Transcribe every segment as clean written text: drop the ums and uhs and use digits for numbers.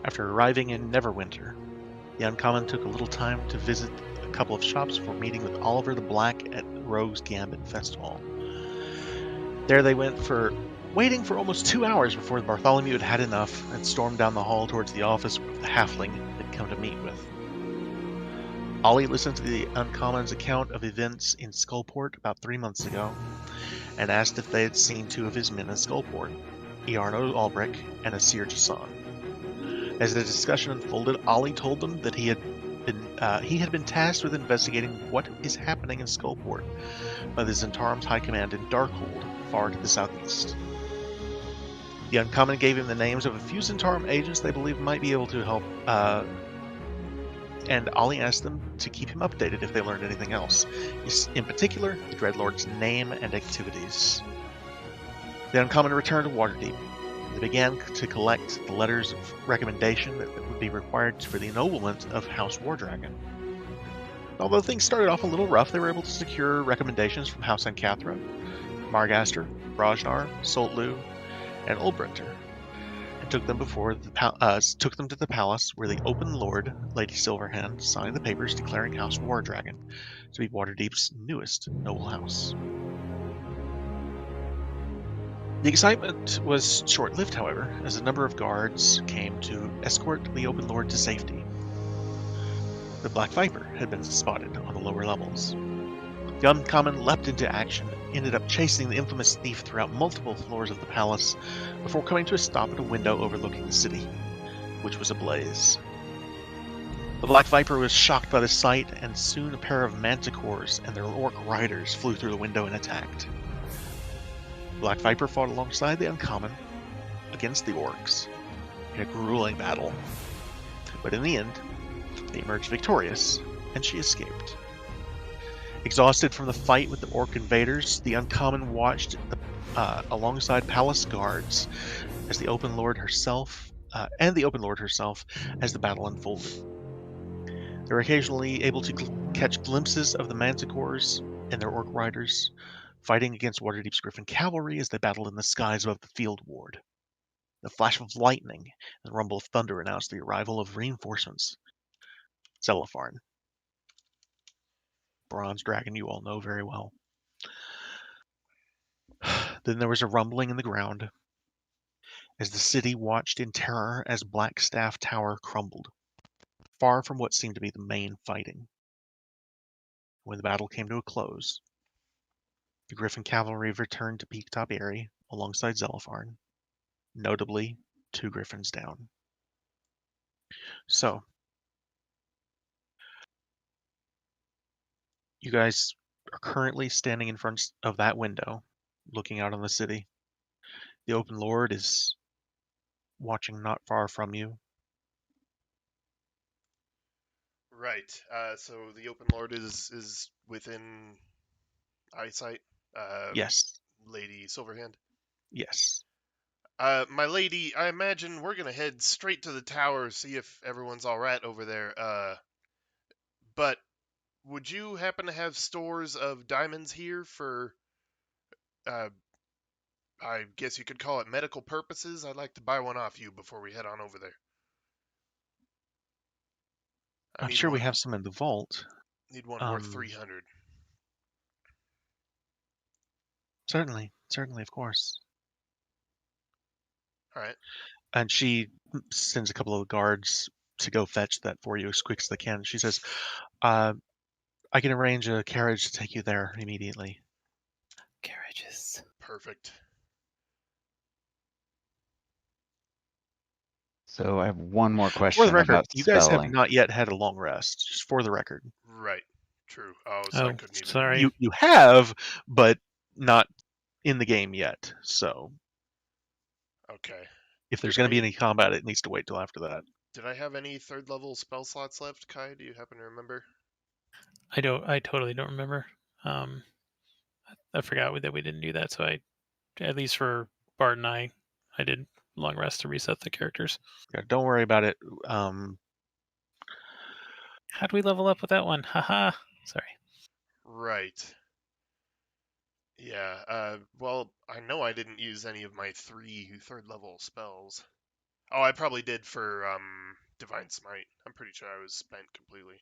After arriving in Neverwinter, the Uncommon took a little time to visit a couple of shops before meeting with Oliver the Black at Rogue's Gambit Festival. There they waiting for almost 2 hours before Bartholomew had had enough and stormed down the hall towards the office of the halfling they'd come to meet with. Ollie listened to the Uncommon's account of events in Skullport about 3 months ago and asked if they had seen 2 of his men in Skullport, Iarno Albrecht and Asir Jason. As the discussion unfolded, Ollie told them that he had been tasked with investigating what is happening in Skullport by the Zentarim's High Command in Darkhold, far to the southeast. The Uncommon gave him the names of a few Zentarim agents they believe might be able to help, and Ollie asked them to keep him updated if they learned anything else, in particular, the Dreadlord's name and activities. The Uncommon returned to Waterdeep. They began to collect the letters of recommendation that would be required for the ennoblement of House Wardragon. Although things started off a little rough, they were able to secure recommendations from House Ancathra, Margaster, Brajnar, Soltlu, and Ulbrenter, and took them to the palace where the Open Lord, Lady Silverhand, signed the papers declaring House Wardragon to be Waterdeep's newest noble house. The excitement was short-lived, however, as a number of guards came to escort the Open Lord to safety. The Black Viper had been spotted on the lower levels. The Uncommon leapt into action, ended up chasing the infamous thief throughout multiple floors of the palace before coming to a stop at a window overlooking the city, which was ablaze. The Black Viper was shocked by the sight, and soon a pair of manticores and their orc riders flew through the window and attacked. The Black Viper fought alongside the Uncommon against the orcs in a grueling battle, but in the end, they emerged victorious, and she escaped. Exhausted from the fight with the orc invaders, the Uncommon watched alongside palace guards as the Open Lord herself as the battle unfolded. They were occasionally able to catch glimpses of the manticores and their orc riders fighting against Waterdeep's Griffin cavalry as they battled in the skies above the field ward. The flash of lightning and the rumble of thunder announced the arrival of reinforcements. Zelopharn. Bronze dragon you all know very well. Then there was a rumbling in the ground as the city watched in terror as Blackstaff Tower crumbled, far from what seemed to be the main fighting. When the battle came to a close, the Griffin cavalry returned to Peaktop Eyrie alongside Zelopharn, notably 2 griffins down. So, you guys are currently standing in front of that window, looking out on the city. The Open Lord is watching not far from you. Right. So the Open Lord is within eyesight. Yes. Lady Silverhand. Yes. My lady, I imagine we're gonna head straight to the tower, see if everyone's all right over there. But would you happen to have stores of diamonds here for, uh, I guess you could call it medical purposes? I'd like to buy one off you before we head on over there. I'm sure we have some in the vault. Need one worth 300. Certainly, of course. All right. And she sends a couple of guards to go fetch that for you as quick as they can. She says, I can arrange a carriage to take you there immediately. Carriages. Perfect. So I have one more For question the record, about you guys have spelling. not yet had a long rest, just for the record. Right. True. Oh, so I couldn't even. Sorry. You have, but not in the game yet. So Okay. if there's going to be any combat, it needs to wait till after that. Did I have any 3rd level spell slots left, Kai? Do you happen to remember? I totally don't remember. I forgot that we didn't do that, so at least for Bart and I did long rest to reset the characters. Yeah, don't worry about it. How do we level up with that one? Haha. Sorry. Right. Yeah, well, I know I didn't use any of my 3 3rd level spells. Oh, I probably did for Divine Smite. I'm pretty sure I was spent completely.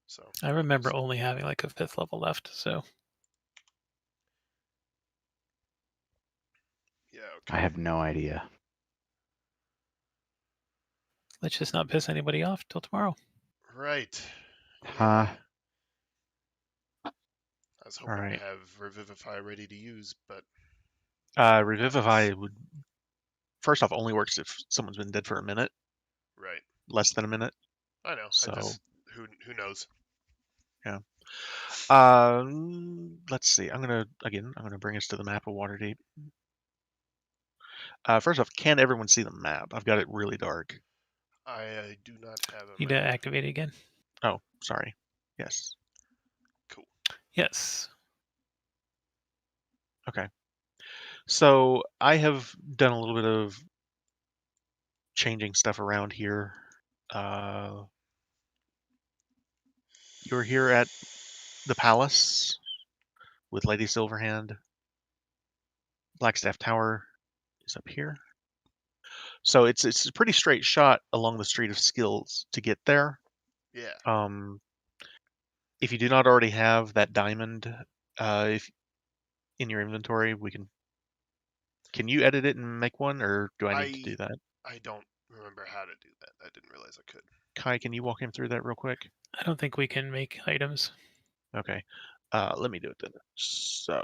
So I remember only having like a 5th level left, so yeah, okay. I have no idea. let's just not piss anybody off till tomorrow. Right. Huh? I was hoping Alright. to have Revivify ready to use, but Revivify would first off only works if someone's been dead for a minute, right. less than a minute. I know. So I just who knows. let's see. I'm gonna bring us to the map of Waterdeep. First off, can everyone see the map? I've got it really dark. I do not have a Need to map. activate it again. Oh, sorry. Yes. Cool. Yes. Okay. So I have done a little bit of changing stuff around here. You're here at the palace with Lady Silverhand. Blackstaff Tower is up here. So it's a pretty straight shot along the Street of Skills to get there. Yeah. If you do not already have that diamond, if in your inventory, can you edit it and make one, or do I need to do that? I don't remember how to do that. I didn't realize I could. Kai, can you walk him through that real quick? I don't think we can make items. Okay. Let me do it then. So,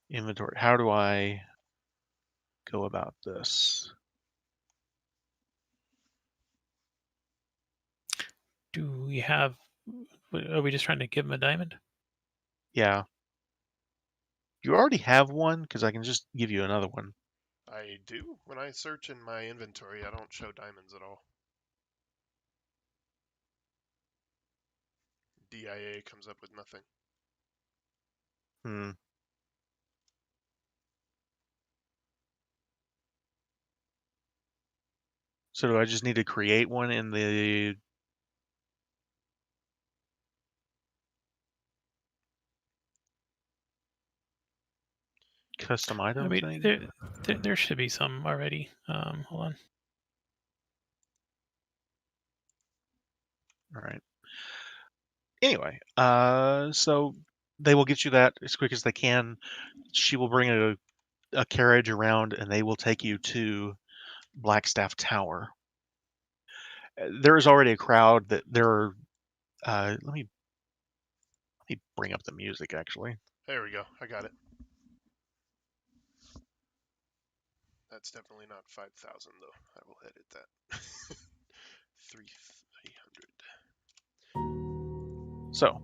inventory. How do I go about this? Do we have? Are we just trying to give him a diamond? Yeah. You already have one, because I can just give you another one. I do. When I search in my inventory, I don't show diamonds at all. DIA comes up with nothing. Hmm. So do I just need to create one in the custom item I mean, thing? there should be some already. Hold on. All right. Anyway, so they will get you that as quick as they can. She will bring a carriage around, and they will take you to Blackstaff Tower. There is already a crowd that there are. Let me bring up the music actually. There we go. I got it. That's definitely not 5,000 though. I will edit that. 300. So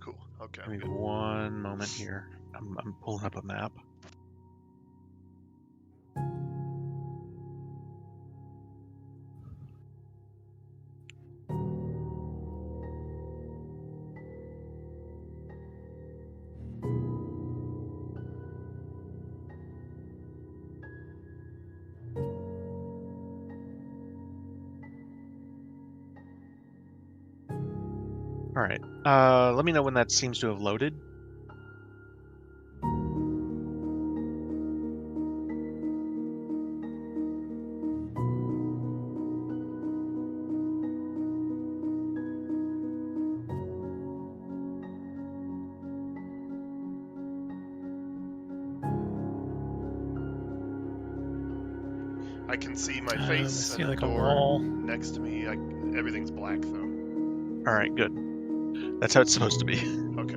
Cool. Okay. give me one moment here. I'm pulling up a map. All right. Let me know when that seems to have loaded. I can see my I face see and like the a door wall. next to me. Everything's black though. All right, good. That's how it's supposed to be. Okay.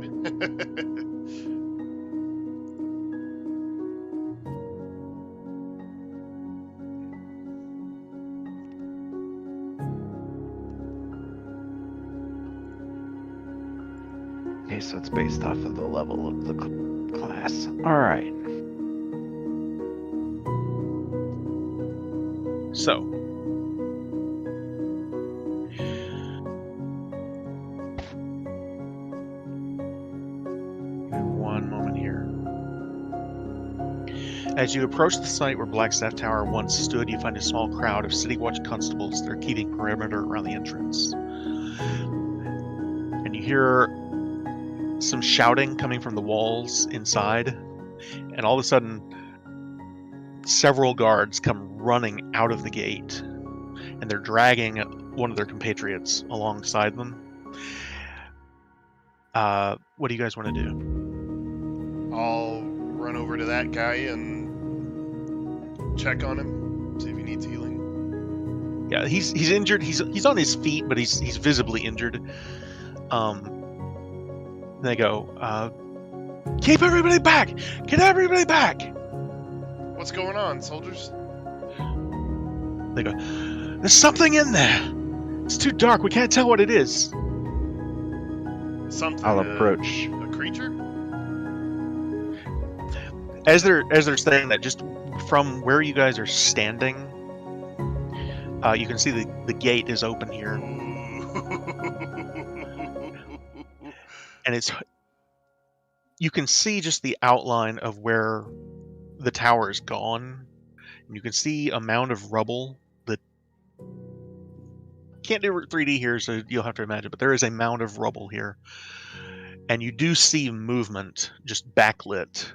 Okay, so it's based off of the level of the class. All right. So, one moment here. As you approach the site where Blackstaff Tower once stood, you find a small crowd of City Watch constables that are keeping perimeter around the entrance. You hear some shouting coming from the walls inside, and all of a sudden, several guards come running out of the gate, and they're dragging one of their compatriots alongside them. What do you guys want to do? I'll run over to that guy and check on him, see if he needs healing. Yeah, he's injured. He's on his feet, but he's visibly injured. They go, keep everybody back! Get everybody back! What's going on, soldiers? They go, there's something in there. It's too dark. We can't tell what it is. Something. I'll approach. A creature? As they're saying that, just from where you guys are standing, you can see the gate is open here, and you can see just the outline of where the tower is gone. And you can see a mound of rubble that can't do 3D here, so you'll have to imagine. But there is a mound of rubble here, and you do see movement, just backlit,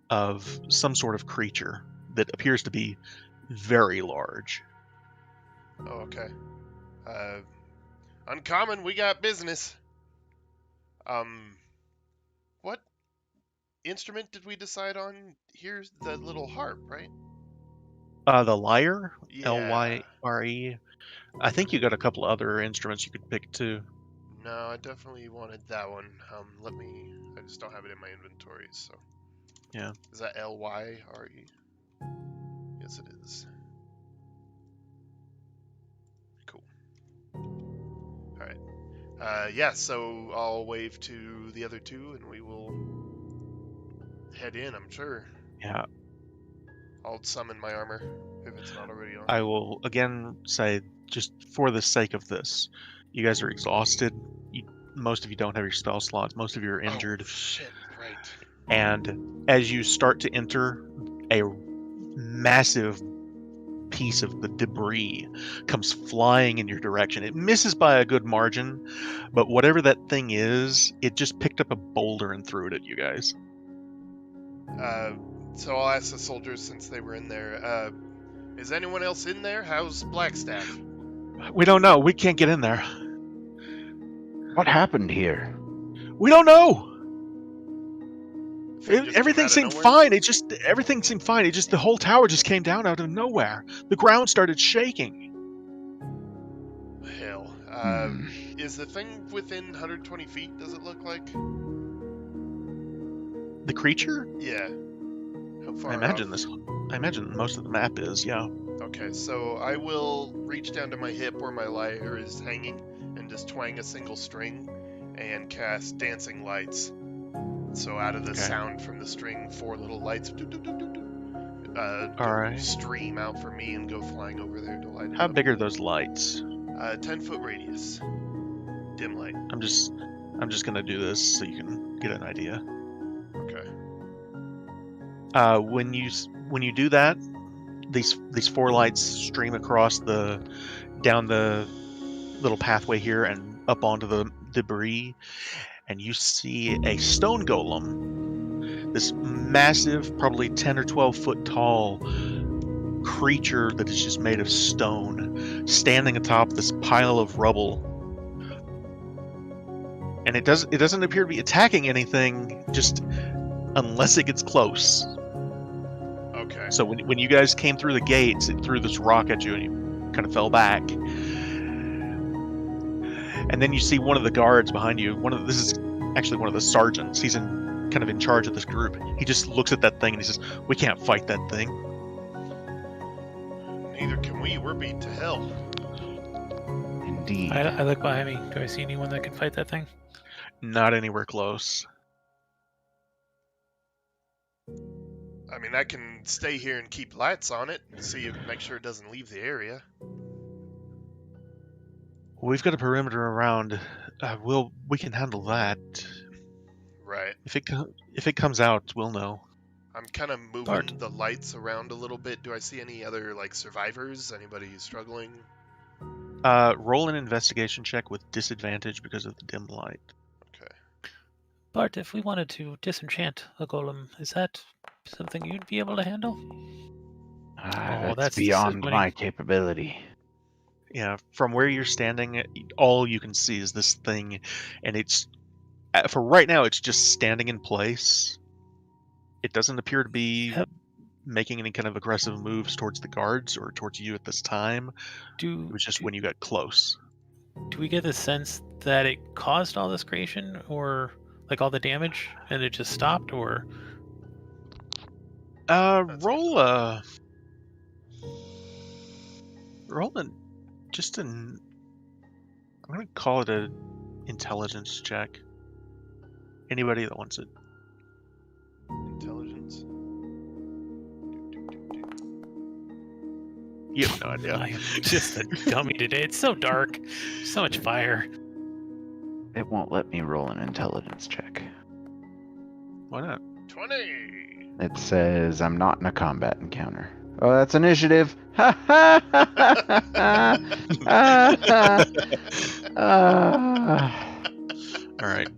of some sort of creature that appears to be very large. Oh, okay. Uncommon, we got business. What instrument did we decide on? Here's the little harp, right? The lyre, Yeah. Lyre. I think you got a couple other instruments you could pick too. No, I definitely wanted that one. I just don't have it in my inventory, so. Yeah. Is that Lyre? Yes, it is. Cool. Alright. Yeah, so I'll wave to the other two and we will head in, I'm sure. Yeah. I'll summon my armor if it's not already on. I will again say, just for the sake of this, you guys are exhausted. Most of you don't have your spell slots. Most of you are injured. Oh, shit, right. And as you start to enter, a massive piece of the debris comes flying in your direction. It misses by a good margin, but whatever that thing is, it just picked up a boulder and threw it at you guys. So I'll ask the soldiers since they were in there. Is anyone else in there? How's Blackstaff? We don't know. We can't get in there. What happened here? We don't know. Thing just Everything came out of seemed nowhere? fine. Everything seemed fine. The whole tower just came down out of nowhere. The ground started shaking. Hell. Is the thing within 120 feet, does it look like? The creature? Yeah. How far I imagine off? I imagine most of the map is, yeah. Okay, so I will reach down to my hip where my lyre is hanging and just twang a single string and cast Dancing Lights. So out of the sound from the string, 4 little lights Alright. stream out for me and go flying over there to light it How up. big are those lights? 10-foot radius. Dim light. I'm just gonna do this so you can get an idea. Okay. When you do that, these 4 lights stream across down the little pathway here and up onto the debris, and you see a stone golem, this massive, probably 10 or 12 foot tall creature that is just made of stone, standing atop this pile of rubble. And it doesn't appear to be attacking anything, just unless it gets close. Okay. So when you guys came through the gates, it threw this rock at you and you kind of fell back. And then you see one of the guards behind you. This is actually one of the sergeants. He's kind of in charge of this group. He just looks at that thing and he says, "We can't fight that thing." Neither can we. We're beat to hell. Indeed. I look behind me. Do I see anyone that can fight that thing? Not anywhere close. I mean, I can stay here and keep lights on it and make sure it doesn't leave the area. We've got a perimeter around. We can handle that. Right. If it comes out, we'll know. I'm kind of moving Bart. the lights around a little bit. Do I see any other, survivors? Anybody struggling? Roll an investigation check with disadvantage because of the dim light. Okay. Bart, if we wanted to disenchant a golem, is that something you'd be able to handle? That's that's beyond disappointing. my capability. Yeah, from where you're standing, all you can see is this thing, and it's for right now it's just standing in place. It doesn't appear to be making any kind of aggressive moves towards the guards or towards you at this time. It was just when you got close. Do we get the sense that it caused all this creation, or like all the damage, and it just stopped, or? Roll an just an. I'm gonna call it a intelligence check. Anybody that wants it. Intelligence. You have no idea. I am just a dummy today. It's so dark. So much fire. It won't let me roll an intelligence check. Why not? 20. It says I'm not in a combat encounter. Oh, that's initiative. Ha ha ha ha. All right.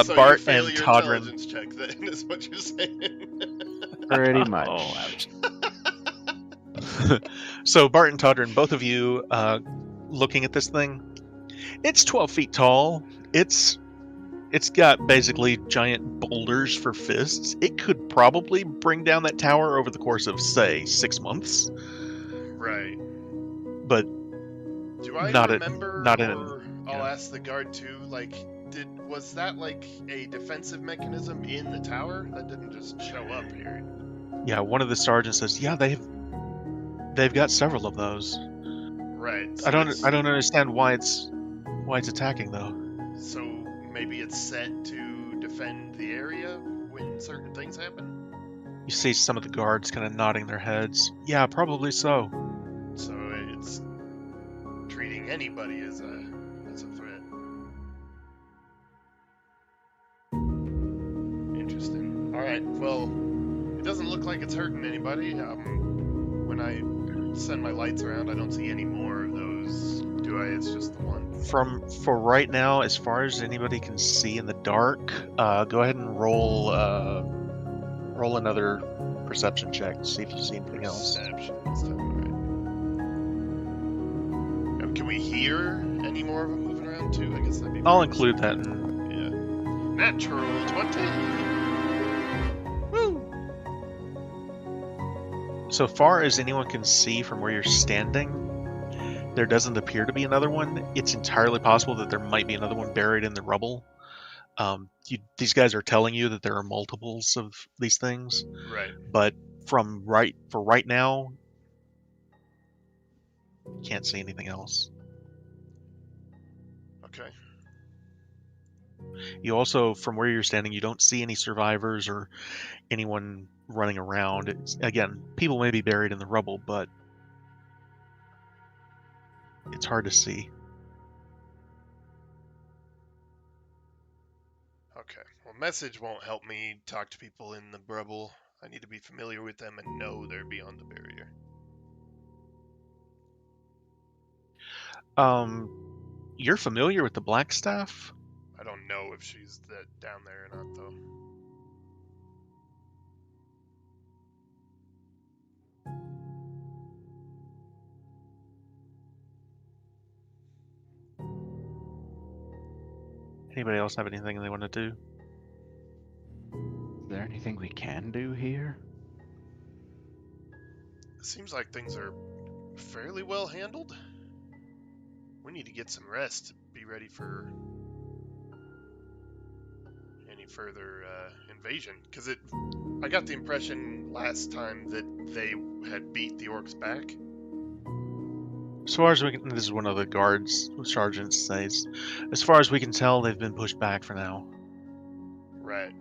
So Bart you fail and your Todrin. intelligence check, then, is what you're saying. Pretty much. Oh, ouch. So Bart and Todrin, both of you looking at this thing. It's 12 feet tall. It's got basically giant boulders for fists. It could probably bring down that tower over the course of, say, 6 months. Right. But do I not remember, not in. or I'll ask the guard too, like, was that like a defensive mechanism in the tower that didn't just show up here? Yeah, one of the sergeants says, "Yeah, they've got several of those." Right. So I don't understand why it's attacking though. So maybe it's set to defend the area when certain things happen? You see some of the guards kind of nodding their heads. Yeah, probably so. So it's treating anybody as a threat. Interesting. Alright, well, it doesn't look like it's hurting anybody. When I send my lights around, I don't see any more of those, do I? It's just the one. For right now, as far as anybody can see in the dark, go ahead and roll another perception check to see if you see anything else. Perception this time, alright. Can we hear any more of them moving around too? I guess that'd be. I'll include that in. Yeah. Natural 20. So far as anyone can see from where you're standing, there doesn't appear to be another one. It's entirely possible that there might be another one buried in the rubble. These guys are telling you that there are multiples of these things. Right. But for right now, you can't see anything else. Okay. You also, from where you're standing, you don't see any survivors or anyone running around. Again, people may be buried in the rubble, but it's hard to see. Okay. Well, message won't help me talk to people in the rubble. I need to be familiar with them and know they're beyond the barrier. You're familiar with the Blackstaff? I don't know if she's down there or not, though. Anybody else have anything they want to do? Is there anything we can do here? It seems like things are fairly well handled. We need to get some rest to be ready for any further invasion. Because I got the impression last time that they had beat the orcs back. As far as we can, this is one of the guards sergeants says. As far as we can tell, they've been pushed back for now. Right.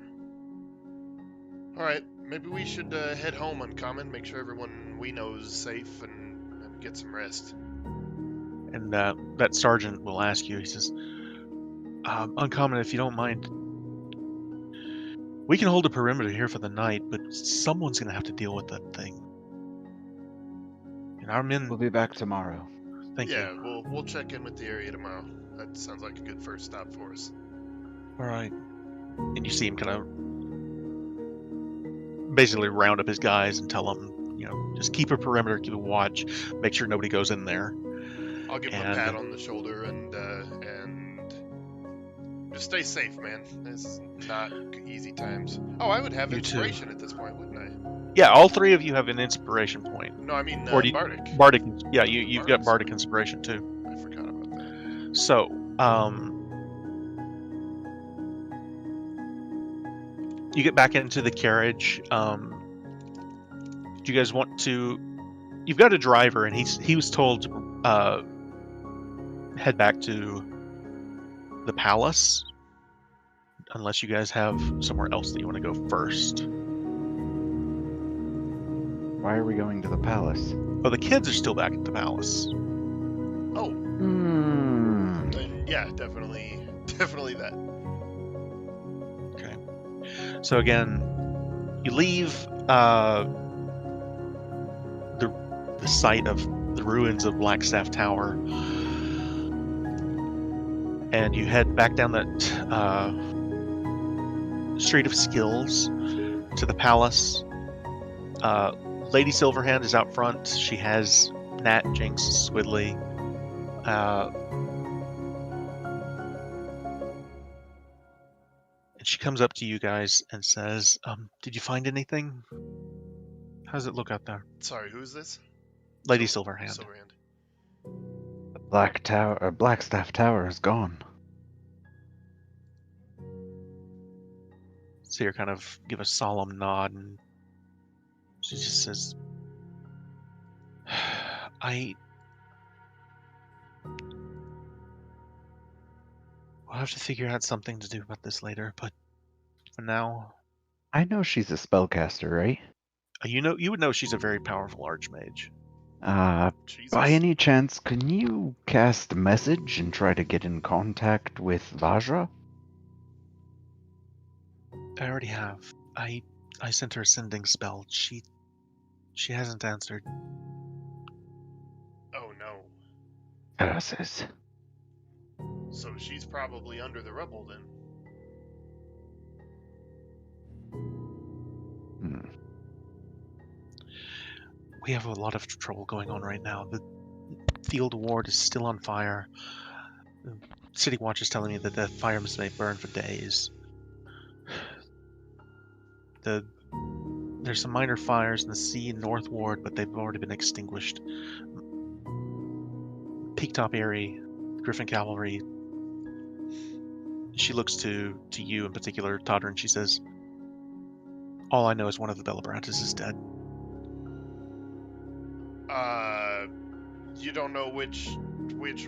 All right. Maybe we should head home, Uncommon. Make sure everyone we know is safe and get some rest. And that sergeant will ask you. He says, "Uncommon, if you don't mind, we can hold a perimeter here for the night, but someone's going to have to deal with that thing. And our men, We'll be back tomorrow. Thank Yeah, you. we'll check in with the area tomorrow. That sounds like a good first stop for us. All right. And you see him kind of basically round up his guys and tell them, just keep a perimeter, keep a watch, make sure nobody goes in there. I'll give him a And pat on the shoulder and just stay safe, man. This is not easy times. Oh, I would have You too. inspiration at this point, wouldn't I? Yeah, all three of you have an inspiration point. No, I mean Or do you- Bardic. Bardic. Yeah, you've got Bardic. Bardic inspiration too. I forgot about that. So, you get back into the carriage. Do you guys want to? You've got a driver, and he was told to head back to the palace, unless you guys have somewhere else that you want to go first. Why are we going to the palace? Oh, the kids are still back at the palace. Oh, Hmm. yeah, definitely that. Okay. So again, you leave the site of the ruins of Blackstaff Tower, and you head back down that Street of Skills to the palace. Lady Silverhand is out front. She has Nat, Jinx, Squidly. And she comes up to you guys and says, did you find anything? How does it look out there? Sorry, who's this? Lady Silverhand. Silverhand. The Blackstaff Tower is gone. See her kind of give a solemn nod, and she just says, we'll have to figure out something to do about this later, but for now, I know she's a spellcaster, right? you would know she's a very powerful archmage. Jesus. By any chance, can you cast a message and try to get in contact with Vajra? I already have. I sent her a sending spell. She hasn't answered. Oh no. Curses. So she's probably under the rubble then. Hmm. We have a lot of trouble going on right now. The field ward is still on fire. The city watch is telling me that the fires may burn for days. There's some minor fires in the sea and North Ward, but they've already been extinguished. Peaktop Eyrie, Griffin Cavalry. She looks to you in particular, Todder, and she says, all I know is one of the Bellabrantis is dead. You don't know which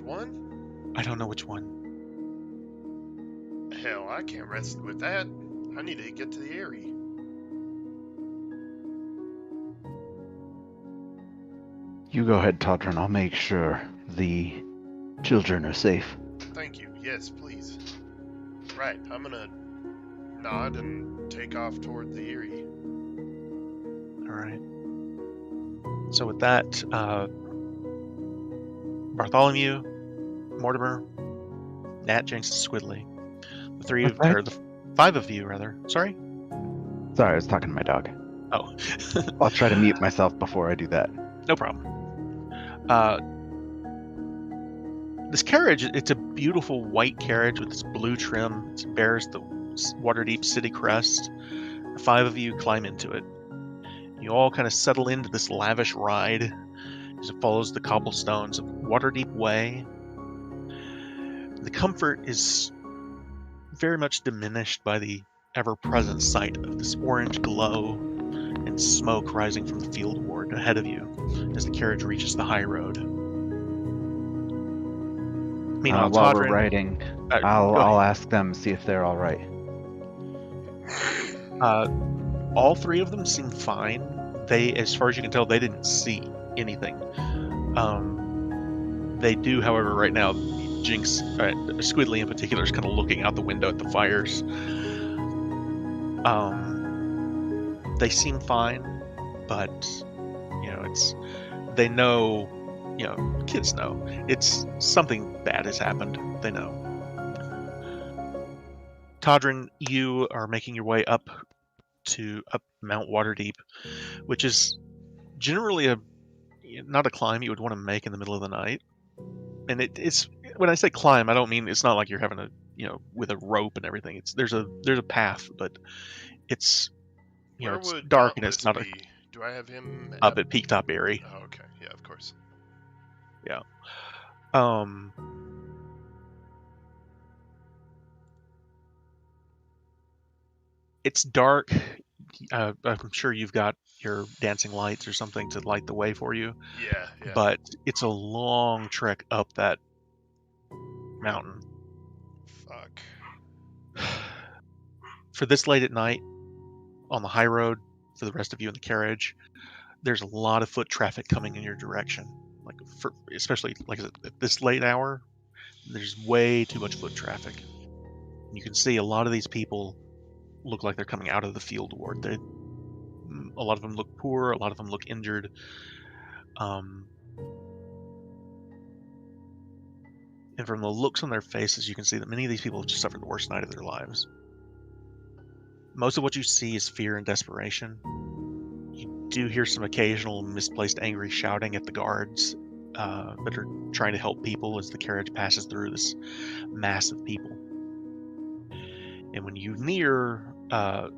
one? I don't know which one. Hell, I can't rest with that. I need to get to the Eyrie. You go ahead, Todrin. I'll make sure the children are safe. Thank you. Yes, please. Right, I'm gonna nod and take off toward the Eyrie. Alright. So with that, Bartholomew, Mortimer, Nat, Jinx, and Squidly. The 5 of you, rather. Sorry? Sorry, I was talking to my dog. Oh. I'll try to mute myself before I do that. No problem. This carriage, it's a beautiful white carriage with this blue trim. It bears the Waterdeep city crest. The 5 of you climb into it. You all kind of settle into this lavish ride as it follows the cobblestones of Waterdeep Way. The comfort is very much diminished by the ever-present sight of this orange glow and smoke rising from the field ward ahead of you as the carriage reaches the high road. Meanwhile, while we're Todrin, riding, go I'll ahead. ask them, see if they're all right. All 3 of them seem fine. They, as far as you can tell, they didn't see anything. They do, however, right now, Jinx, Squidly in particular, is kind of looking out the window at the fires. They seem fine, but they know kids know. It's something bad has happened. They know. Todrin, you are making your way up Mount Waterdeep, which is generally not a climb you would want to make in the middle of the night. And it's when I say climb, I don't mean it's not like you're having with a rope and everything. There's a path, but it's Where it's would dark and Gauntless it's not be? Do I have him up at Peak Top Airy. Oh, okay. Yeah, of course. Yeah. It's dark. I'm sure you've got your dancing lights or something to light the way for you. Yeah. But it's a long trek up that mountain. Fuck. For this late at night on the high road, for the rest of you in the carriage, there's a lot of foot traffic coming in your direction. Especially at this late hour, there's way too much foot traffic. You can see a lot of these people look like they're coming out of the field ward. A lot of them look poor. A lot of them look injured. And from the looks on their faces, you can see that many of these people have just suffered the worst night of their lives. Most of what you see is fear and desperation. You do hear some occasional misplaced angry shouting at the guards that are trying to help people as the carriage passes through this mass of people. And when you near the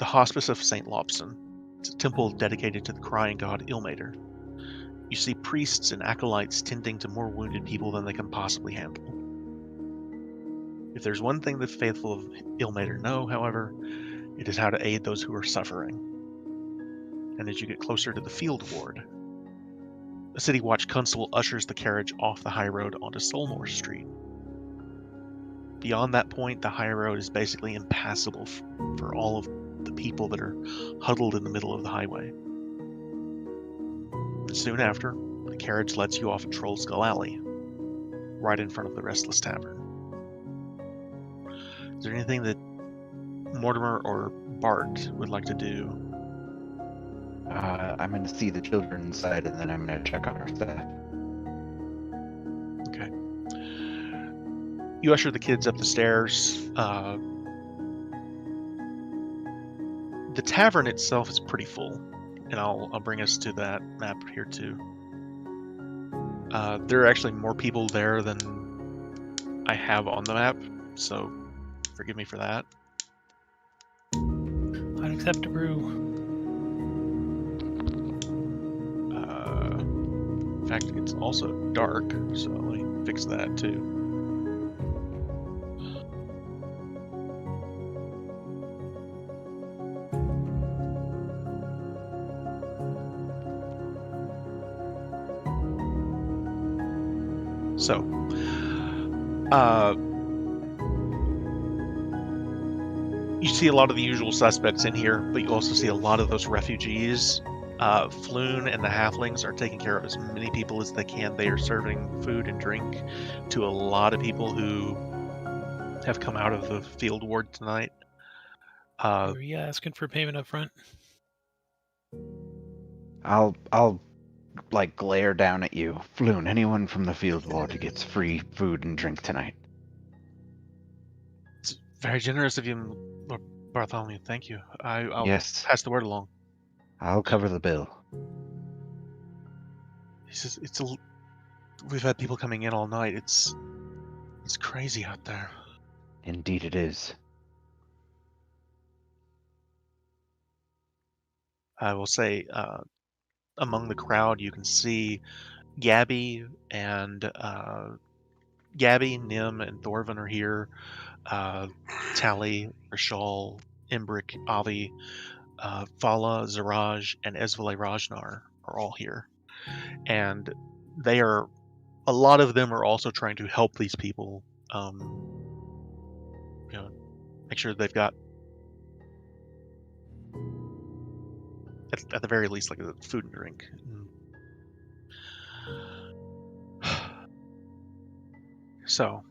Hospice of St. Lobson, it's a temple dedicated to the crying god Ilmater, you see priests and acolytes tending to more wounded people than they can possibly handle. If there's one thing the faithful of Ilmater know, however, it is how to aid those who are suffering. And as you get closer to the field ward, a city watch constable ushers the carriage off the high road onto Solmore Street. Beyond that point, the high road is basically impassable for all of the people that are huddled in the middle of the highway. And soon after, the carriage lets you off at Troll Skull Alley, right in front of the Restless Tavern. Is there anything that Mortimer or Bart would like to do? I'm going to see the children inside, and then I'm going to check on our staff. Okay. You usher the kids up the stairs. The tavern itself is pretty full, and I'll bring us to that map here too. There are actually more people there than I have on the map, so forgive me for that. I'd accept a brew. In fact, it's also dark, so let me fix that too. So, you see a lot of the usual suspects in here, but you also see a lot of those refugees. Floon and the halflings are taking care of as many people as they can. They are serving food and drink to a lot of people who have come out of the field ward tonight. Are you asking for payment up front? I'll like glare down at you. Floon, anyone from the field ward gets free food and drink tonight. It's very generous of you, Lord Bartholomew. Thank you. I'll Yes, pass the word along. I'll cover the bill. He says we've had people coming in all night. It's crazy out there. Indeed it is. I will say, among the crowd, you can see Gabby, Nim, and Thorvin are here. Tally, Rashal, Imbric, Avi, Fala, Zaraj, and Esvale Rajnar are all here. And a lot of them are also trying to help these people, make sure they've got, at the very least, like food and drink. So,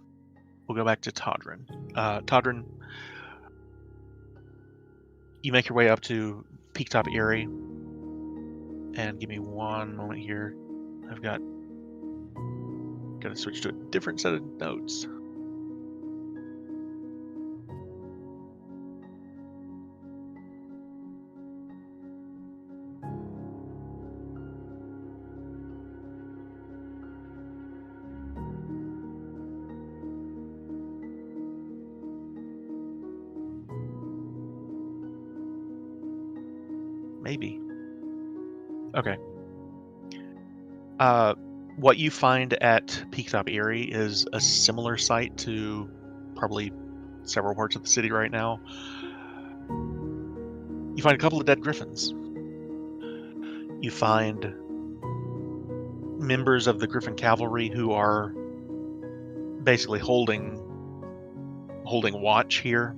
we'll go back to Todrin. Todrin, you make your way up to Peak Top Airy, and give me one moment here. I've got Gotta switch to a different set of notes. Maybe. Okay. What you find at Peaktop Eyrie is a similar site to probably several parts of the city right now. You find a couple of dead griffins. You find members of the Griffin Cavalry who are basically holding watch here.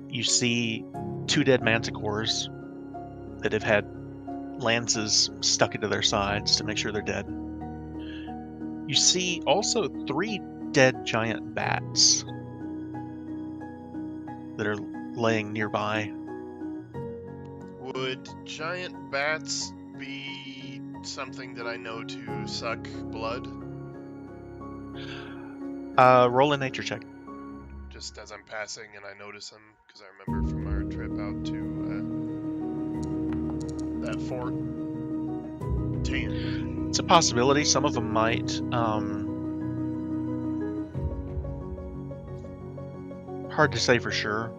You see 2 dead manticores that have had lances stuck into their sides to make sure they're dead. You see also 3 dead giant bats that are laying nearby. Would giant bats be something that I know to suck blood? Roll a nature check. Just as I'm passing and I notice them, because I remember from our trip out to that fort. 10. It's a possibility. Some of them might. Hard to say for sure.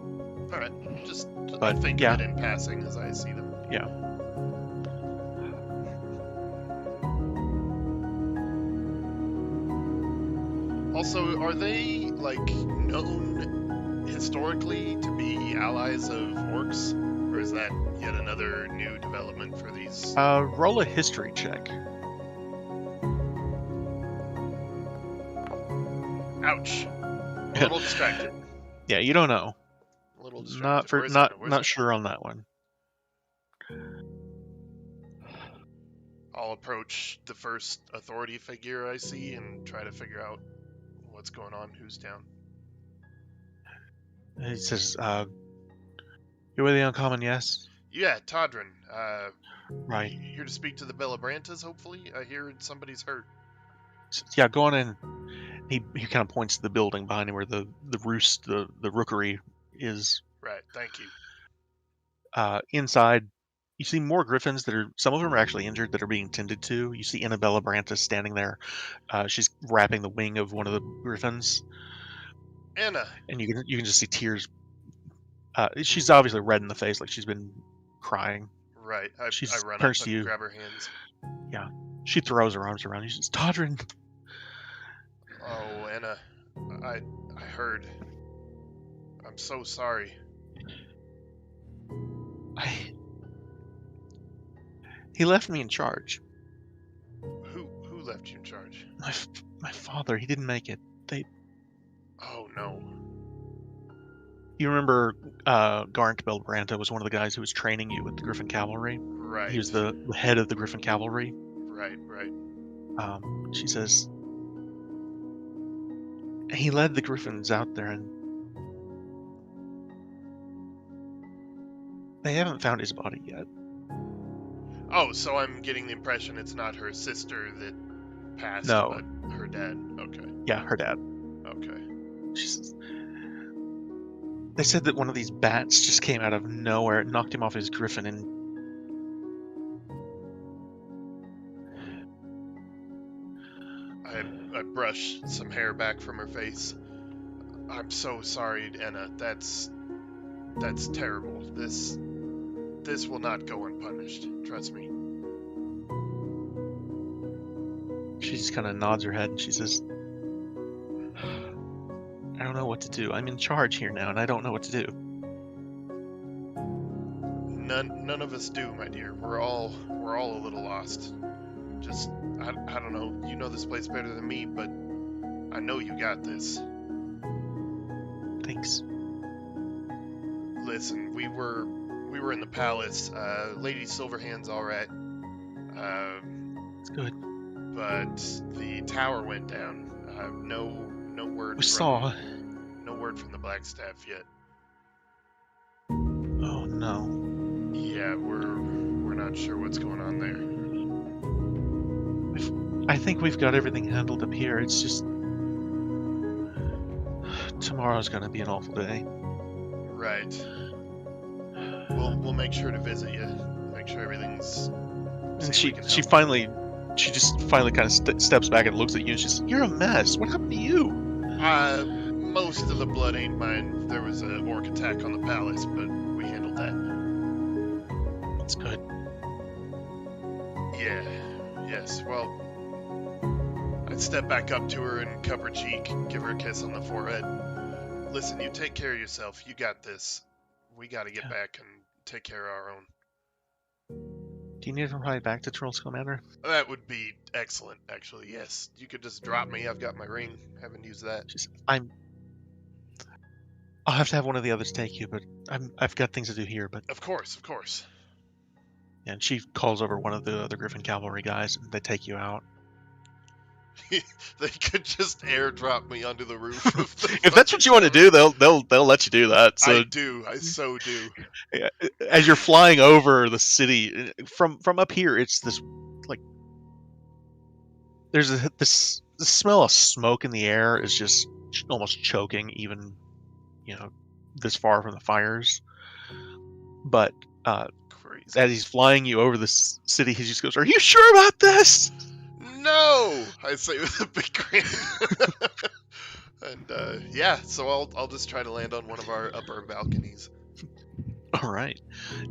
Alright, just I But, think yeah. of it in passing as I see them. Yeah. Also, are they, like, known historically to be allies of orcs? Or is that yet another new development for these? Roll a history check. Ouch. A little distracted. Yeah, you don't know. A little distracted. Not for Where's Anna? Where's not Anna? sure on that one. I'll approach the first authority figure I see and try to figure out what's going on, who's down. He says, "You're with the Uncommon, yes? Yeah, Todrin. Right. Here to speak to the Bellabrantas, hopefully? I hear somebody's hurt. Yeah, go on in." He kind of points to the building behind him where the roost, the rookery is. Right, thank you. Inside, you see more griffins that are, some of them are actually injured, that are being tended to. You see Annabella Brantis standing there. She's wrapping the wing of one of the griffins, Anna! and you can just see tears. She's obviously red in the face, like she's been crying. Right, I run up turns to and you. grab her hands. She throws her arms around you. She says, "Todrin." Oh, Anna, I heard. I'm so sorry. He left me in charge. Who left you in charge? My father, he didn't make it. Oh no. You remember Garnt Belbranta was one of the guys who was training you with the Griffin Cavalry? Right. He was the head of the Griffin Cavalry. Right. She says, he led the Griffins out there, and they haven't found his body yet. Oh, so I'm getting the impression it's not her sister that passed, No. but her dad. Okay. Yeah, her dad. Okay. She says, they said that one of these bats just came out of nowhere, knocked him off his griffin, and I brush some hair back from her face. I'm so sorry, Anna. That's terrible. This will not go unpunished. Trust me. she just kind of nods her head and she says, I don't know what to do. I'm in charge here now, and I don't know what to do. None of us do, my dear. We're all a little lost. Just I don't know. You know this place better than me, but I know you got this. Thanks. Listen, we were in the palace. Lady Silverhand's all right. It's good. But the tower went down. No word. We saw. No word from the Blackstaff yet. Oh no. Yeah, we're not sure what's going on there. I think we've got everything handled up here. It's just tomorrow's gonna be an awful day. Right. We'll make sure to visit you. Make sure everything's. And see if she we can she help. finally kind of steps back and looks at you and she's, "You're a mess. What happened to you?" Most of the blood ain't mine. There was an orc attack on the palace, but we handled that. That's good. Yeah. Yes. Well, I'd step back up to her and cup her cheek, give her a kiss on the forehead. Listen, you take care of yourself. You got this. We got to get back and take care of our own. Do you need to ride back to Trollskull Manor? That would be excellent, actually. Yes, you could just drop me. I've got my ring. Haven't used that. I'll have to have one of the others take you, but I've got things to do here. But Of course. yeah, and she calls over one of the other Griffin cavalry guys, and they take you out. They could just airdrop me onto the roof. Of the If that's what you want to do, they'll let you do that. So I do. I so do. as you're flying over the city from up here, it's this like there's this the smell of smoke in the air is just almost choking, even this far from the fires. But Crazy. as he's flying you over the city, he just goes, "Are you sure about this?" No, I say with a big grin. And yeah, so I'll just try to land on one of our upper balconies. All right.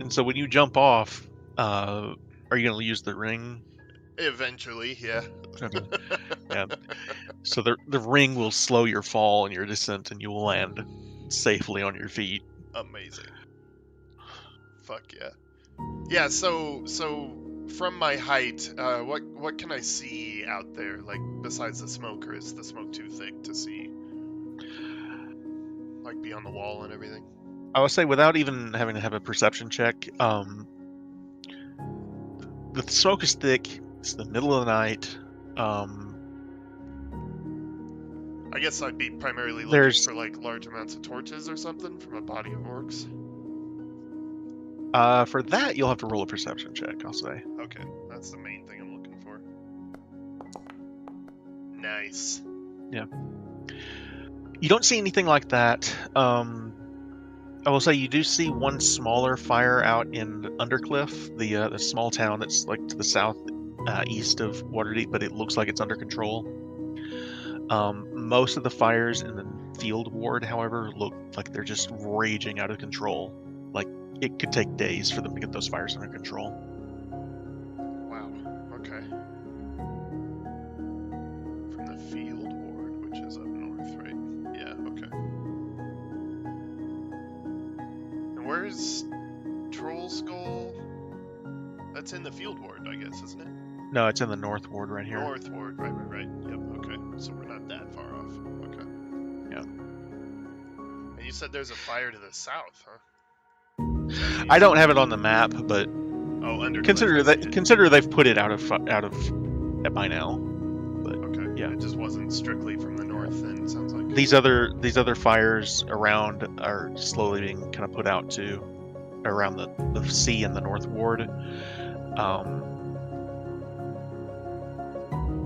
And so when you jump off, are you going to use the ring? Eventually, yeah. Okay. Yeah. So the ring will slow your fall and your descent, and you will land safely on your feet. Amazing. Fuck yeah. Yeah. So from my height, what can I see out there? Like besides the smoke, or is the smoke too thick to see? Like beyond the wall and everything. I would say without even having to have a perception check, the smoke is thick. It's the middle of the night. I guess I'd be primarily looking There's- for like large amounts of torches or something from a body of orcs. For that, you'll have to roll a perception check, I'll say. Okay, that's the main thing I'm looking for. Nice. You don't see anything like that. I will say you do see one smaller fire out in Undercliff, the small town that's like to the south east of Waterdeep, but it looks like it's under control. Most of the fires in the field ward, however, look like they're just raging out of control. Like it could take days for them to get those fires under control. Wow. Okay. From the field ward, which is up north, right? Yeah. Okay. And where's Troll Skull? That's in the field ward, I guess, isn't it? No, it's in the north ward right here. North ward. Right. Yep. Okay. So we're not that far off. Okay. Yeah. And you said there's a fire to the south, huh? I don't have it on the map, but Oh, under. consider they've put it out of by now. Okay. Yeah. It just wasn't strictly from the north. Then it sounds like. These other fires around are slowly being kind of put out to around the sea in the north ward.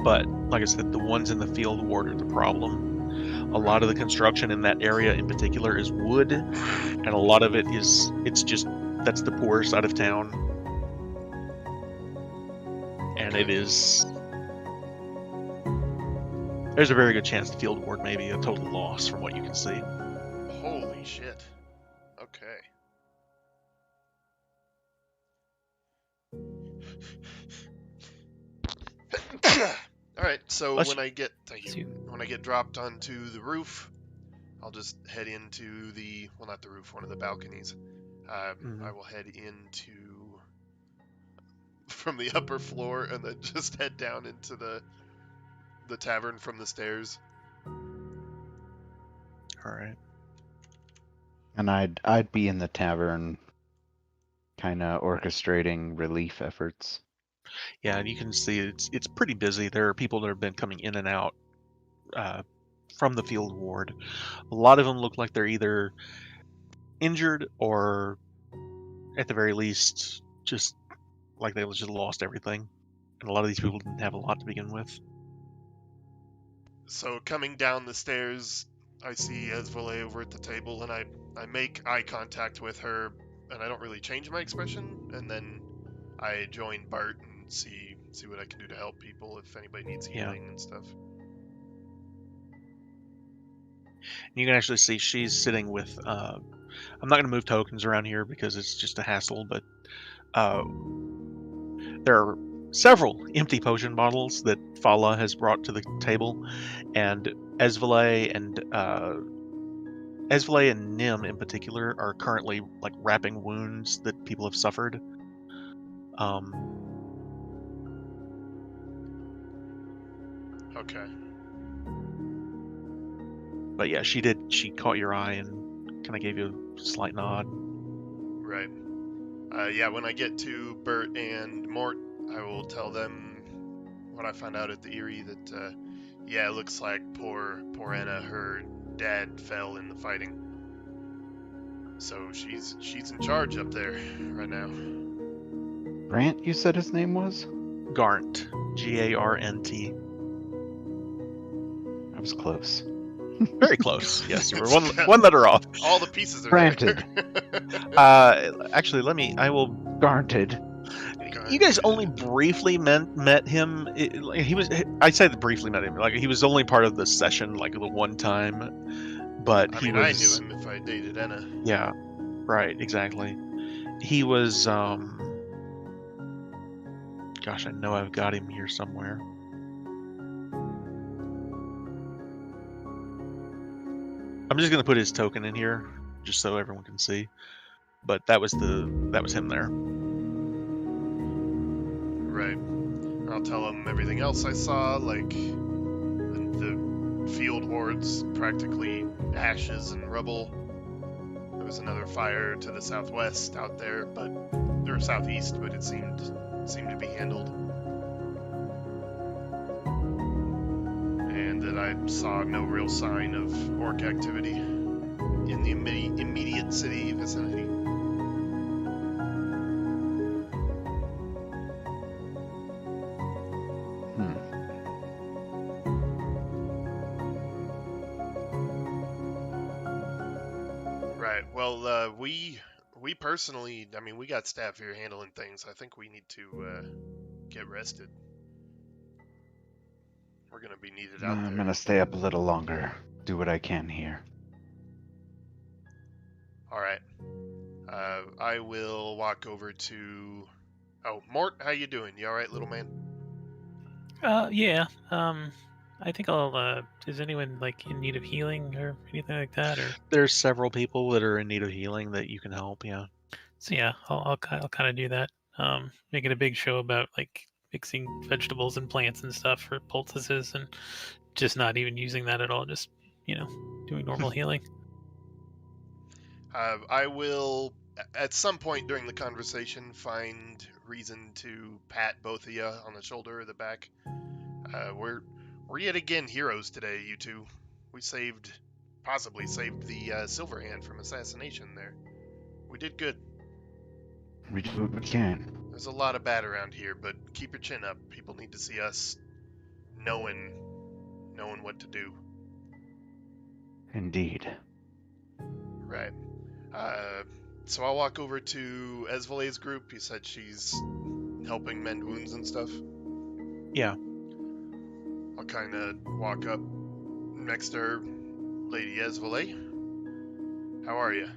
But like I said, the ones in the field ward are the problem. A lot of the construction in that area in particular is wood, and a lot of it's just that's the poorer side of town. And it is there's a very good chance the field ward may be a total loss from what you can see. Holy shit. Okay. All right. So Bless when I get Bless you. when I get dropped onto the roof, I'll just head into not the roof, one of the balconies. I will head into from the upper floor and then just head down into the tavern from the stairs. All right. And I'd be in the tavern, kind of orchestrating relief efforts. Yeah, and you can see it's pretty busy. There are people that have been coming in and out from the field ward. A lot of them look like they're either injured or, at the very least, just like they just lost everything. and a lot of these people didn't have a lot to begin with. So coming down the stairs, I see Esvole over at the table, and I make eye contact with her, and I don't really change my expression, and then I join Bart and see what I can do to help people if anybody needs healing and stuff. You can actually see she's sitting with. I'm not going to move tokens around here because it's just a hassle, but there are several empty potion bottles that Fala has brought to the table, and Esvole and Nim in particular are currently like wrapping wounds that people have suffered. Okay. But yeah, she caught your eye and kind of gave you a slight nod. Right. Yeah, when I get to Bert and Mort, I will tell them what I found out at the Erie, that, yeah, it looks like poor Anna, her dad fell in the fighting. So she's in charge up there right now. Grant, you said his name was? Garnt. Garnt. I was close. Very close. Yes, you were one letter off. All the pieces are Granted. Actually, I will. Granted. You guys only briefly met him. I say that briefly met him. Like he was only part of the session, like the one time. But I knew him if I dated Anna. Yeah, right, exactly. He was. Gosh, I know I've got him here somewhere. I'm just gonna put his token in here, just so everyone can see. But that was him there. Right. I'll tell him everything else I saw, like the field hordes, practically ashes and rubble. There was another fire to the southwest out there, or southeast, but it seemed to be handled. And that I saw no real sign of orc activity in the immediate city vicinity. Right. Well, we personally, I mean, we got staff here handling things. I think we need to get rested. We're gonna be needed out there. I'm gonna stay up a little longer. Do what I can here. All right. I will walk over to. Oh, Mort, how you doing? You all right, little man? Yeah. I think I'll. Is anyone like in need of healing or anything like that? Or There's several people that are in need of healing that you can help. Yeah. so yeah, I'll kind of do that. Making a big show about like mixing vegetables and plants and stuff for poultices, and just not even using that at all. Just doing normal healing. I will, at some point during the conversation, find reason to pat both of you on the shoulder or the back. We're yet again heroes today, you two. We possibly saved the Silver Hand from assassination there. We did good. We do what we can. There's a lot of bad around here, but keep your chin up. People need to see us knowing what to do. Indeed. Right. So I'll walk over to Esvole's group. You said she's helping mend wounds and stuff? Yeah. I'll kind of walk up next to her. Lady Esvole, how are you?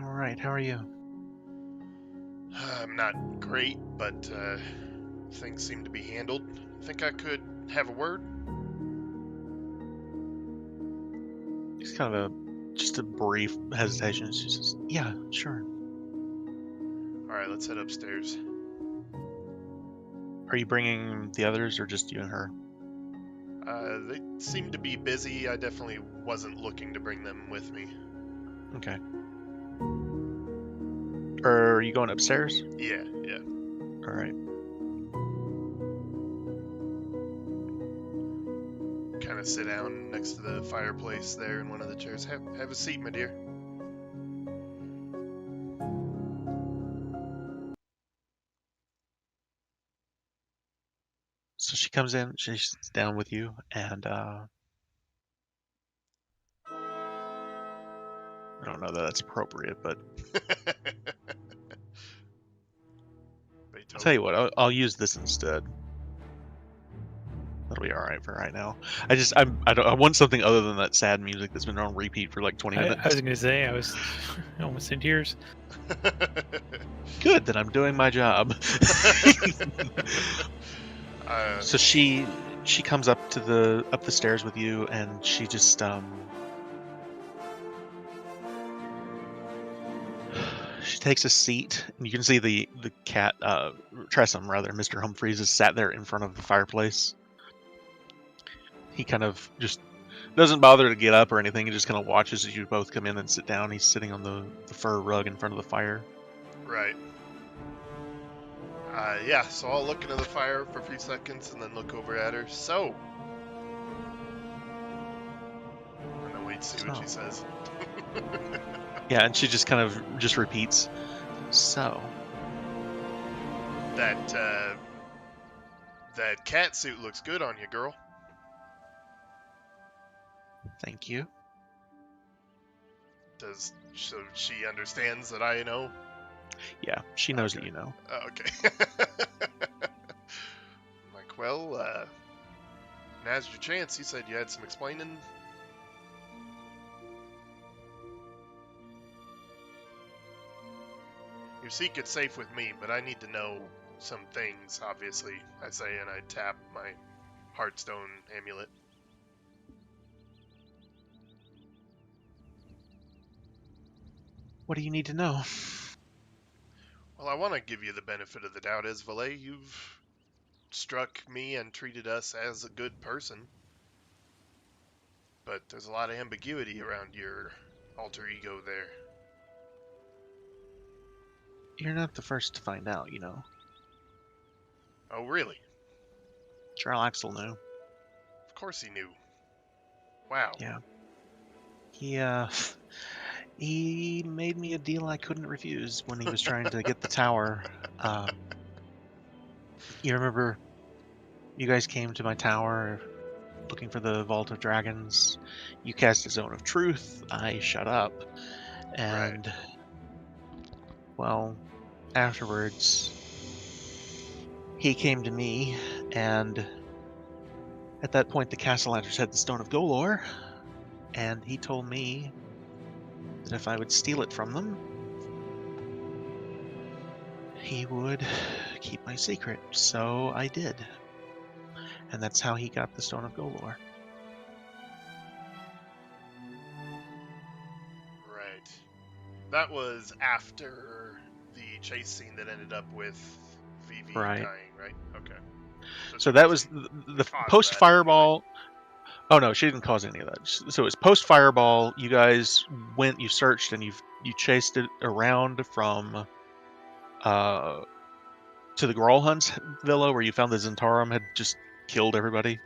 All right. How are you? I'm not great, but things seem to be handled. Think I could have a word? It's kind of just a brief hesitation. She says, "Yeah, sure." All right, let's head upstairs. Are you bringing the others, or just you and her? They seem to be busy. I definitely wasn't looking to bring them with me. Okay. Are you going upstairs? Yeah. All right. Kind of sit down next to the fireplace there in one of the chairs. Have a seat, my dear. So she comes in, she sits down with you, and I don't know that that's appropriate, but I'll tell you what, I'll use this instead. That'll be all right for right now. I want something other than that sad music that's been on repeat for like 20 I minutes. was gonna say I was almost in tears. Good that I'm doing my job. So she comes up the stairs with you, and she just she takes a seat, and you can see the cat Tressum rather, Mr. Humphreys, is sat there in front of the fireplace. He kind of just doesn't bother to get up or anything. He just kind of watches as you both come in and sit down. He's sitting on the fur rug in front of the fire. Right. Yeah, so I'll look into the fire for a few seconds and then look over at her. So. And then wait to see what she says. Yeah, and she just kind of just repeats, so. That cat suit looks good on you, girl. Thank you. So she understands that I know? Yeah, she knows that you know. Oh, okay. I'm like, well, now's your chance. You said you had some explaining. Your secret's safe with me, but I need to know some things, obviously, I say, and I tap my Heartstone amulet. What do you need to know? Well, I want to give you the benefit of the doubt, Esvalet. You've struck me and treated us as a good person. But there's a lot of ambiguity around your alter ego there. You're not the first to find out, you know. Oh, really? Charles Axel knew. Of course he knew. Wow. Yeah. He made me a deal I couldn't refuse when he was trying to get the tower. You remember you guys came to my tower looking for the Vault of Dragons. You cast a Zone of Truth. I shut up. And, right. Well, afterwards, he came to me, and at that point the Castellanters had the Stone of Golor, and he told me that if I would steal it from them, he would keep my secret. So I did. And that's how he got the Stone of Golor. Right. That was after the chase scene that ended up with Vivi Right. dying, right? Okay. So that was the post-Fireball. Oh no, she didn't cause any of that. So it was post-Fireball. You guys went, you searched, and you chased it around from to the Grolhund's villa where you found the Zentarum had just killed everybody.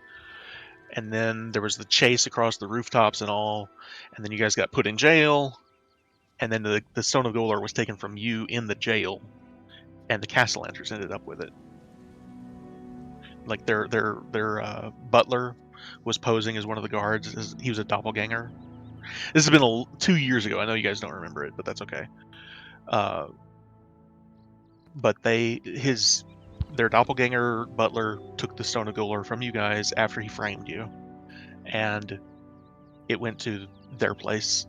And then there was the chase across the rooftops and all, and then you guys got put in jail, and then the Stone of Golor was taken from you in the jail, and the Castellanters ended up with it. Like their butler was posing as one of the guards. He was a doppelganger. This has been 2 years ago. I know you guys don't remember it, but that's okay. But their doppelganger butler took the Stone of Golor from you guys after he framed you, and it went to their place.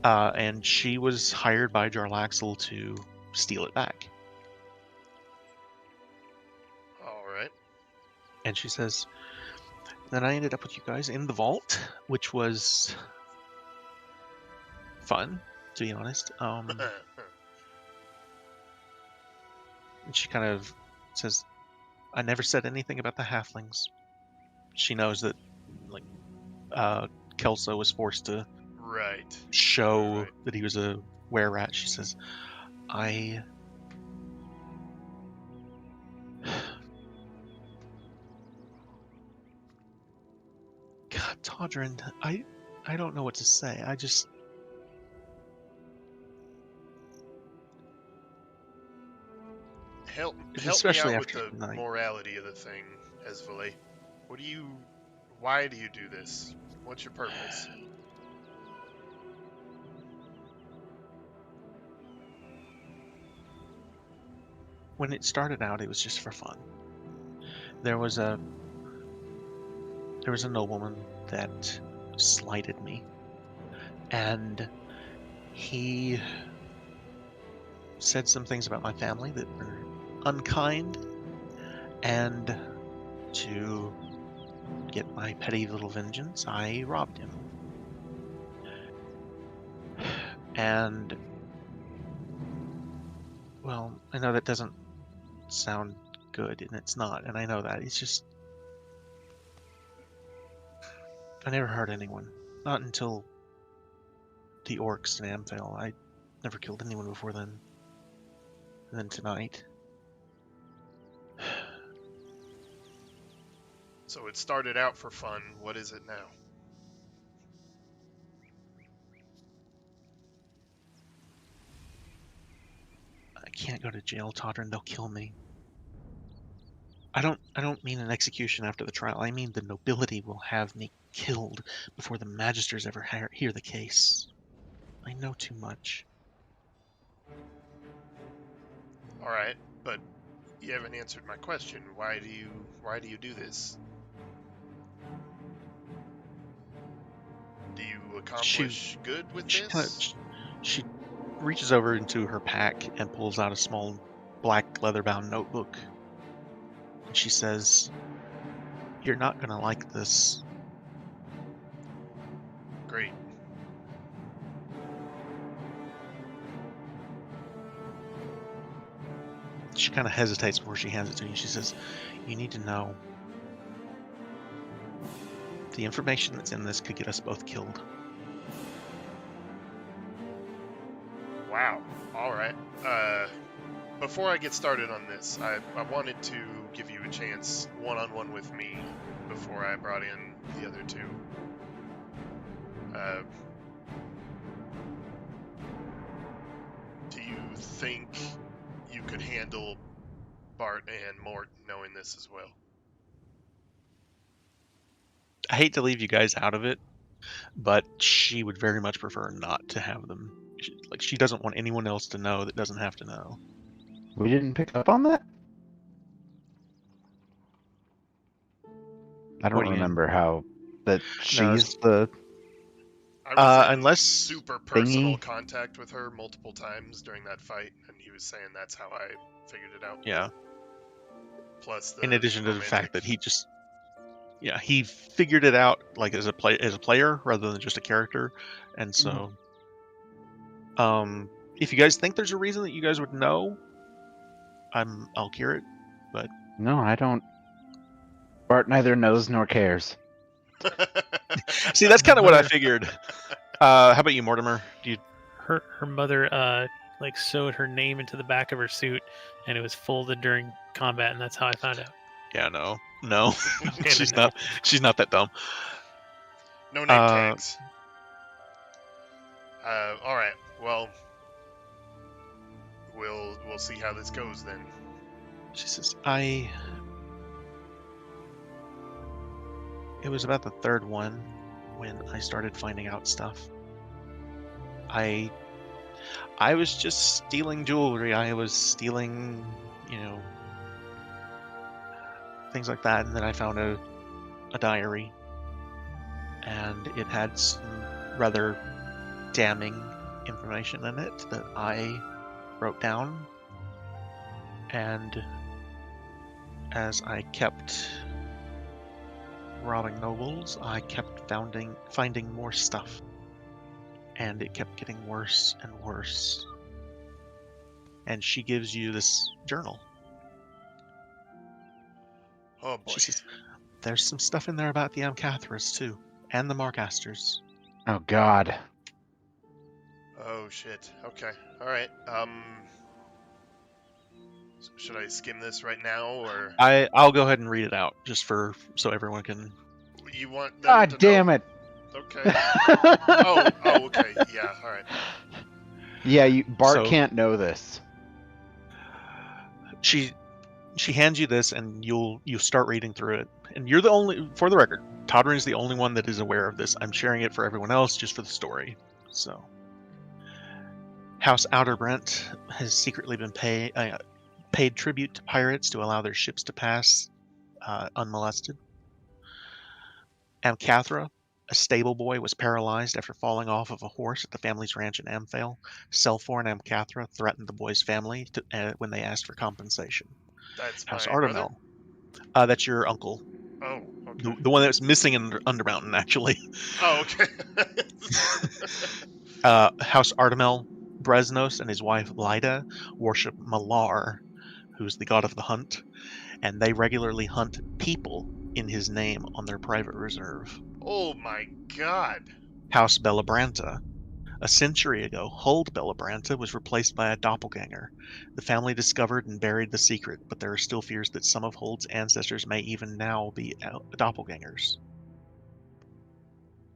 And she was hired by Jarlaxle to steal it back. All right. And she says, then I ended up with you guys in the vault, which was fun, to be honest. And she kind of says, I never said anything about the halflings. She knows that, like, Kelso was forced to right. show that he was a were-rat. She says, God, Todrin, I don't know what to say. help me especially out with after the tonight. morality of the thing, Esvele. Why do you do this? What's your purpose? When it started out, it was just for fun. There was a nobleman that slighted me, and he said some things about my family that were unkind, and to get my petty little vengeance, I robbed him. And, well, I know that doesn't sound good, and it's not, and I know that. It's just, I never hurt anyone. Not until the orcs in Amphale. I never killed anyone before then. And then tonight. So it started out for fun. What is it now? I can't go to jail, Todrin. They'll kill me. I don't mean an execution after the trial. I mean the nobility will have me killed before the magisters ever hear the case. I know too much. All right, but you haven't answered my question. Why do you do this? Do you accomplish good with this? She reaches over into her pack and pulls out a small black leather-bound notebook. And she says, "You're not gonna like this." Great. She kind of hesitates before she hands it to you. She says, "You need to know the information that's in this could get us both killed." Wow. All right. Before I get started on this, I wanted to give you a chance one-on-one with me before I brought in the other two. Do you think you could handle Bart and Mort knowing this as well? I hate to leave you guys out of it, but she would very much prefer not to have them. She doesn't want anyone else to know that doesn't have to know. We didn't pick up on that? I What don't do you mean? remember how that No, she's the I was in unless super personal thingy. contact with her multiple times during that fight, and he was saying that's how I figured it out. yeah. Plus the In addition to the fact that romantic- he figured it out like as a player rather than just a character, and so if you guys think there's a reason that you guys would know, I'll hear it. But No, I don't. Bart neither knows nor cares. see, that's kind of what I figured. How about you, Mortimer? Do you? Her mother like sewed her name into the back of her suit, and it was folded during combat, and that's how I found out. Yeah, no, Damn she's it, no. not. She's not that dumb. No name tags. All right. Well, we'll see how this goes then. She says, It was about the third one when I started finding out stuff. I was just stealing jewelry. I was stealing, things like that. And then I found a diary. And it had some rather damning information in it that I wrote down. And as I kept robbing nobles, I kept finding more stuff. And it kept getting worse and worse. And she gives you this journal. Oh boy. She says, "There's some stuff in there about the Amcathras too, and the Markasters." Oh God. Oh shit. Okay. All right. Should I skim this right now, or I'll go ahead and read it out just so everyone can. you want them God to damn know? it. Okay. Oh, okay. Yeah. All right. Yeah, Bart So- can't know this. She hands you this, and you start reading through it. And you're the only, for the record, Todrin is the only one that is aware of this. I'm sharing it for everyone else just for the story. So, House Outerbrent has secretly been paid tribute to pirates to allow their ships to pass unmolested. Amcathra, a stable boy, was paralyzed after falling off of a horse at the family's ranch in Amphale. Selfor and Amcathra threatened the boy's family when they asked for compensation. That's House my brother? Artemel, that's your uncle. Oh, okay. The one that was missing in Undermountain, actually. Oh, okay. House Artemel, Bresnos and his wife Lyda worship Malar, who's the god of the hunt, and they regularly hunt people in his name on their private reserve. Oh my god. House Bellabranta. A century ago, Huld Bellabranta was replaced by a doppelganger. The family discovered and buried the secret, but there are still fears that some of Huld's ancestors may even now be doppelgangers.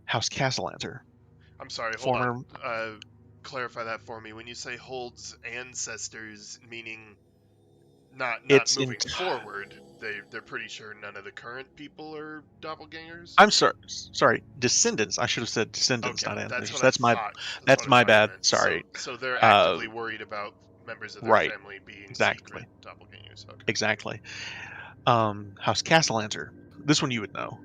House Castellanter. I'm sorry, hold Former on. Clarify that for me. When you say Huld's ancestors, meaning not It's moving forward, they're pretty sure none of the current people are doppelgangers? I'm sorry, descendants. I should have said descendants, Okay, not that's ancestors. what That's I my thought. that's what I my thought you bad. meant. Sorry. So they're actively worried about members of their Right. family being Exactly. secret doppelgangers. Okay. Exactly. House Castellanter. This one you would know.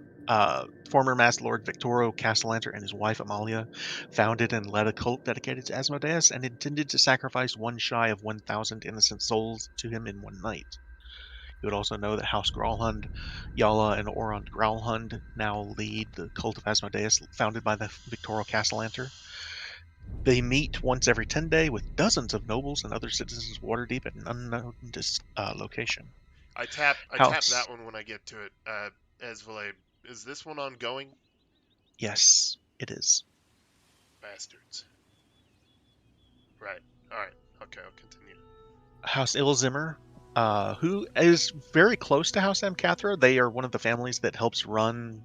Former Master Lord Victoro Castellanter and his wife Amalia founded and led a cult dedicated to Asmodeus and intended to sacrifice one shy of 1,000 innocent souls to him in one night. You would also know that House Gralhund, Yala, and Orond Gralhund now lead the cult of Asmodeus, founded by the Victoro Castellanter. They meet once every 10 days with dozens of nobles and other citizens Waterdeep at an unknown location. I tap that one when I get to it. Esvale, is this one ongoing? Yes, it is. Bastards. Right. Alright. Okay, I'll continue. House Ilzimmer, who is very close to House Amcathra. They are one of the families that helps run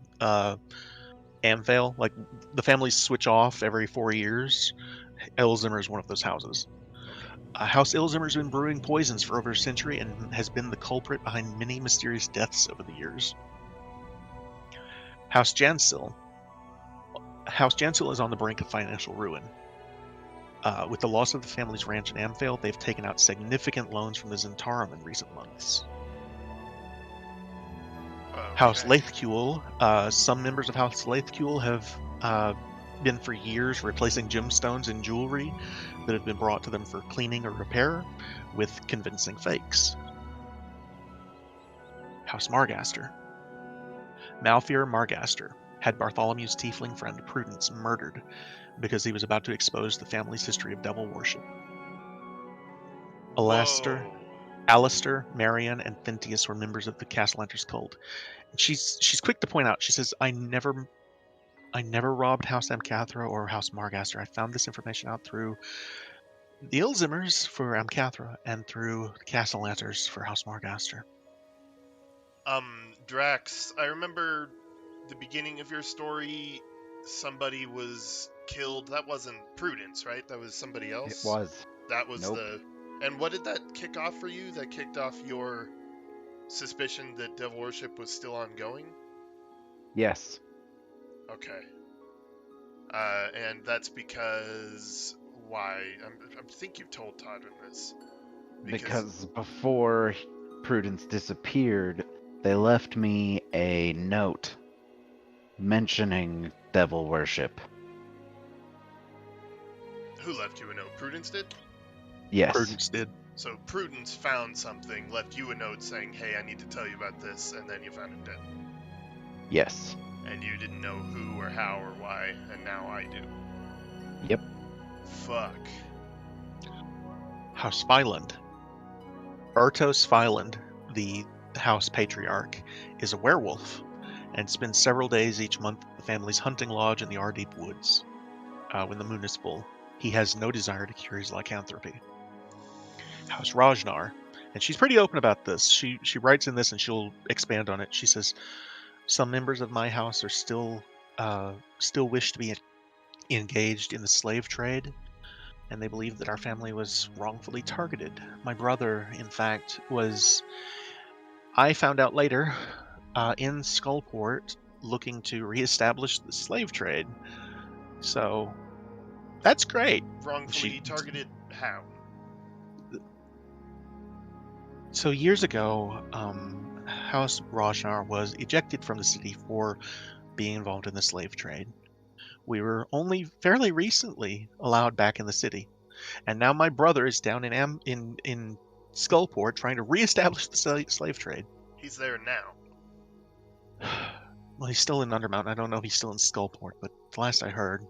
Amphale. Like, the families switch off every 4 years. Ilzimmer is one of those houses. Okay. House Ilzimmer has been brewing poisons for over a century and has been the culprit behind many mysterious deaths over the years. House Jansil. House Jansil is on the brink of financial ruin. With the loss of the family's ranch in Amphale, they've taken out significant loans from the Zentarum in recent months. Okay. House Laethcule. Some members of House Laethcule have been for years replacing gemstones and jewelry that have been brought to them for cleaning or repair with convincing fakes. House Margaster. Malfear Margaster had Bartholomew's tiefling friend Prudence murdered because he was about to expose the family's history of devil worship. Alistair, Marion, and Thintius were members of the Castellanter's cult. And she's quick to point out, she says, I never robbed House Amcathra or House Margaster. I found this information out through the Ilzimmers for Amcathra and through the Castellanters for House Margaster. Drax, I remember the beginning of your story, somebody was killed. That wasn't Prudence, right? That was somebody else? It was. That was Nope. And what did that kick off for you? That kicked off your suspicion that devil worship was still ongoing? Yes. Okay. And that's because... Why? I think you've told Todd this. Because before Prudence disappeared, they left me a note mentioning devil worship. Who left you a note? Prudence did? Yes. Prudence did. So Prudence found something, left you a note saying, hey, I need to tell you about this, and then you found him dead. Yes. And you didn't know who or how or why, and now I do. Yep. Fuck. House Fyland. Ertos Fyland, the house patriarch, is a werewolf and spends several days each month at the family's hunting lodge in the Ardeep Woods. When the moon is full, he has no desire to cure his lycanthropy. House Rajnar, and she's pretty open about this. She writes in this, and she'll expand on it. She says, "Some members of my house are still wish to be engaged in the slave trade. and they believe that our family was wrongfully targeted. My brother, in fact, was, I found out later, in Skullport looking to reestablish the slave trade. So, that's great. Wrongfully targeted how? So years ago, House Rajnar was ejected from the city for being involved in the slave trade. We were only fairly recently allowed back in the city, and now my brother is down in Skullport trying to reestablish the slave trade. He's there now. Well, he's still in Undermountain. I don't know if he's still in Skullport, but the last I heard.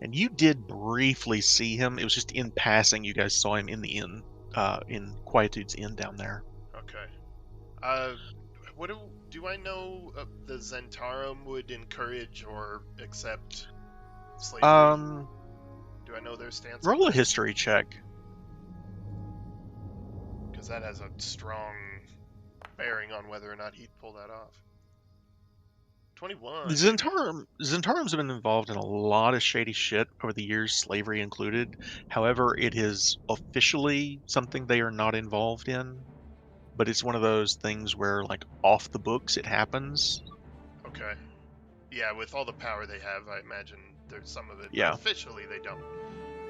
And you did briefly see him. It was just in passing. You guys saw him in the inn, in Quietude's Inn down there. Okay. What do I know the Zentarum would encourage or accept slavery? Do I know their stance? Roll a history check. Because that has a strong bearing on whether or not he'd pull that off. 21. Zentarums have been involved in a lot of shady shit over the years, slavery included. However, it is officially something they are not involved in. But it's one of those things where, like, off the books, it happens. Okay. Yeah, with all the power they have, I imagine there's some of it. Yeah. But officially, they don't.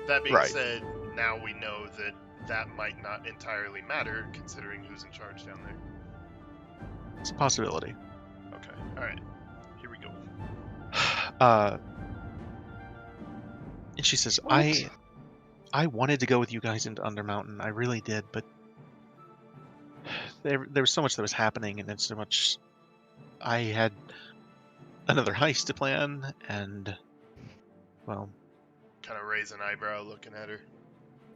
That being Right. said, now we know that that might not entirely matter, considering who's in charge down there. It's a possibility. Okay. Alright. Here we go. And she says, What? I wanted to go with you guys into Undermountain. I really did, but there was so much that was happening, and then so much. I had another heist to plan, and, well, Kind of raise an eyebrow looking at her.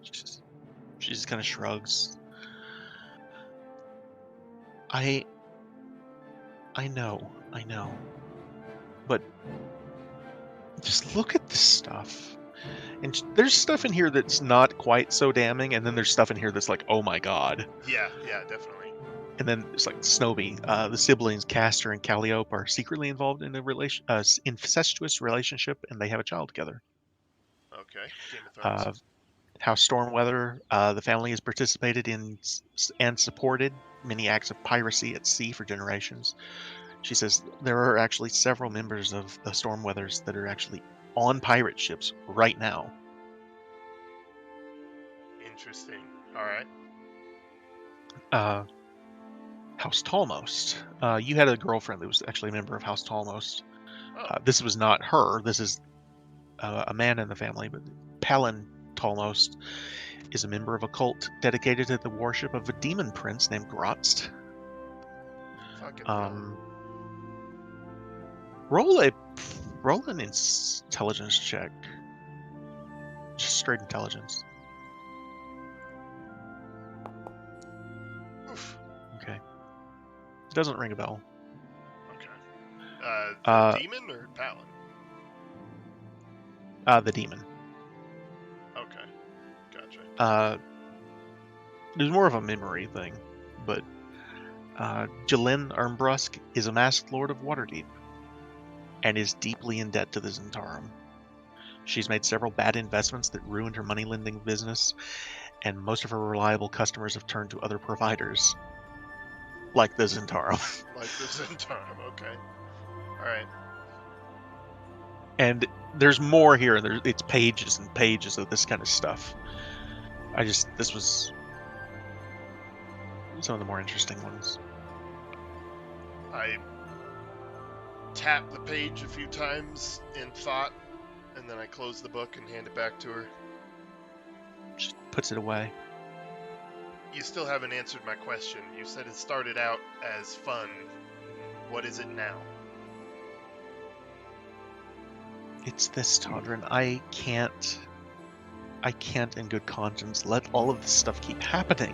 she just kind of shrugs. I know, but just look at this stuff. And there's stuff in here that's not quite so damning, and then there's stuff in here that's like, oh my god. Yeah, definitely. And then it's like Snowy. The siblings Castor and Calliope are secretly involved in a incestuous relationship, and they have a child together. Okay. Game of Thrones. House Stormweather, the family has participated in and supported many acts of piracy at sea for generations. She says there are actually several members of the Stormweathers that are actually on pirate ships right now. Interesting. Alright. House Tallmost. You had a girlfriend that was actually a member of House Tallmost. Oh. This was not her. This is a man in the family, but Palin Tallmost is a member of a cult dedicated to the worship of a demon prince named Grotst. Fucking hell. Roll an intelligence check. Just straight intelligence. Oof. Okay. Doesn't ring a bell. Okay. The demon or Palin? The demon. Okay. Gotcha. It was more of a memory thing, but Jalen Armbrusk is a masked lord of Waterdeep and is deeply in debt to the Zentarum. She's made several bad investments that ruined her money-lending business, and most of her reliable customers have turned to other providers, like the Zentarum. Like the Zentarum, okay. Alright. And there's more here, and it's pages and pages of this kind of stuff. This was some of the more interesting ones. I tap the page a few times in thought, and then I close the book and hand it back to her. She puts it away. You still haven't answered my question. You said it started out as fun. What is it now? It's this, Todrin. I can't in good conscience let all of this stuff keep happening.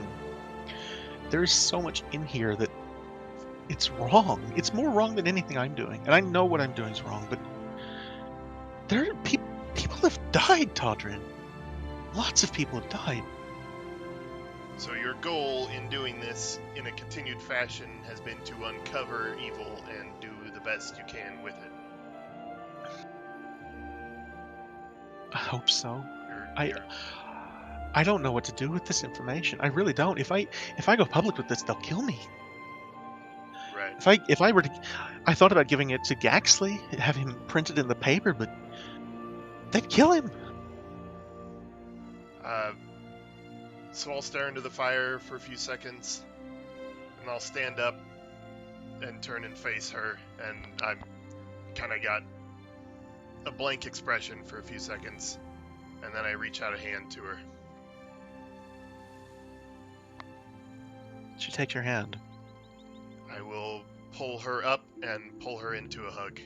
There's so much in here that it's wrong. It's more wrong than anything I'm doing. And I know what I'm doing is wrong, but people have died, Todrin. Lots of people have died. So your goal in doing this in a continued fashion has been to uncover evil and do the best you can with it. I hope so. I don't know what to do with this information. I really don't. If I go public with this, they'll kill me. Right. If I were to, I thought about giving it to Gaxley, have him printed in the paper, but they'd kill him. So I'll stare into the fire for a few seconds, and I'll stand up and turn and face her, and I'm kind of got a blank expression for a few seconds, and then I reach out a hand to her. She takes your hand. I will pull her up and pull her into a hug.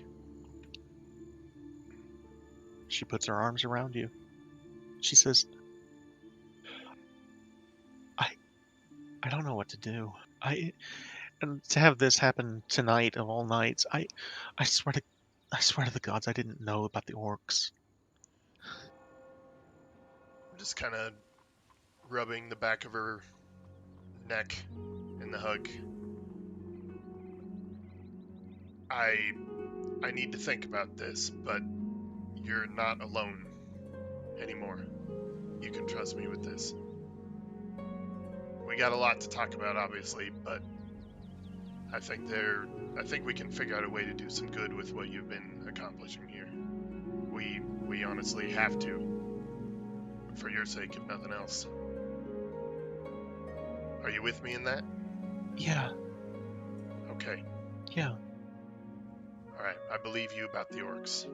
She puts her arms around you. She says, I don't know what to do. And to have this happen tonight of all nights, I swear to the gods I didn't know about the orcs. I'm just kind of rubbing the back of her neck in the hug. I need to think about this, but you're not alone anymore. You can trust me with this. We got a lot to talk about, obviously, but I think we can figure out a way to do some good with what you've been accomplishing here. We honestly have to, for your sake, if nothing else. Are you with me in that? Yeah. Okay. Yeah. Alright, I believe you about the orcs.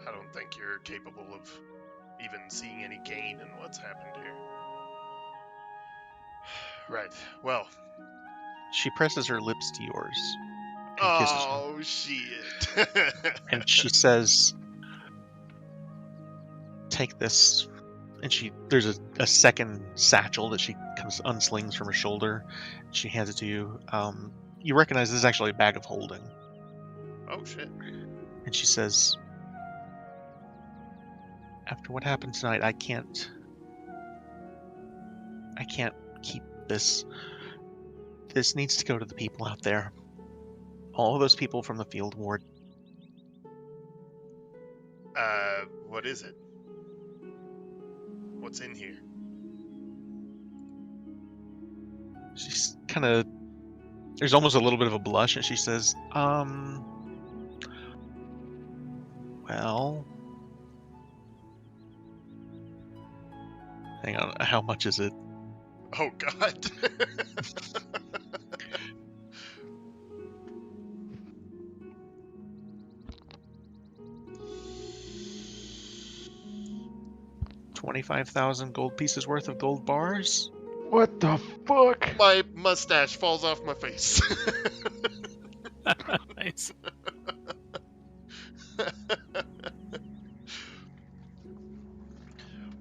I don't think you're capable of even seeing any gain in what's happened here. Right, well. She presses her lips to yours and kisses you. Oh, shit. And she says, take this. And there's a second satchel that she kind of unslings from her shoulder. She hands it to you. You recognize this is actually a bag of holding. Oh, shit. And she says, after what happened tonight, I can't keep this. This needs to go to the people out there. All those people from the field ward. What is it? What's in here? She's kind of... There's almost a little bit of a blush, and she says, well... Hang on, how much is it? Oh, God. $25,000 gold pieces worth of gold bars? What the fuck? My mustache falls off my face. Nice.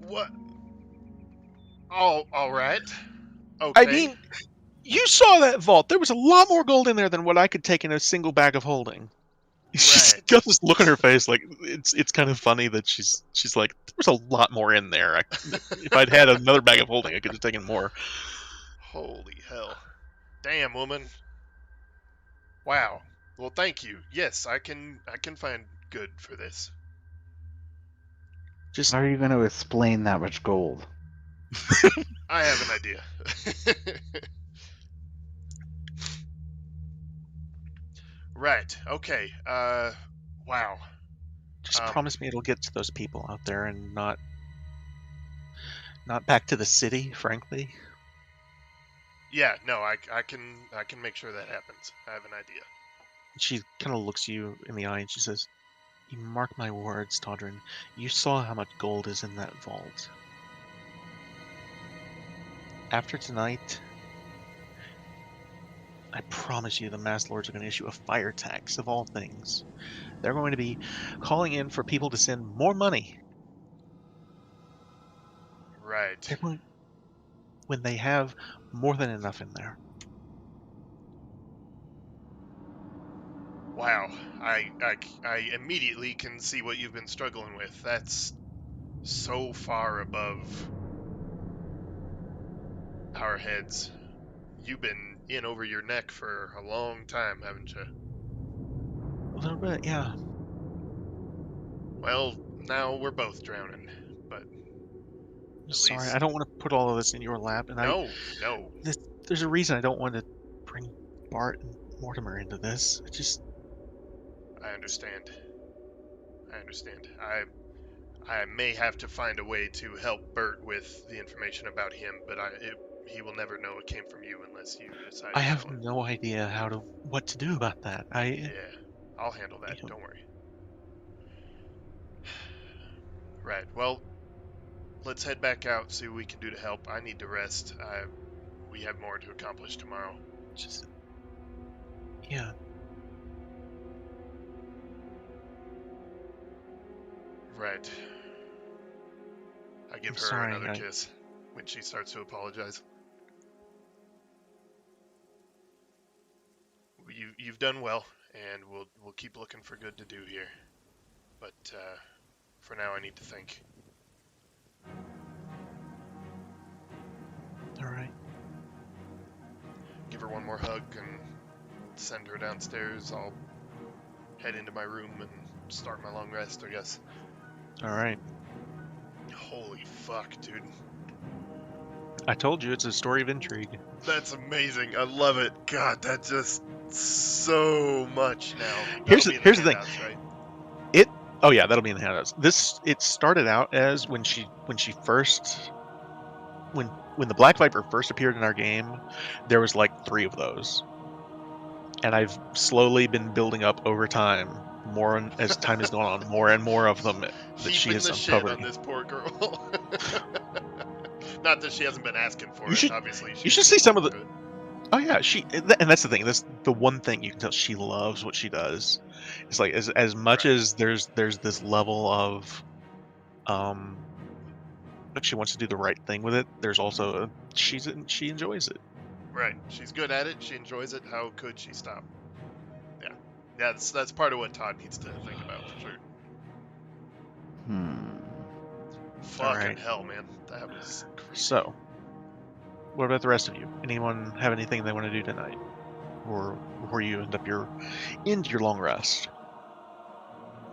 What? Oh, all right. Okay. I mean, you saw that vault. There was a lot more gold in there than what I could take in a single bag of holding. She's Right. got this look on her face, like it's kind of funny that she's like, there's a lot more in there. If I'd had another bag of holding, I could have taken more. Holy hell. Damn, woman. Wow. Well, thank you. Yes, I can find good for this. Just How are you going to explain that much gold? I have an idea. Right. Okay. Wow. just promise me it'll get to those people out there and not back to the city, frankly. Yeah, no, I can make sure that happens. I have an idea. She kind of looks you in the eye and she says, you mark my words, Todrin. You saw how much gold is in that vault. After tonight, I promise you the Mass Lords are going to issue a fire tax, of all things. They're going to be calling in for people to send more money. Right. When they have more than enough in there. Wow. I immediately can see what you've been struggling with. That's so far above our heads. You've been in over your neck for a long time, haven't you? A little bit, yeah. Well, now we're both drowning, but Sorry, least- I don't want to put all of this in your lap, and No. there's a reason I don't want to bring Bart and Mortimer into this. I understand. I may have to find a way to help Bert with the information about him, but he will never know it came from you unless you decide I to have tell him. no idea what to do about that. Yeah, I'll handle that. You know- Don't worry. Right. Well, let's head back out, see what we can do to help. I need to rest. We have more to accomplish tomorrow. just yeah. Right. I give I'm her sorry, another kiss when she starts to apologize. You've done well, and we'll keep looking for good to do here. But for now, I need to think. All right. Give her one more hug and send her downstairs. I'll head into my room and start my long rest, I guess. All right. Holy fuck, dude. I told you it's a story of intrigue. That's amazing. I love it. God, that's just so much now. Here's That'll be in the thing. handouts, right? Oh yeah, that'll be in the handouts. It started out as when the Black Viper first appeared in our game, there was like 3 of those. And I've slowly been building up over time, as time has gone on, more and more of them that she Heaping has the shit uncovered. on this poor girl. Not that she hasn't been asking for You it. should- Obviously, you should see some of the. Oh yeah, and that's the thing. That's the one thing you can tell. She loves what she does. It's like as much Right. as there's this level of, if she wants to do the right thing with it, there's also she enjoys it. Right. She's good at it. She enjoys it. How could she stop? Yeah. That's part of what Todd needs to think about for sure. Fucking Alright. hell, man. That was crazy. So, what about the rest of you? Anyone have anything they want to do tonight, or before you end your long rest?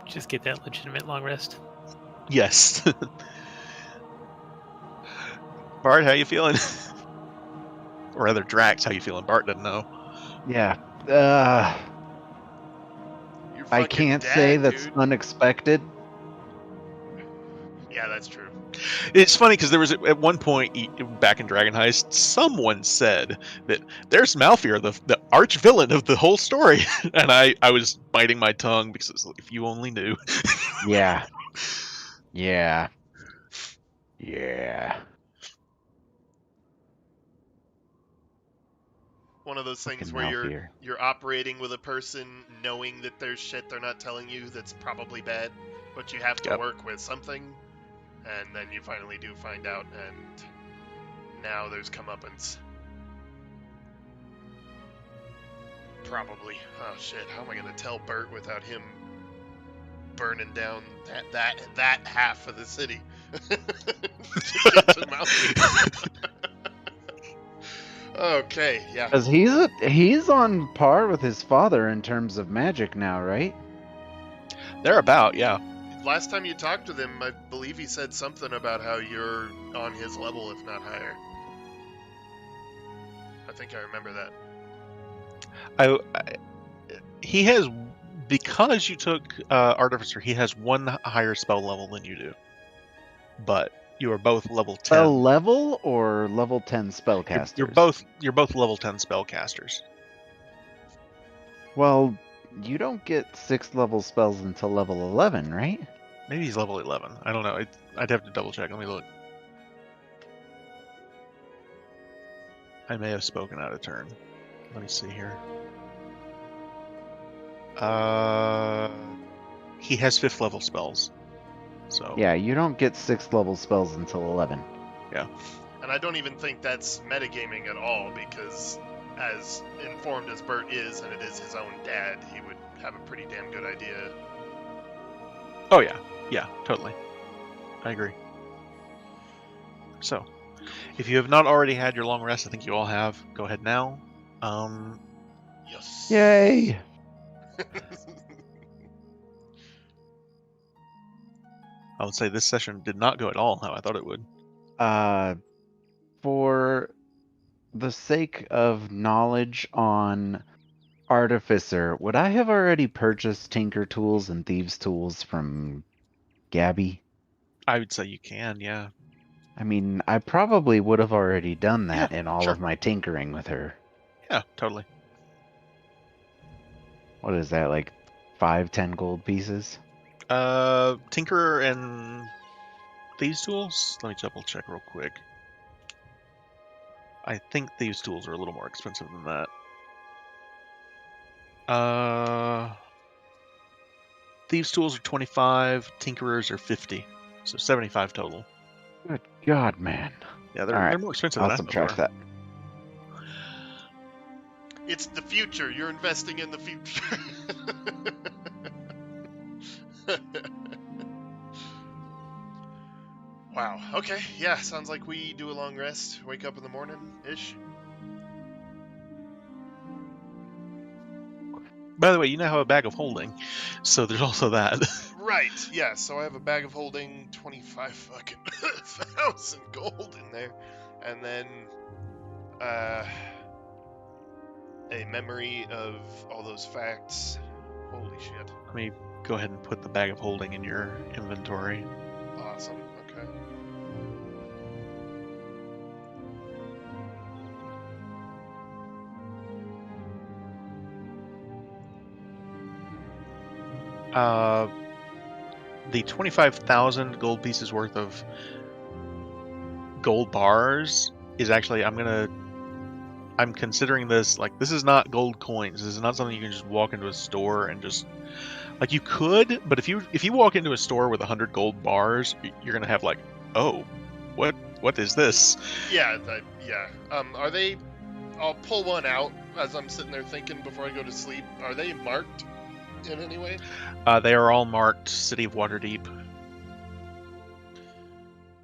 Just get that legitimate long rest. Yes. Bart, how you feeling? Or rather, Drax, how you feeling? Bart doesn't know. Yeah. Your I fucking can't dad, say that's dude. unexpected. Yeah, that's true. It's funny because there was at one point back in Dragon Heist, someone said that there's Malfear, the arch villain of the whole story, and I was biting my tongue because it was like, if you only knew. Yeah. Yeah. Yeah. One of those things Fucking where Malfear. you're operating with a person knowing that there's shit they're not telling you that's probably bad, but you have to Yep. work with something, and then you finally do find out, and now there's comeuppance. Probably. Oh shit, how am I gonna tell Bert without him burning down that half of the city? To get to Malfear. Okay, yeah. Because he's on par with his father in terms of magic now, right? They're about, yeah. Last time you talked with him, I believe he said something about how you're on his level, if not higher. I think I remember that. He has, because you took Artificer, he has 1 higher spell level than you do. But you are both level 10. Spell level or level 10 spellcasters? You're both level 10 spellcasters. Well, you don't get 6th level spells until level 11, right? Maybe he's level 11. I don't know. I'd have to double check. Let me look. I may have spoken out of turn. Let me see here. He has 5th level spells. So Yeah, you don't get 6th level spells until 11. And I don't even think that's metagaming at all, because as informed as Bert is, and it is his own dad, he would have a pretty damn good idea. Oh yeah, yeah, totally. I agree. So, if you have not already had your long rest, I think you all have. Go ahead now. Yes. Yay! I would say this session did not go at all how I thought it would. For the sake of knowledge on Artificer, would I have already purchased Tinker Tools and Thieves Tools from Gabby? I would say you can, yeah. I mean, I probably would have already done that Yeah, in all sure. of my tinkering with her. Yeah, totally. What is that, like 5-10 gold pieces? Tinker and Thieves Tools? Let me double check real quick. I think Thieves Tools are a little more expensive than that. Thieves Tools are 25, Tinkerers are 50. So 75 total. Good God, man. Yeah, All they're right, more expensive I'll than I subtract thought that. It's the future. You're investing in the future. Wow. Okay. Yeah. Sounds like we do a long rest. Wake up in the morning ish. By the way, you now have a bag of holding, so there's also that. Right. Yeah. So I have a bag of holding 25 fucking thousand gold in there, and then a memory of all those facts. Holy shit. Let me go ahead and put the bag of holding in your inventory. Awesome. Okay. The 25,000 gold pieces worth of gold bars is actually, I'm considering this, like, this is not gold coins. This is not something you can just walk into a store and just, like, you could, but if you walk into a store with 100 gold bars, you're gonna have like, oh, what is this? Yeah. Yeah. Are they? I'll pull one out as I'm sitting there thinking before I go to sleep. Are they marked in any way? They are all marked City of Waterdeep.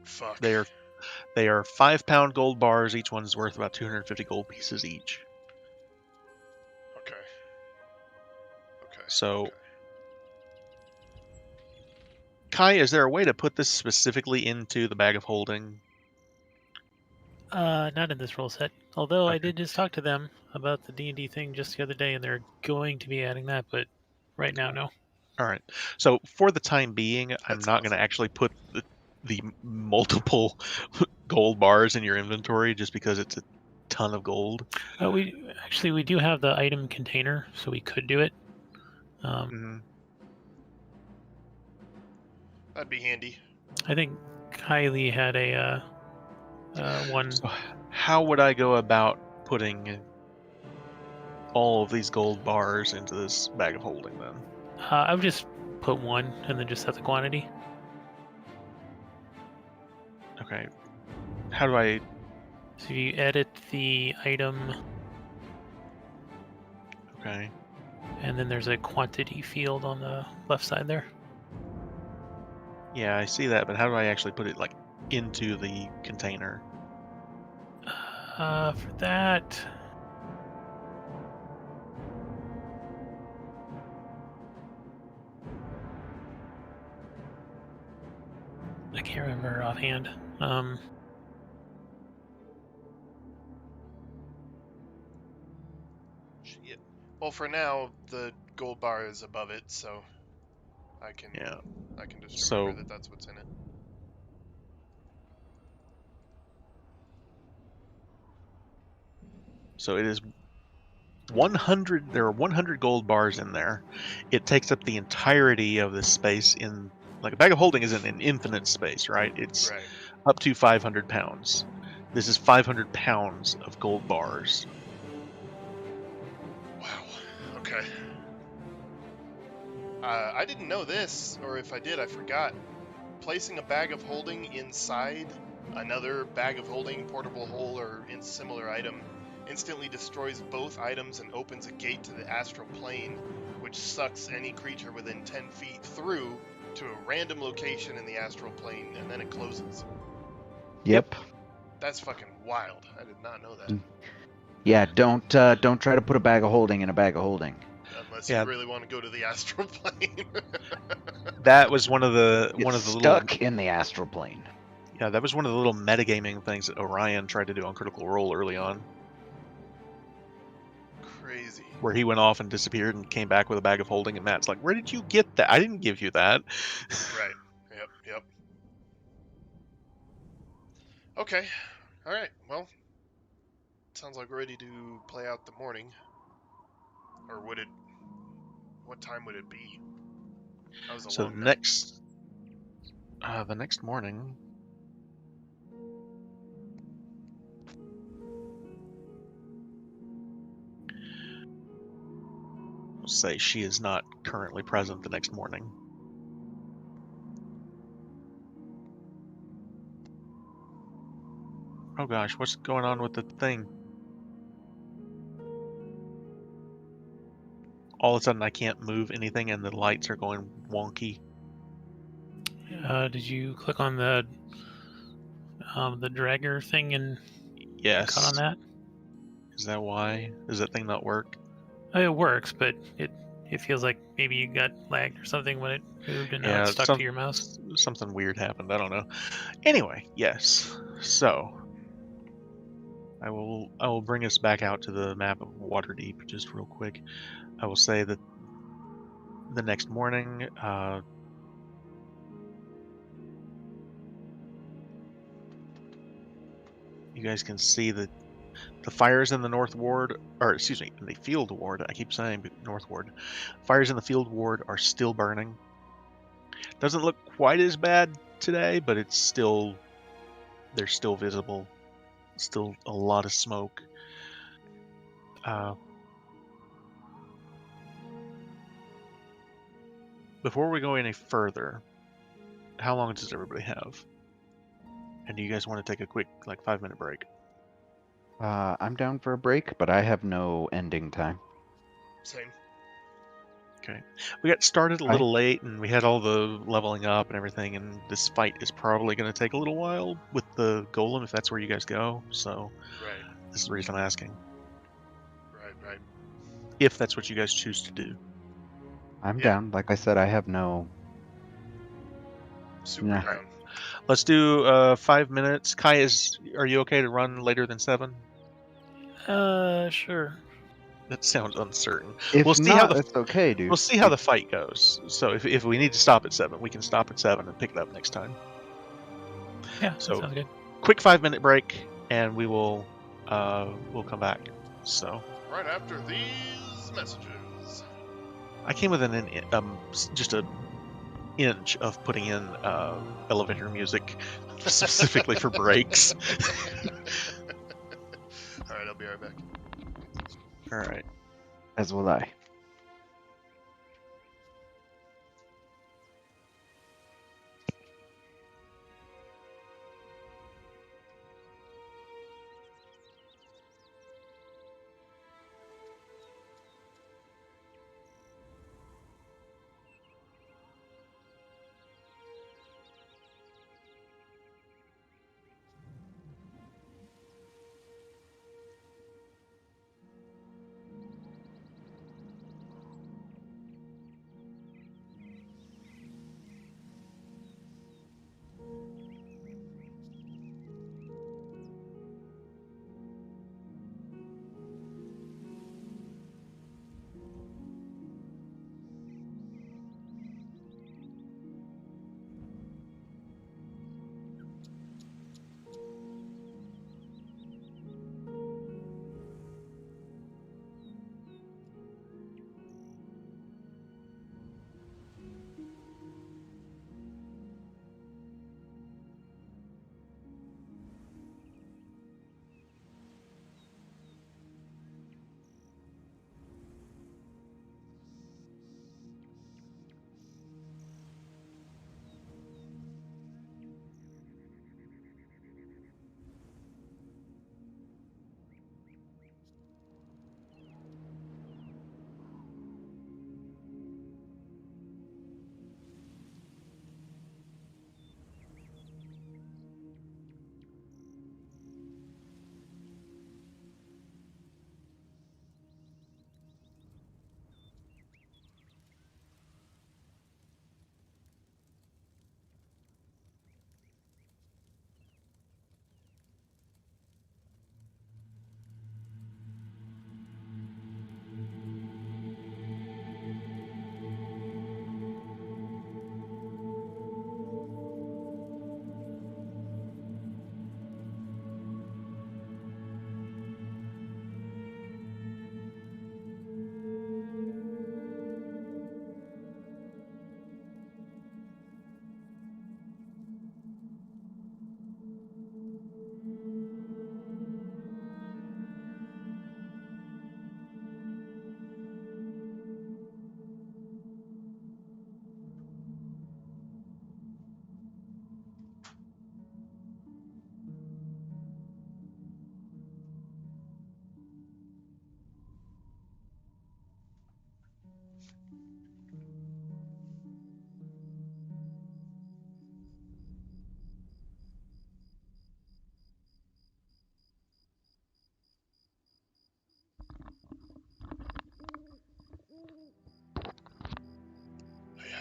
Fuck. They are 5-pound gold bars. Each one's worth about 250 gold pieces each. Okay. Okay. So, okay. Kai, is there a way to put this specifically into the bag of holding? Not in this roll set. Although I Okay. did just talk to them about the D&D thing just the other day, and they're going to be adding that, but right now, no. All right. So for the time being, I'm That's not going to awesome. actually put the multiple gold bars in your inventory just because it's a ton of gold. We do have the item container, so we could do it. Mhm. That'd be handy. I think Kylie had a one. So how would I go about putting all of these gold bars into this bag of holding then? I would just put one and then just set the quantity. Okay. How do I... So you edit the item, Okay. and then there's a quantity field on the left side there. Yeah, I see that, but how do I actually put it, like, into the container? For that, I can't remember offhand. Shit. Well, for now, the gold bar is above it, so I can just So- remember that that's what's in it. So it is 100. There are 100 gold bars in there. It takes up the entirety of this space in, like, a bag of holding isn't an infinite space, right? It's Right. up to 500 pounds. This is 500 pounds of gold bars. Wow. Okay. I didn't know this, or if I did, I forgot. Placing a bag of holding inside another bag of holding, portable hole, or in similar item instantly destroys both items and opens a gate to the astral plane, which sucks any creature within 10 feet through to a random location in the astral plane, and then it closes. Yep. That's fucking wild. I did not know that. Yeah, don't try to put a bag of holding in a bag of holding. Unless Yeah. you really want to go to the astral plane. That was one of the It's little... stuck in the astral plane. Yeah, that was one of the little metagaming things that Orion tried to do on Critical Role early on, Crazy. where he went off and disappeared and came back with a bag of holding, and Matt's like, "Where did you get that? I didn't give you that." Right. Yep. Okay. All right. Well, sounds like we're ready to play out the morning. Or would it? What time would it be? That was a So long night. the next morning, we'll say she is not currently present the next morning. Oh gosh, what's going on with the thing? All of a sudden I can't move anything and the lights are going wonky. Did you click on the dragger thing and Yes. cut on that? Is that why? Does that thing not work? It works, but it feels like maybe you got lagged or something when it moved and now Yeah, it's stuck to your mouse. something weird happened. I don't know. Anyway, yes. So I will bring us back out to the map of Waterdeep just real quick. I will say that the next morning, you guys can see that the fires in the North Ward, or excuse me, in the Field Ward. I keep saying North Ward. Fires in the Field Ward are still burning. Doesn't look quite as bad today, but it's still, they're still visible. Still a lot of smoke. Before we go any further, how long does everybody have? And do you guys want to take a quick, like, 5-minute break? I'm down for a break, but I have no ending time. Same. Okay. We got started a little late, and we had all the leveling up and everything, and this fight is probably going to take a little while with the golem, if that's where you guys go. So Right. this is the reason I'm asking. Right. If that's what you guys choose to do. I'm Yeah. down. Like I said, I have no. Super Yeah. down. Let's do 5 minutes. Kai, are you okay to run later than 7? Sure. That sounds uncertain. If We'll see not, how it's okay, dude. we'll see how the fight goes. So if we need to stop at 7, we can stop at 7 and pick it up next time. Yeah, So that sounds good. quick 5-minute break, and we will we'll come back. So Right after these messages. I came with just an inch of putting in elevator music specifically for breaks. All right, I'll be right back. All right. As will I.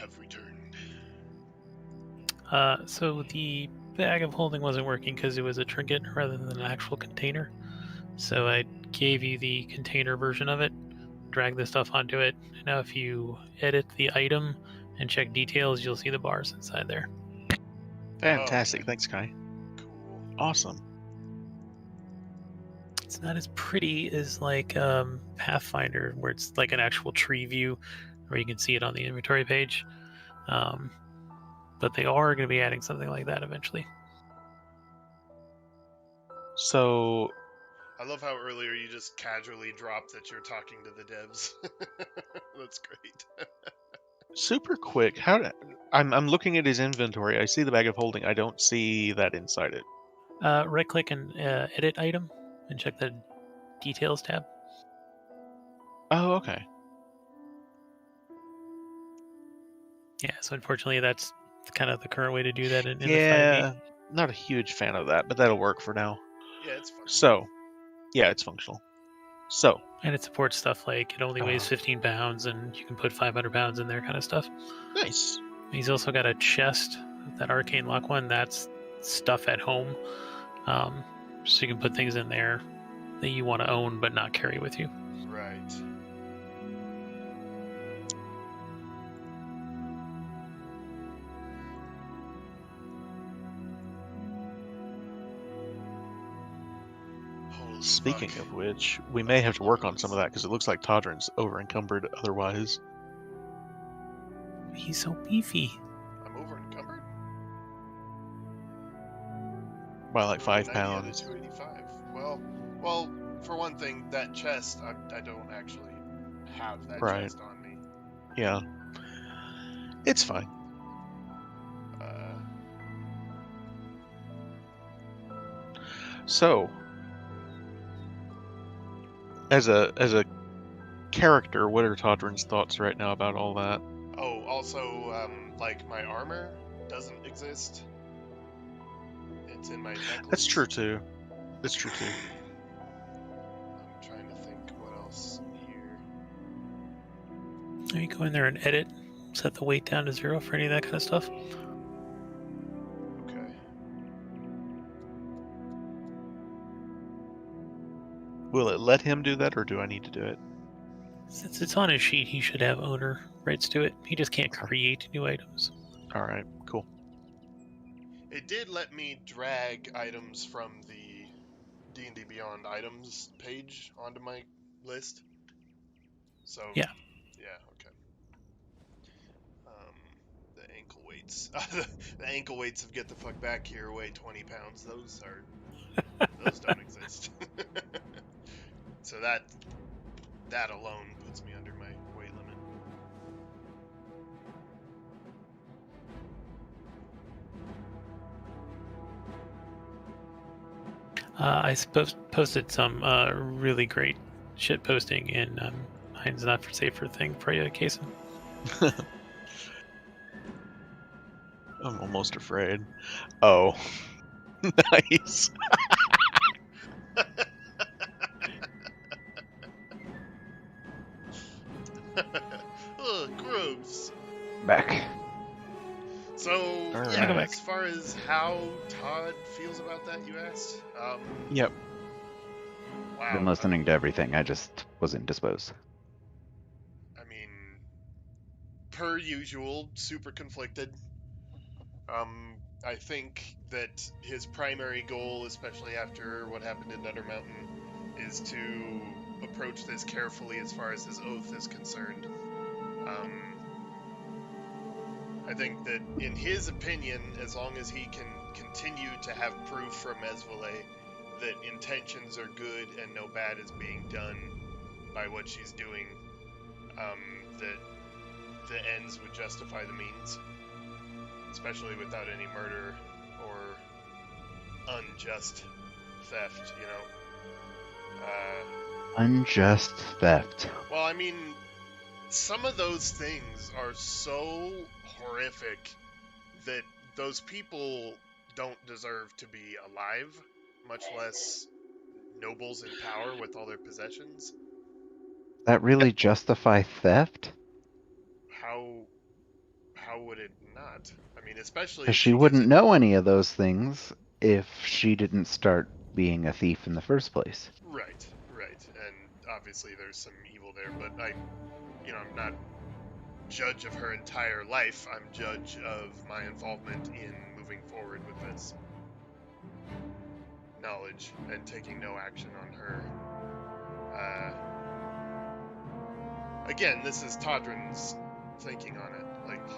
have returned. So the bag of holding wasn't working because it was a trinket rather than an actual container. So I gave you the container version of it, drag the stuff onto it. Now if you edit the item and check details, you'll see the bars inside there. Fantastic. Okay. Thanks, Kai. Cool. Awesome. It's not as pretty as like Pathfinder, where it's like an actual tree view, where you can see it on the inventory page. But they are going to be adding something like that eventually. So, I love how earlier you just casually dropped that you're talking to the devs. That's great. super quick. I'm looking at his inventory. I see the bag of holding. I don't see that inside it. Right click and edit item and check the details tab. Oh, okay. Yeah, so unfortunately that's kind of the current way to do that in the 5e. Yeah, not a huge fan of that, but that'll work for now. Yeah, it's fun. So, yeah, it's functional. So, And it supports stuff like it only weighs 15 pounds and you can put 500 pounds in there kind of stuff. nice. He's also got a chest, that arcane lock one, that's stuff at home. So you can put things in there that you want to own but not carry with you. Right. Holy Speaking fuck. of which, we may have to work on some of that because it looks like Todrin's over encumbered otherwise He's so beefy. I'm over encumbered? by like 5 90 out of pounds. 285. Well, for one thing, that chest, I don't actually have that Right. chest on me. Yeah. It's fine. So, as a character, what are Todrin's thoughts right now about all that? Oh, also, like, my armor doesn't exist. It's in my necklace. That's true too. That's true too. I'm trying to think what else here. You go in there and edit, set the weight down to 0 for any of that kind of stuff. Okay. Will it let him do that, or do I need to do it? Since it's on his sheet, he should have owner rights to it. He just can't create new items. All right, cool. It did let me drag items from the D&D Beyond items page onto my list. So Yeah. Okay. The ankle weights. The ankle weights of Get the Fuck Back Here weigh 20 pounds. Those don't exist. So that alone puts me under my weight limit. I posted some really great shit posting in Mine's Not for Safer thing for you, Kason. I'm almost afraid. Oh, nice. Ugh, gross. Back. So, All yeah, right. as far as how Todd feels about that, you asked? Yep. Wow. Been listening to everything. I just wasn't disposed. I mean, per usual, super conflicted. I think that his primary goal, especially after what happened in Nutter Mountain, is to approach this carefully as far as his oath is concerned. I think that, in his opinion, as long as he can continue to have proof from Esvale that intentions are good and no bad is being done by what she's doing, that the ends would justify the means, especially without any murder or unjust theft, you know. Unjust theft. Well, I mean, some of those things are so horrific that those people don't deserve to be alive, much less nobles in power with all their possessions. That really justify theft? especially 'Cause if she gives wouldn't it- know any of those things if she didn't start being a thief in the first place. Right, right. And obviously there's some evil there, but I'm not judge of her entire life. I'm judge of my involvement in moving forward with this knowledge and taking no action on her. Again, this is Todrin's thinking on it. Like,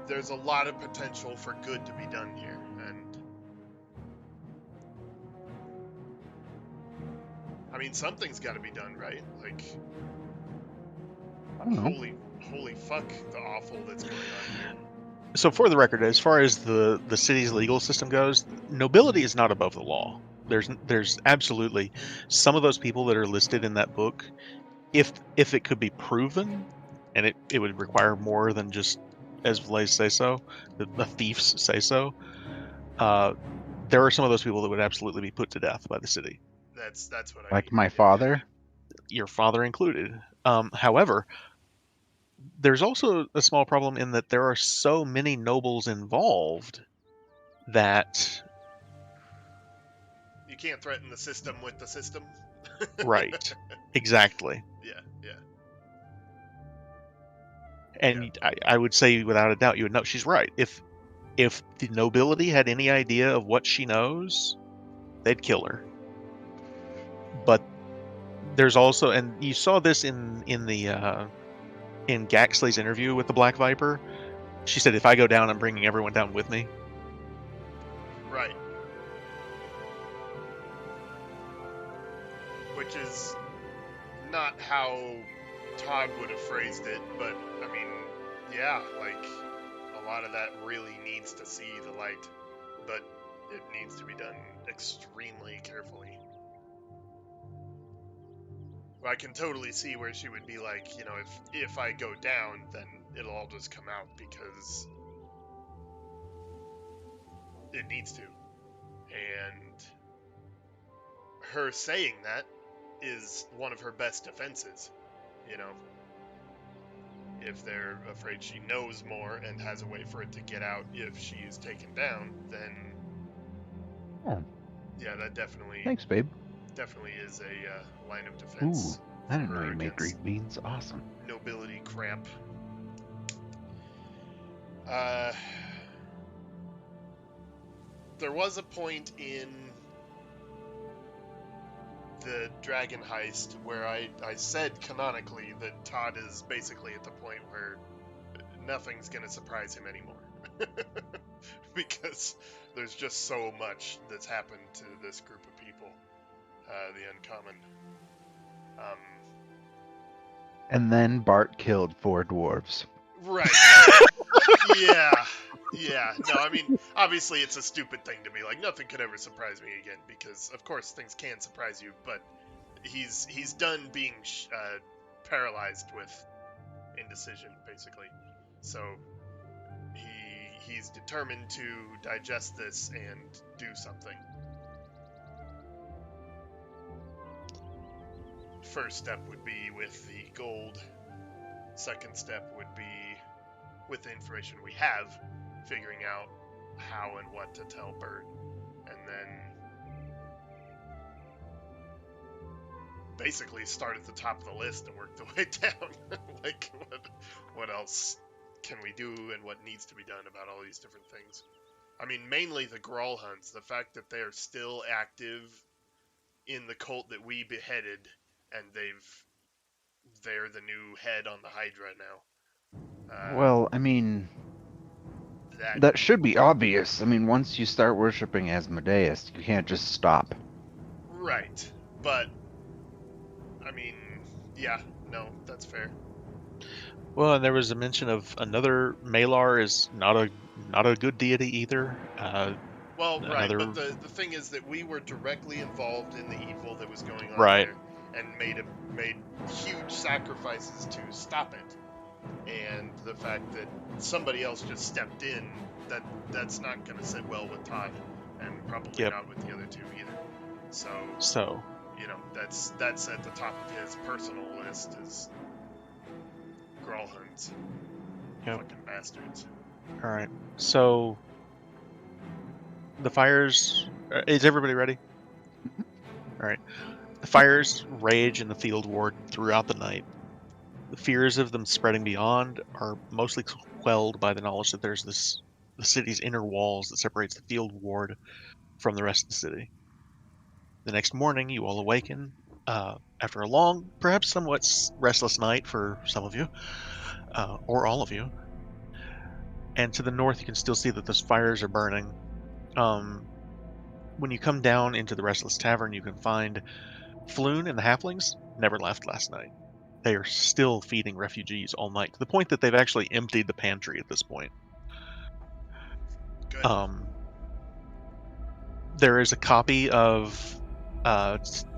there's a lot of potential for good to be done here, and I mean, something's got to be done, right? Like, I don't know. holy fuck, the awful that's going on here. So for the record, as far as the city's legal system goes, nobility is not above the law. There's absolutely some of those people that are listed in that book, if it could be proven, and it would require more than just as Blaze say so, the thieves say so. There are some of those people that would absolutely be put to death by the city, That's what I Like mean. my Yeah. father. your father included. However, there's also a small problem in that there are so many nobles involved that You can't threaten the system with the system. right, exactly. Yeah. And I would say without a doubt you would know she's right. If the nobility had any idea of what she knows, they'd kill her. But there's also, and you saw this in Gaxley's interview with the Black Viper. She said, "If I go down, I'm bringing everyone down with me." Right. Which is not how Todd would have phrased it, but I mean, yeah, like a lot of that really needs to see the light, but it needs to be done extremely carefully. I can totally see where she would be like, if I go down, then it'll all just come out because it needs to. And her saying that is one of her best defenses, If they're afraid she knows more and has a way for it to get out if she is taken down, then yeah, that definitely Thanks, babe. definitely is a line of defense. Ooh, I didn't know her you made against green beans. Awesome. nobility crap. There was a point in the dragon heist where I said canonically that Todd is basically at the point where nothing's going to surprise him anymore. Because there's just so much that's happened to this group of people, the Uncommon. And then Bart killed 4 dwarves. Right. Yeah. No, I mean, obviously it's a stupid thing to be like, nothing could ever surprise me again, because of course things can surprise you, but he's done being paralyzed with indecision, basically. So he's determined to digest this and do something. First step would be with the gold. Second step would be, with the information we have, figuring out how and what to tell Bert. And then basically start at the top of the list and work the way down. Like, what else can we do and what needs to be done about all these different things? I mean, mainly the Grawl hunts. The fact that they are still active in the cult that we beheaded, and they're the new head on the Hydra now. Well, I mean, that should be obvious. I mean, once you start worshiping Asmodeus, you can't just stop. Right. But, I mean, yeah, no, that's fair. Well, and there was a mention of another Malar is not a good deity either. Well, right, another... but the thing is that we were directly involved in the evil that was going on right. there, and made huge sacrifices to stop it. And the fact that somebody else just stepped in, that's not going to sit well with Todd, and probably not with the other two either. So that's at the top of his personal list is Grawl hunts. Yep. Fucking bastards. All right. So the fires. Is everybody ready? All right. The fires rage in the field ward throughout the night. The fears of them spreading beyond are mostly quelled by the knowledge that there's the city's inner walls that separates the field ward from the rest of the city. The next morning, you all awaken after a long, perhaps somewhat restless night for some of you, or all of you. And to the north, you can still see that those fires are burning. When you come down into the Restless Tavern, you can find Floon and the Halflings never left last night. They are still feeding refugees all night, to the point that they've actually emptied the pantry at this point. Good. There is a copy of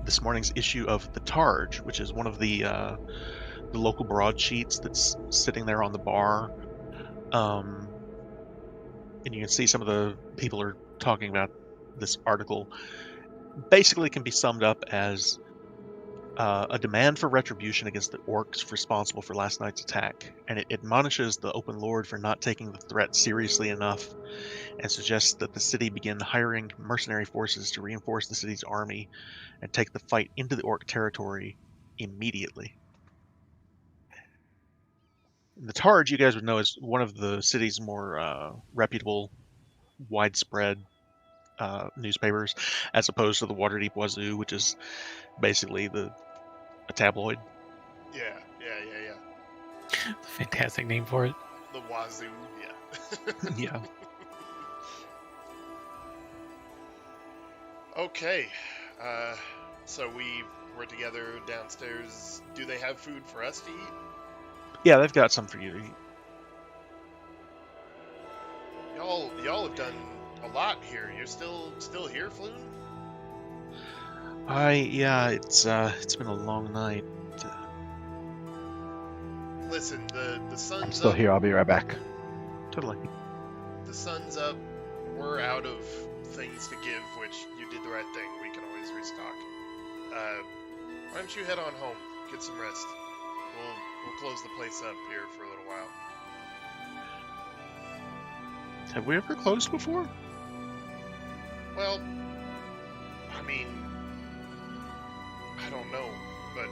this morning's issue of The Targe, which is one of the local broadsheets that's sitting there on the bar. And you can see some of the people are talking about this article. Basically can be summed up as a demand for retribution against the orcs responsible for last night's attack, and it admonishes the Open Lord for not taking the threat seriously enough, and suggests that the city begin hiring mercenary forces to reinforce the city's army and take the fight into the orc territory immediately. The Targe, you guys would know, is one of the city's more reputable, widespread newspapers, as opposed to the Waterdeep Wazoo, which is basically a tabloid. Yeah. Fantastic name for it. The Wazoo. Yeah. Yeah. Okay. So we were together downstairs. Do they have food for us to eat? Yeah, they've got some for you to eat. Y'all have done a lot here. You're still here, Floon? Yeah, it's been a long night. Listen, the sun's I'm still up. here. I'll be right back. Totally. The sun's up. We're out of things to give, which you did the right thing. We can always restock. Why don't you head on home? Get some rest. We'll close the place up here for a little while. Have we ever closed before? Well, I mean, I don't know, but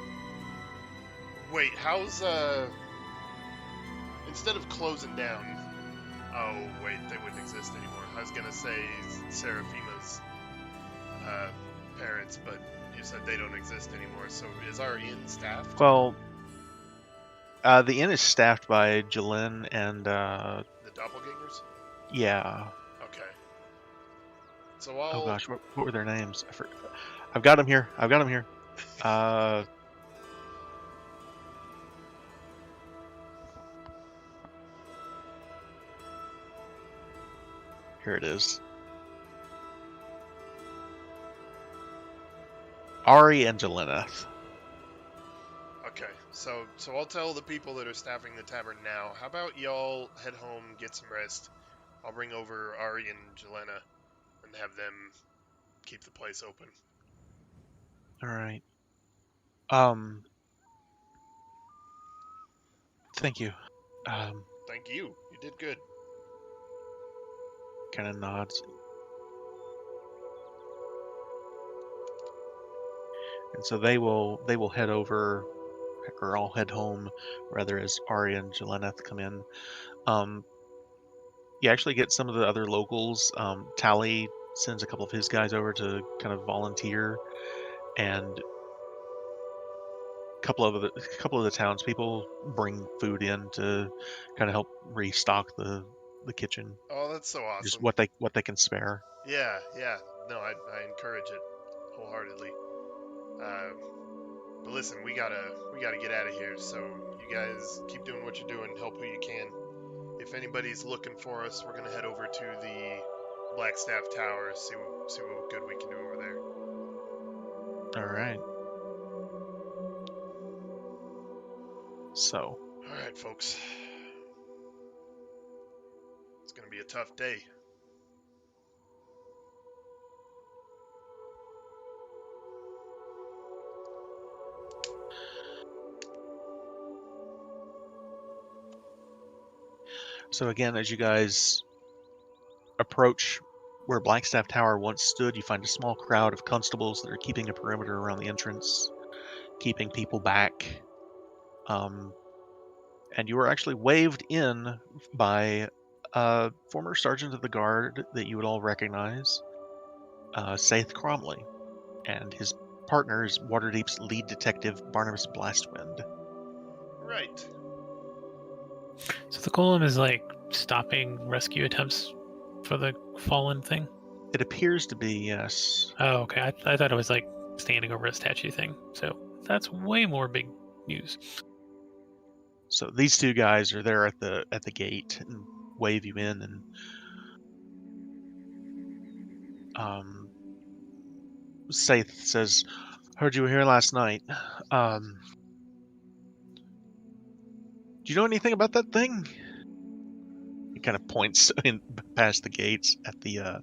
wait, how's instead of closing down? Oh wait, they wouldn't exist anymore. I was gonna say Seraphima's parents, but you said they don't exist anymore. So is our inn staffed? Well, the inn is staffed by Jalen and The doppelgangers? yeah. Okay. So I'll. Oh gosh, what were their names? I've got them here. Here it is. Ari and Jeleneth. Okay, so I'll tell the people that are staffing the tavern now. How about y'all head home, get some rest? I'll bring over Ari and Jelena and have them keep the place open. All right. Thank you. Thank you. You did good. Kind of nods. And so they will head over, or I'll head home, rather, as Ari and Jeleneth come in. You actually get some of the other locals. Tally sends a couple of his guys over to kind of volunteer, and a couple of the townspeople bring food in to kind of help restock the kitchen. Oh, that's so awesome. Just what they can spare. Yeah. No, I encourage it wholeheartedly. But listen, we gotta get out of here. So you guys keep doing what you're doing. Help who you can. If anybody's looking for us, we're gonna head over to the Blackstaff Tower. See what good we can do over there. All right. So. All right, folks. It's gonna be a tough day. So again, as you guys approach where Blackstaff Tower once stood, you find a small crowd of constables that are keeping a perimeter around the entrance, keeping people back. And you were actually waved in by a former sergeant of the guard that you would all recognize, Saith Cromley, and his partner is Waterdeep's lead detective, Barnabas Blastwind. Right. So the golem is like stopping rescue attempts for the fallen thing? It appears to be, yes. Oh, okay. I thought it was like standing over a statue thing. So that's way more big news. So these two guys are there at the gate and wave you in, and Saith says, "Heard you were here last night. Do you know anything about that thing?" He kind of points in past the gates at the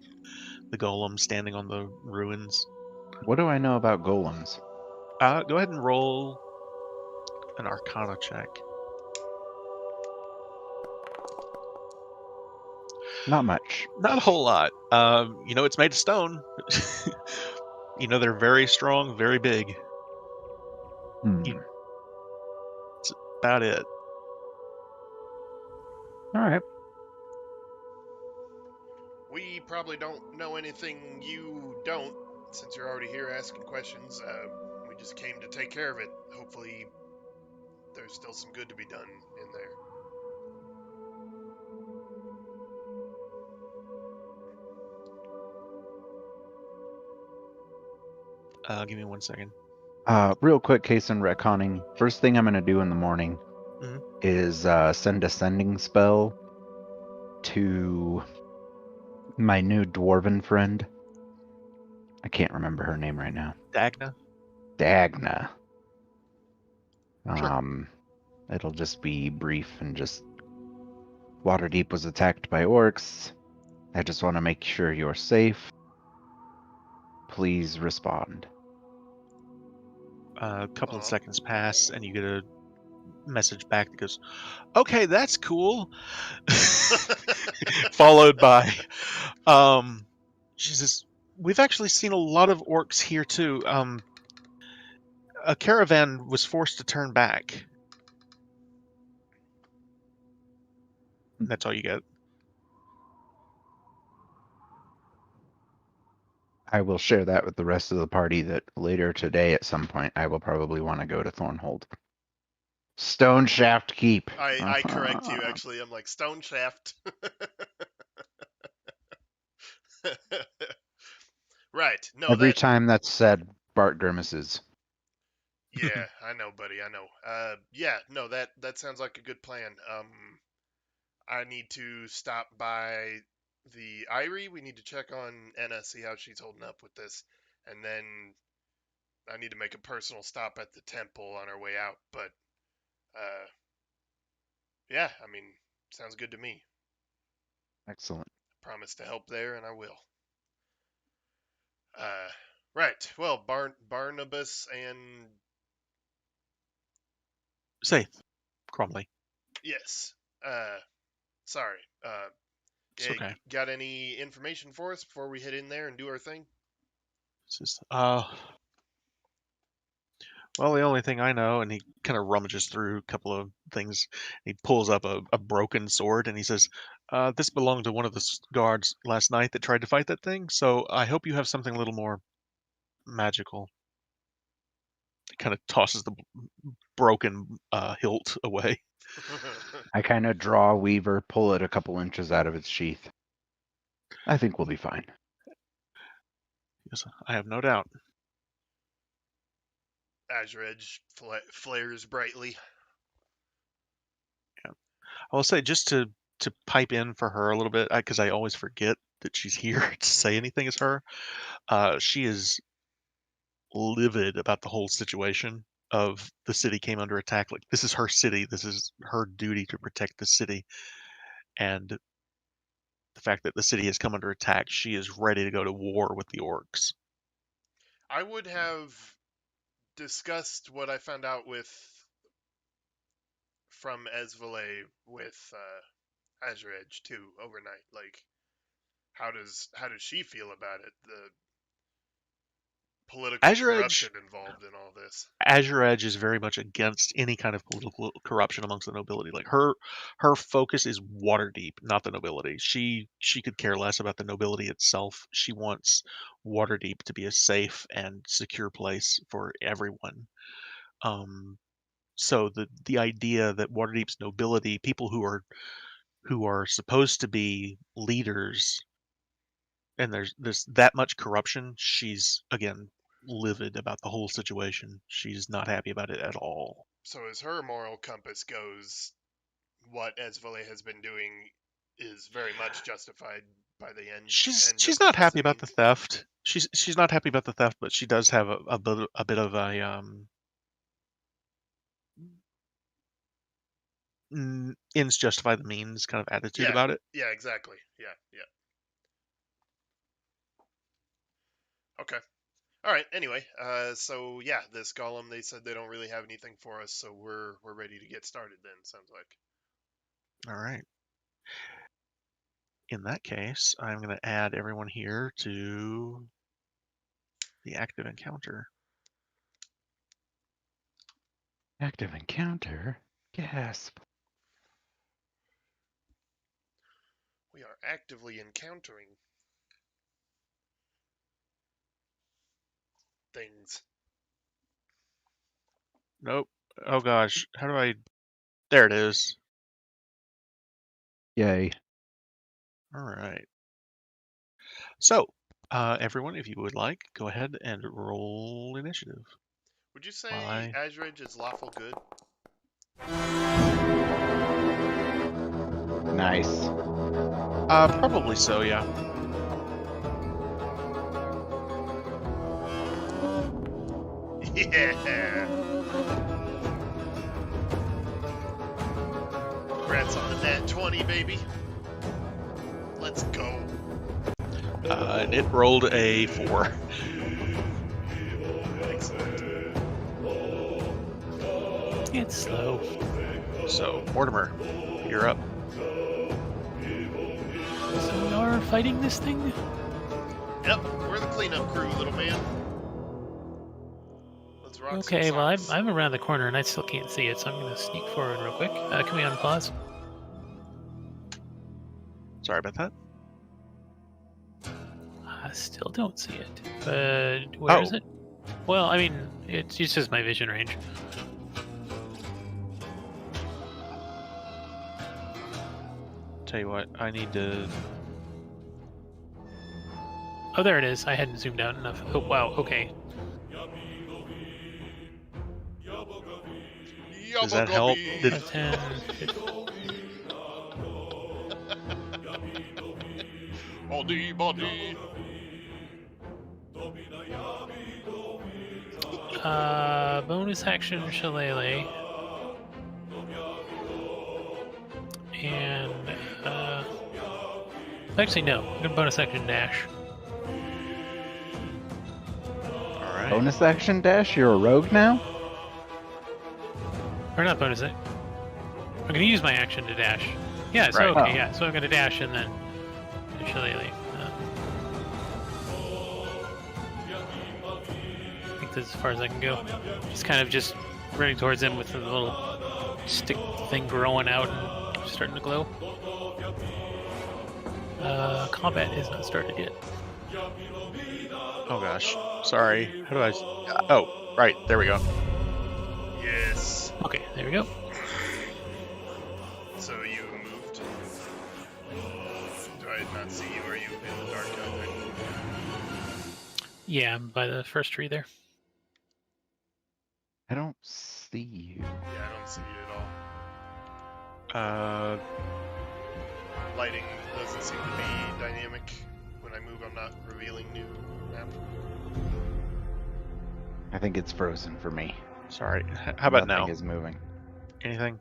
golem standing on the ruins. What do I know about golems? Go ahead and roll an Arcana check. Not much. Not a whole lot. You know, it's made of stone. You know, they're very strong, very big. That's about it. All right. We probably don't know anything you don't, since you're already here asking questions. We just came to take care of it. Hopefully, there's still some good to be done in there. Give me 1 second. Real quick case in retconning. First thing I'm going to do in the morning Mhm. is send a sending spell to my new dwarven friend. I can't remember her name right now. Dagna? Dagna. Sure. It'll just be brief and just Waterdeep was attacked by orcs. I just want to make sure you're safe. Please respond. A couple of Aw. seconds pass, and you get a message back that goes, "Okay, that's cool." Followed by, she says, "We've actually seen a lot of orcs here too. A caravan was forced to turn back." That's all you get. I will share that with the rest of the party that later today at some point I will probably want to go to Thornhold. Stone Shaft Keep. I correct you, actually. I'm like, Stone Shaft. Right. No, Every that... time that's said, Bart grimaces. Yeah, I know, buddy. I know. Yeah, no, that sounds like a good plan. I need to stop by the Eyrie. We need to check on Enna, see how she's holding up with this, and then I need to make a personal stop at the temple on our way out. But yeah, I mean, sounds good to me. Excellent. Promise to help there, and I will. Right. Well, Barnabas and Safe, Cromley. yes. Sorry. It's Yeah, okay. got any information for us before we head in there and do our thing? It's just, well, the only thing I know, and he kind of rummages through a couple of things. He pulls up a broken sword, and he says, "This belonged to one of the guards last night that tried to fight that thing, so I hope you have something a little more magical." He kind of tosses the broken hilt away. I kind of draw Weaver, pull it a couple inches out of its sheath. I think we'll be fine. Yes, I have no doubt. Azure Edge flares brightly. Yeah. I will say, just to pipe in for her a little bit, because I always forget that she's here to say anything as her. She is livid about the whole situation of the city came under attack. Like, this is her city. This is her duty to protect the city. And the fact that the city has come under attack, she is ready to go to war with the orcs. I would have discussed what I found out from Esvele with Azure Edge too overnight. Like, how does she feel about it? The political Azure corruption Edge involved in all this. Azure Edge is very much against any kind of political corruption amongst the nobility. Like her focus is Waterdeep, not the nobility. She could care less about the nobility itself. She wants Waterdeep to be a safe and secure place for everyone. So the idea that Waterdeep's nobility, people who are supposed to be leaders, and there's that much corruption, she's again livid about the whole situation. She's not happy about it at all. So as her moral compass goes, what Esvele has been doing is very much justified by the end. She's not happy about the theft. She's not happy about the theft, but she does have a bit of a ends justify the means kind of attitude about it. Yeah, exactly. Yeah. Okay. All right. Anyway, so yeah, this golem, they said they don't really have anything for us, so we're ready to get started. Then sounds like. All right. In that case, I'm going to add everyone here to the active encounter. Active encounter? Gasp. We are actively encountering things. Nope. Oh gosh, how do I? There it is. Yay. All right. So, everyone, if you would like, go ahead and roll initiative. Would you say Why? Azure Edge is lawful good? Nice. Probably so, yeah. Yeah. Congrats on the nat 20, baby. Let's go. And it rolled a 4. Excellent. It's slow. So, Mortimer, you're up. So we are fighting this thing? Yep, we're the cleanup crew, little man. Let's rock Okay, some well, socks. I'm around the corner and I still can't see it, so I'm going to sneak forward real quick. Can we unpause? Sorry about that. I still don't see it. But where is Oh. it? Well, I mean, it's just my vision range. Tell you what, I need to. Oh, there it is. I hadn't zoomed out enough. Oh, wow, okay. Does that help? Did, 10, Body. bonus action Shillelagh. And, actually, no. I'm gonna bonus action dash. all right. Bonus action dash? You're a rogue now? Or not bonus it. I'm gonna use my action to dash. Yeah, so Right. okay, Oh. yeah. So I'm gonna dash and then Shillelagh. I think that's as far as I can go. Just kind of just running towards him with the little stick thing growing out and starting to glow. Combat is not started yet. Oh gosh, sorry. How do I? Oh, right. There we go. Yes. Okay, there we go. So you moved. Do I not see you? Are you in the dark out there? Yeah, I'm by the first tree there. I don't see you. Yeah, I don't see you at all. Lighting doesn't seem to be dynamic. When I move, I'm not revealing new map. I think it's frozen for me. Sorry. How about Nothing now? is moving. Anything?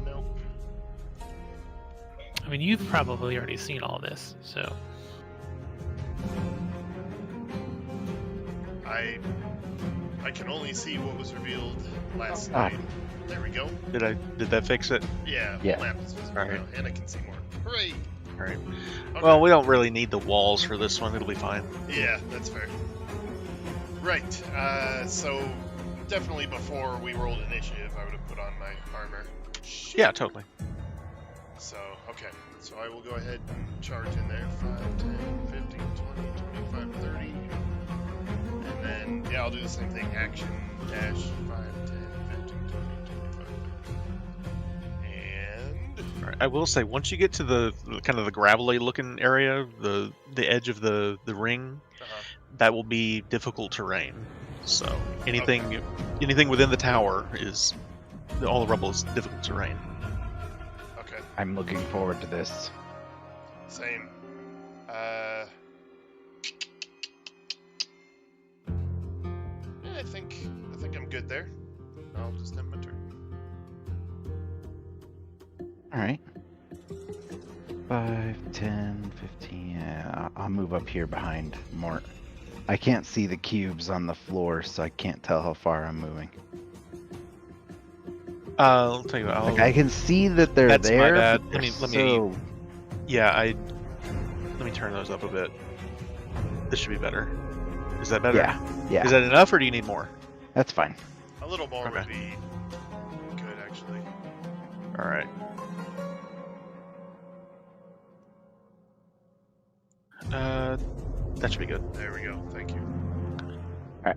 Nope. I mean, you've probably already seen all this, so I I can only see what was revealed last Ah. night. There we go. Did that fix it? Yeah, Yeah. map is visible Alright. now, and I can see more. Hooray! All right. Okay. Well, we don't really need the walls for this one. It'll be fine. Yeah, that's fair. Right, so definitely before we rolled initiative, I would have put on my armor. Shit. Yeah, totally. So, okay. So I will go ahead and charge in there. 5, 10, 15, 20, 25, 30. And then, yeah, I'll do the same thing. Action, dash, 5, 10, 15, 20, 25, 30. And... All right. I will say, once you get to the kind of the gravelly looking area, the edge of the ring, that will be difficult terrain. So anything within the tower is all the rubble is difficult terrain. Okay. I'm looking forward to this. Same. Yeah, I think I'm good there. I'll just end my turn. Alright. 5, 10, 15. Yeah, I'll move up here behind Mort. I can't see the cubes on the floor, so I can't tell how far I'm moving. I'll tell you what. Like, I can see that they're That's my there. bad. but Let me- so... Yeah, let me turn those up a bit. This should be better. Is that better? Yeah, Is that enough, or do you need more? that's fine. A little more would Okay. be good, actually. All right. That should be good. There we go. Thank you.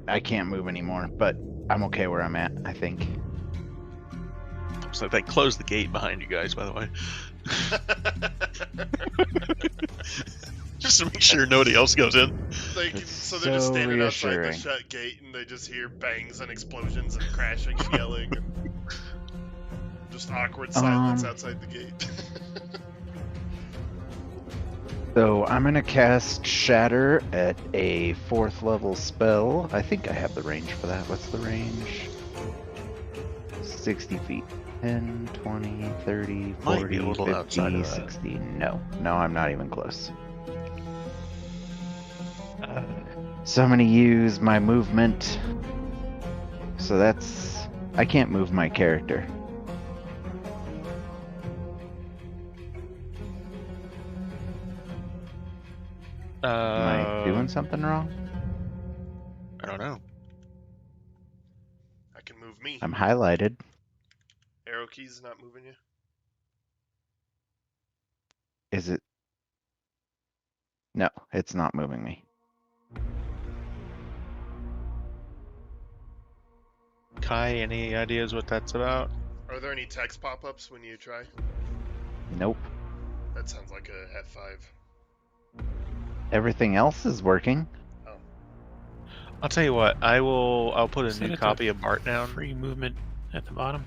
I can't move anymore, but I'm okay where I'm at, I think. So they closed the gate behind you guys, by the way, just to make sure nobody else goes in. So they're just so standing outside the reassuring. shut gate, and they just hear bangs and explosions and crashing and yelling, and just awkward silence outside the gate. So I'm gonna cast Shatter at a 4th level spell. I think I have the range for that. What's the range? 60 feet. 10, 20, 30, Might 40, be a little 50, outside of that. 60. No, I'm not even close. So I'm gonna use my movement. So I can't move my character. Am I doing something wrong? I don't know. I can move me. I'm highlighted. Arrow keys not moving you. Is it? No, it's not moving me. Kai, any ideas what that's about? Are there any text pop-ups when you try? Nope. That sounds like a F5. Everything else is working. I'll tell you what. I'll put a Set new it to copy of Bart down. Free movement at the bottom.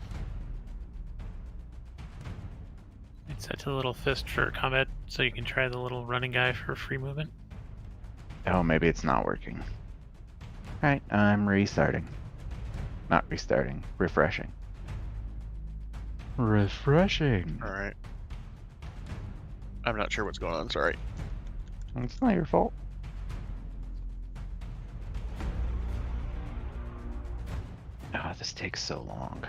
It's set to the little fist for combat, so you can try the little running guy for free movement. Oh, maybe it's not working. Alright, I'm restarting. Not restarting, refreshing. Refreshing. All right. I'm not sure what's going on. Sorry. It's not your fault. Oh, this takes so long.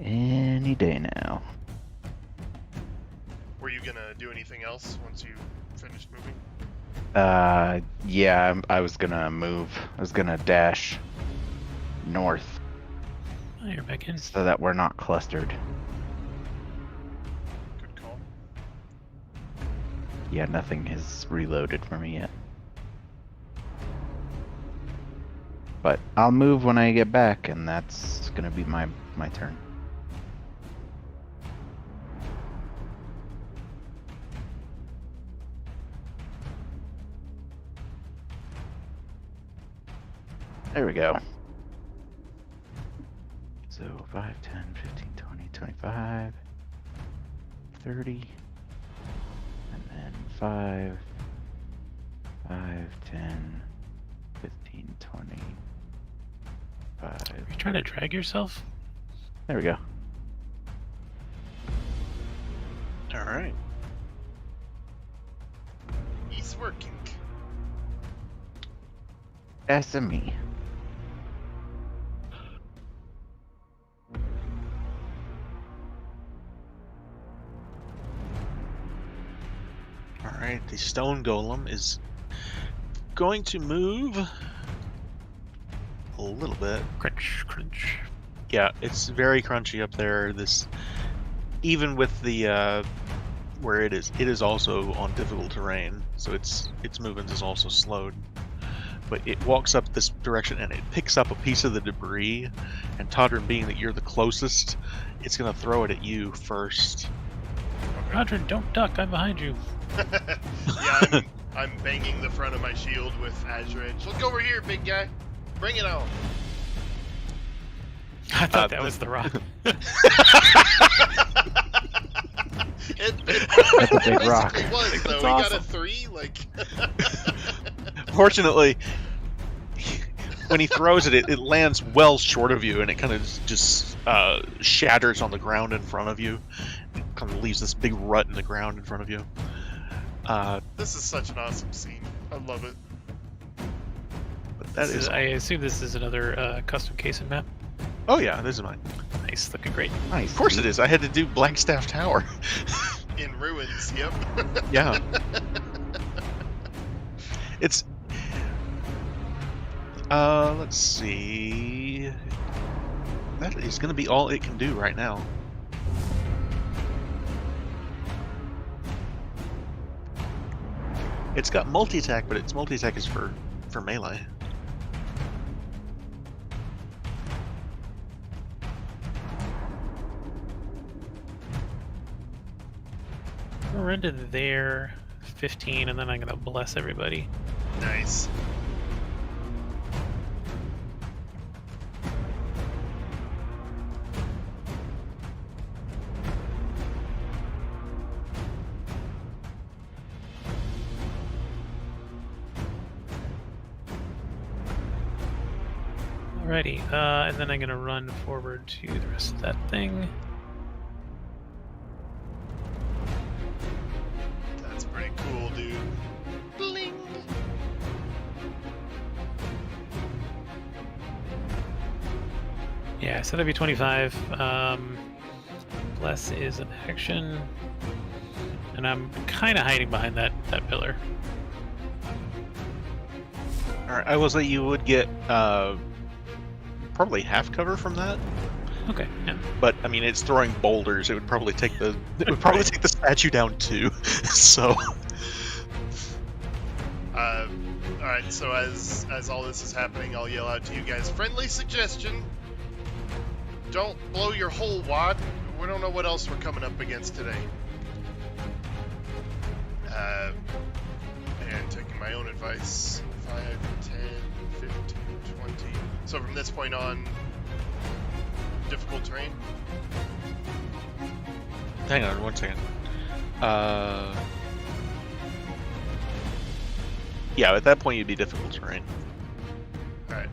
Any day now. Were you gonna do anything else once you finished moving? Yeah, I was gonna move. I was gonna dash north Oh, you're back in. so that we're not clustered. Good call. Yeah, nothing has reloaded for me yet. But I'll move when I get back, and that's gonna be my turn. There we go. So 5, 10, 15, 20, 25, 30, and then 5, 10, 15, 20, 5. Are you trying to drag yourself? There we go. All right. He's working. SME. All right. The stone golem is going to move a little bit. Crunch, crunch. Yeah, it's very crunchy up there. This, even with the where it is also on difficult terrain, so its movement is also slowed. But it walks up this direction and it picks up a piece of the debris. And Todrin, being that you're the closest, it's gonna throw it at you first. Roger, don't duck. I'm behind you. Yeah, I'm banging the front of my shield with Azure Edge. Look over here, big guy. Bring it on. I thought that was the rock. That's a big rock. Was, though. That's We got awesome. a 3, like. Fortunately, when he throws it, it lands well short of you, and it kind of just shatters on the ground in front of you. It kind of leaves this big rut in the ground in front of you. This is such an awesome scene. I love it. But that is. I assume this is another custom case and map. Oh yeah, this is mine. Nice, looking great. Nice. Of course it is. I had to do Blackstaff Tower. In ruins, yep. Yeah. It's. Let's see. That is going to be all it can do right now. It's got multi-attack, but its multi-attack is for melee. We're into there, 15, and then I'm gonna bless everybody. Nice. Alrighty, and then I'm gonna run forward to the rest of that thing. That's pretty cool, dude. Bling. Yeah, so that'd be 25. Bless is an action. And I'm kind of hiding behind that pillar. Alright, I will say you would get probably half cover from that. Okay, yeah. But I mean, it's throwing boulders. It would probably take the take the statue down too. So. Alright, so as all this is happening, I'll yell out to you guys, friendly suggestion. Don't blow your whole wad. We don't know what else we're coming up against today. And taking my own advice, 5, 10, 15, 20. So from this point on, difficult terrain? Hang on one second. Yeah, at that point you'd be difficult terrain. Alright,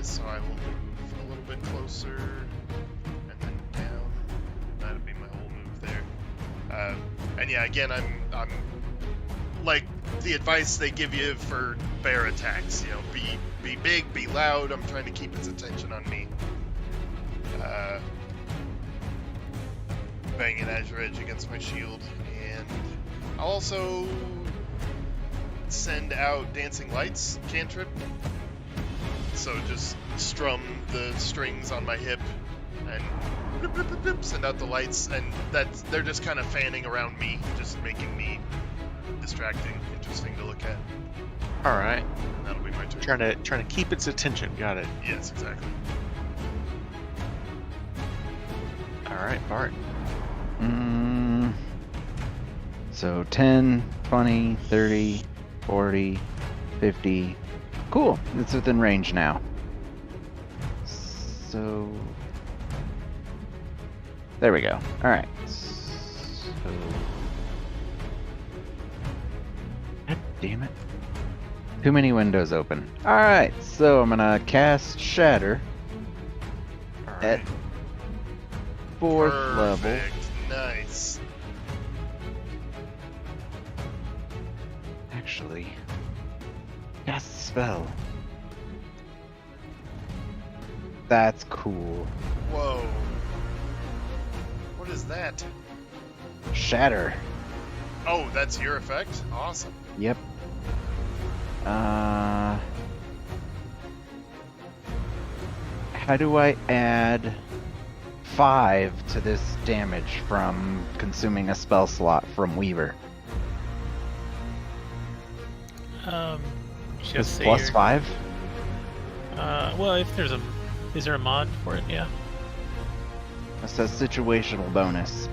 so I will move a little bit closer, and then down. That'll be my whole move there. And yeah, again, I'm like the advice they give you for bear attacks. You know, be big, be loud. I'm trying to keep its attention on me. Banging Azure Edge against my shield, and I'll also send out Dancing Lights cantrip. So just strum the strings on my hip and send out the lights, and they're just kind of fanning around me, just making me distracting, interesting to look at. All right. And that'll be my turn. Trying to keep its attention. Got it. Yes, exactly. All right, Bart. So 10, 20, 30, 40, 50. Cool. It's within range now. So There we go. Alright. So... God damn it. Too many windows open. Alright, so I'm gonna cast Shatter at Alright. 4th level. Perfect. Nice. Actually, cast a spell. That's cool. Whoa. What is that? Shatter. Oh, that's your effect? Awesome. Yep. How do I add 5 to this damage from consuming a spell slot from Weaver? Just It's say plus you're- 5? Well, if there's a, is there a mod for it? Yeah. It says situational bonus.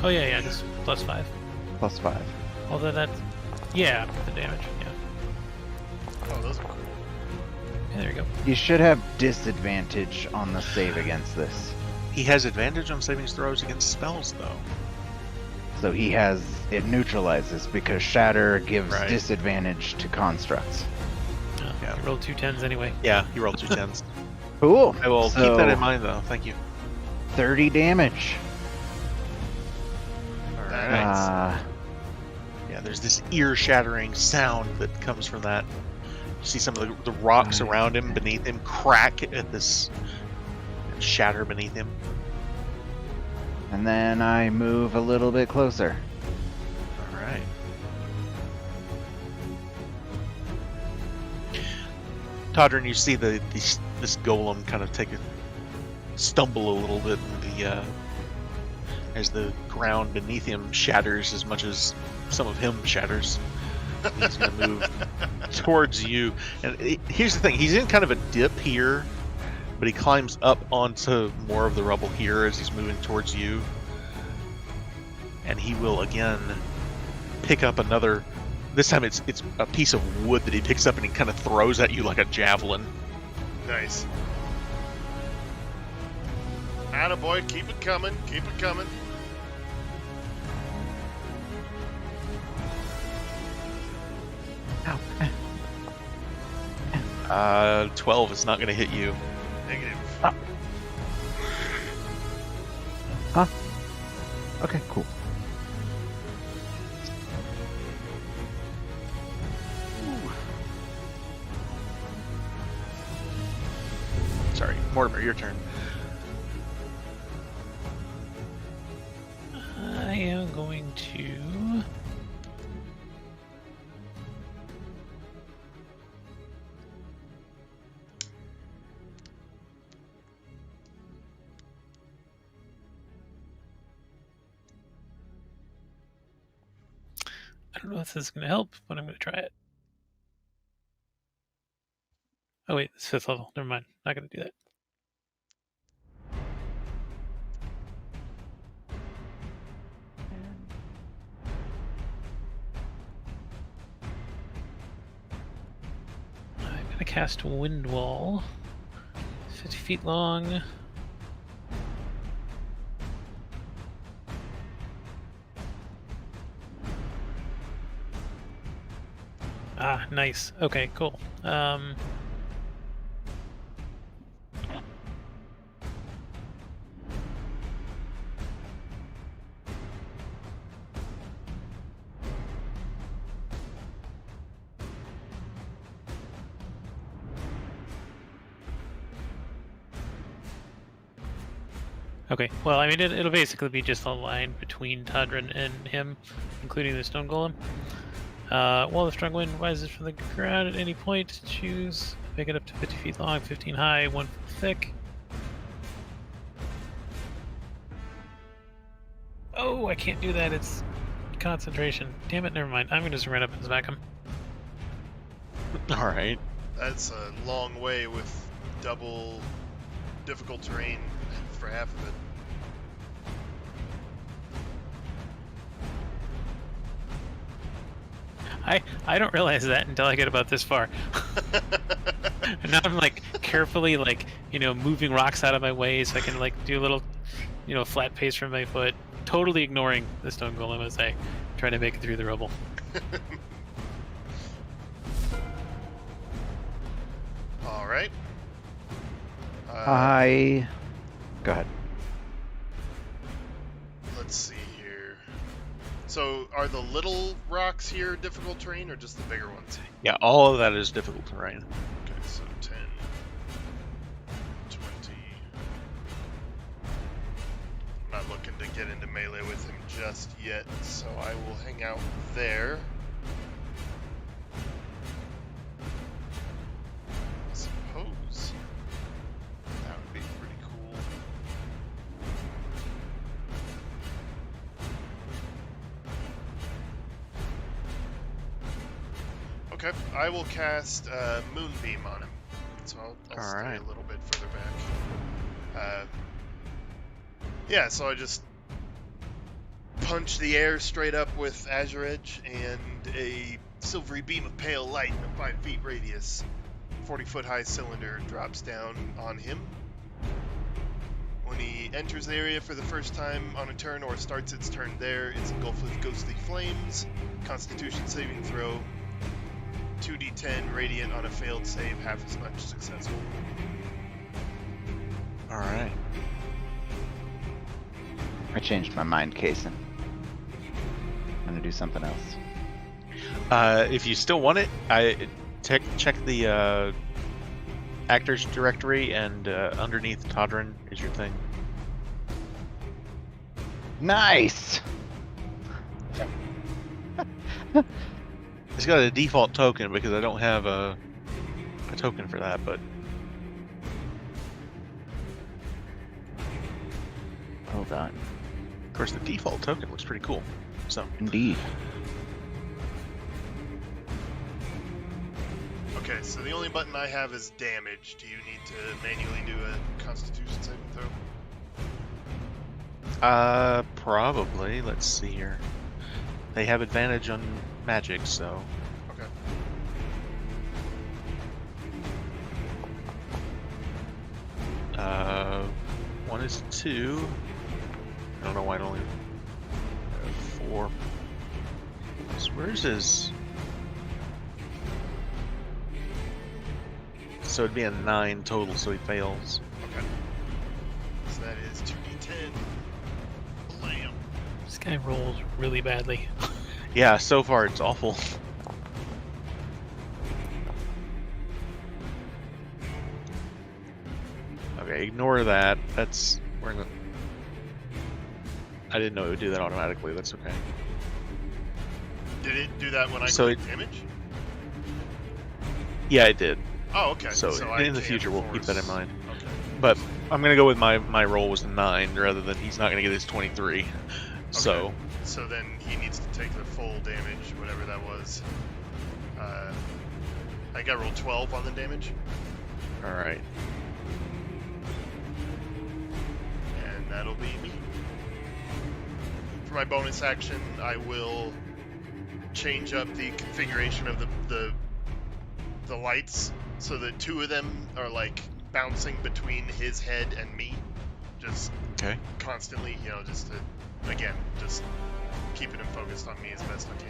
Oh yeah, just plus 5. Plus 5. Although that's, yeah, the damage. Yeah. Oh, those are cool. Yeah, there we go. You should have disadvantage on the save against this. He has advantage on saving throws against spells, though. So he has, it neutralizes because Shatter gives Right. disadvantage to constructs. Yeah. You rolled 2 10s anyway. Yeah, he rolled 2 10s. Cool. I will keep that in mind, though. Thank you. 30 damage. All Nice. right. Yeah, there's this ear-shattering sound that comes from that. You see some of the rocks around him, beneath him, crack at this shatter beneath him. And then I move a little bit closer. All right. Todrin, you see this golem kind of take a stumble a little bit as the ground beneath him shatters as much as some of him shatters. He's going to move towards you. And here's the thing. He's in kind of a dip here, but he climbs up onto more of the rubble here as he's moving towards you. And he will again pick up another... This time it's a piece of wood that he picks up and he kind of throws at you like a javelin. Nice. Attaboy, keep it coming, keep it coming. Ow. 12 is not going to hit you. Negative. Huh? Okay, cool. Sorry, Mortimer, your turn. I am going to. I don't know if this is going to help, but I'm going to try it. Oh wait, it's 5th level. Never mind. Not going to do that. I'm going to cast Wind Wall. 50 feet long. Ah, nice. Okay, cool. Okay, well, I mean, it'll basically be just a line between Todrin and him, including the stone golem. While the strong wind rises from the ground at any point, choose. Make it up to 50 feet long, 15 high, 1 foot thick. Oh, I can't do that. It's concentration. Damn it, never mind. I'm going to just run up and smack him. All right. That's a long way with double difficult terrain for half of it. I don't realize that until I get about this far. And now I'm like carefully moving rocks out of my way so I can do little a flat pace from my foot, totally ignoring the stone golem as I try to make it through the rubble. All right. Go ahead. Let's see here. So, are the little rocks here difficult terrain, or just the bigger ones? Yeah, all of that is difficult terrain. Okay, so 10, 20. I'm not looking to get into melee with him just yet, so I will hang out there. I suppose that would be pretty cool. Okay, I will cast Moonbeam on him. So I'll stay Alright. a little bit further back. Yeah, so I just punch the air straight up with Azure Edge and a silvery beam of pale light in a 5 feet radius. 40-foot high cylinder drops down on him. When he enters the area for the first time on a turn or starts its turn there, it's engulfed with ghostly flames. Constitution saving throw. 2d10 radiant on a failed save, half as much successful. Alright. I changed my mind, Kason. I'm gonna do something else. If you still want it, check the actors directory, and underneath Todrin is your thing. Nice! It's got a default token because I don't have a token for that, but Hold on. of course the default token looks pretty cool. So Indeed. Okay, so the only button I have is damage. Do you need to manually do a Constitution saving throw? probably. Let's see here. They have advantage on magic, so Okay. one is 2. I don't know why it only 4. So where's his? So it'd be a 9 total, so he fails. Okay. So that is 2d10. Blam. This guy rolls really badly. Yeah, so far it's awful. Okay, ignore that. We're gonna. I didn't know it would do that automatically. That's okay. Did it do that when I So clicked damage? Yeah, it did. Oh, okay. So I in the can't future, we'll keep that in force- mind. Okay. But I'm gonna go with my roll was a 9 rather than he's not gonna get his 23. So So then he needs to take the full damage, whatever that was. I got rolled 12 on the damage, all right. and that'll be me. For my bonus action, I will change up the configuration of the lights so that 2 of them are like bouncing between his head and me, just Okay. constantly, just to, again, just keeping him focused on me as best I can.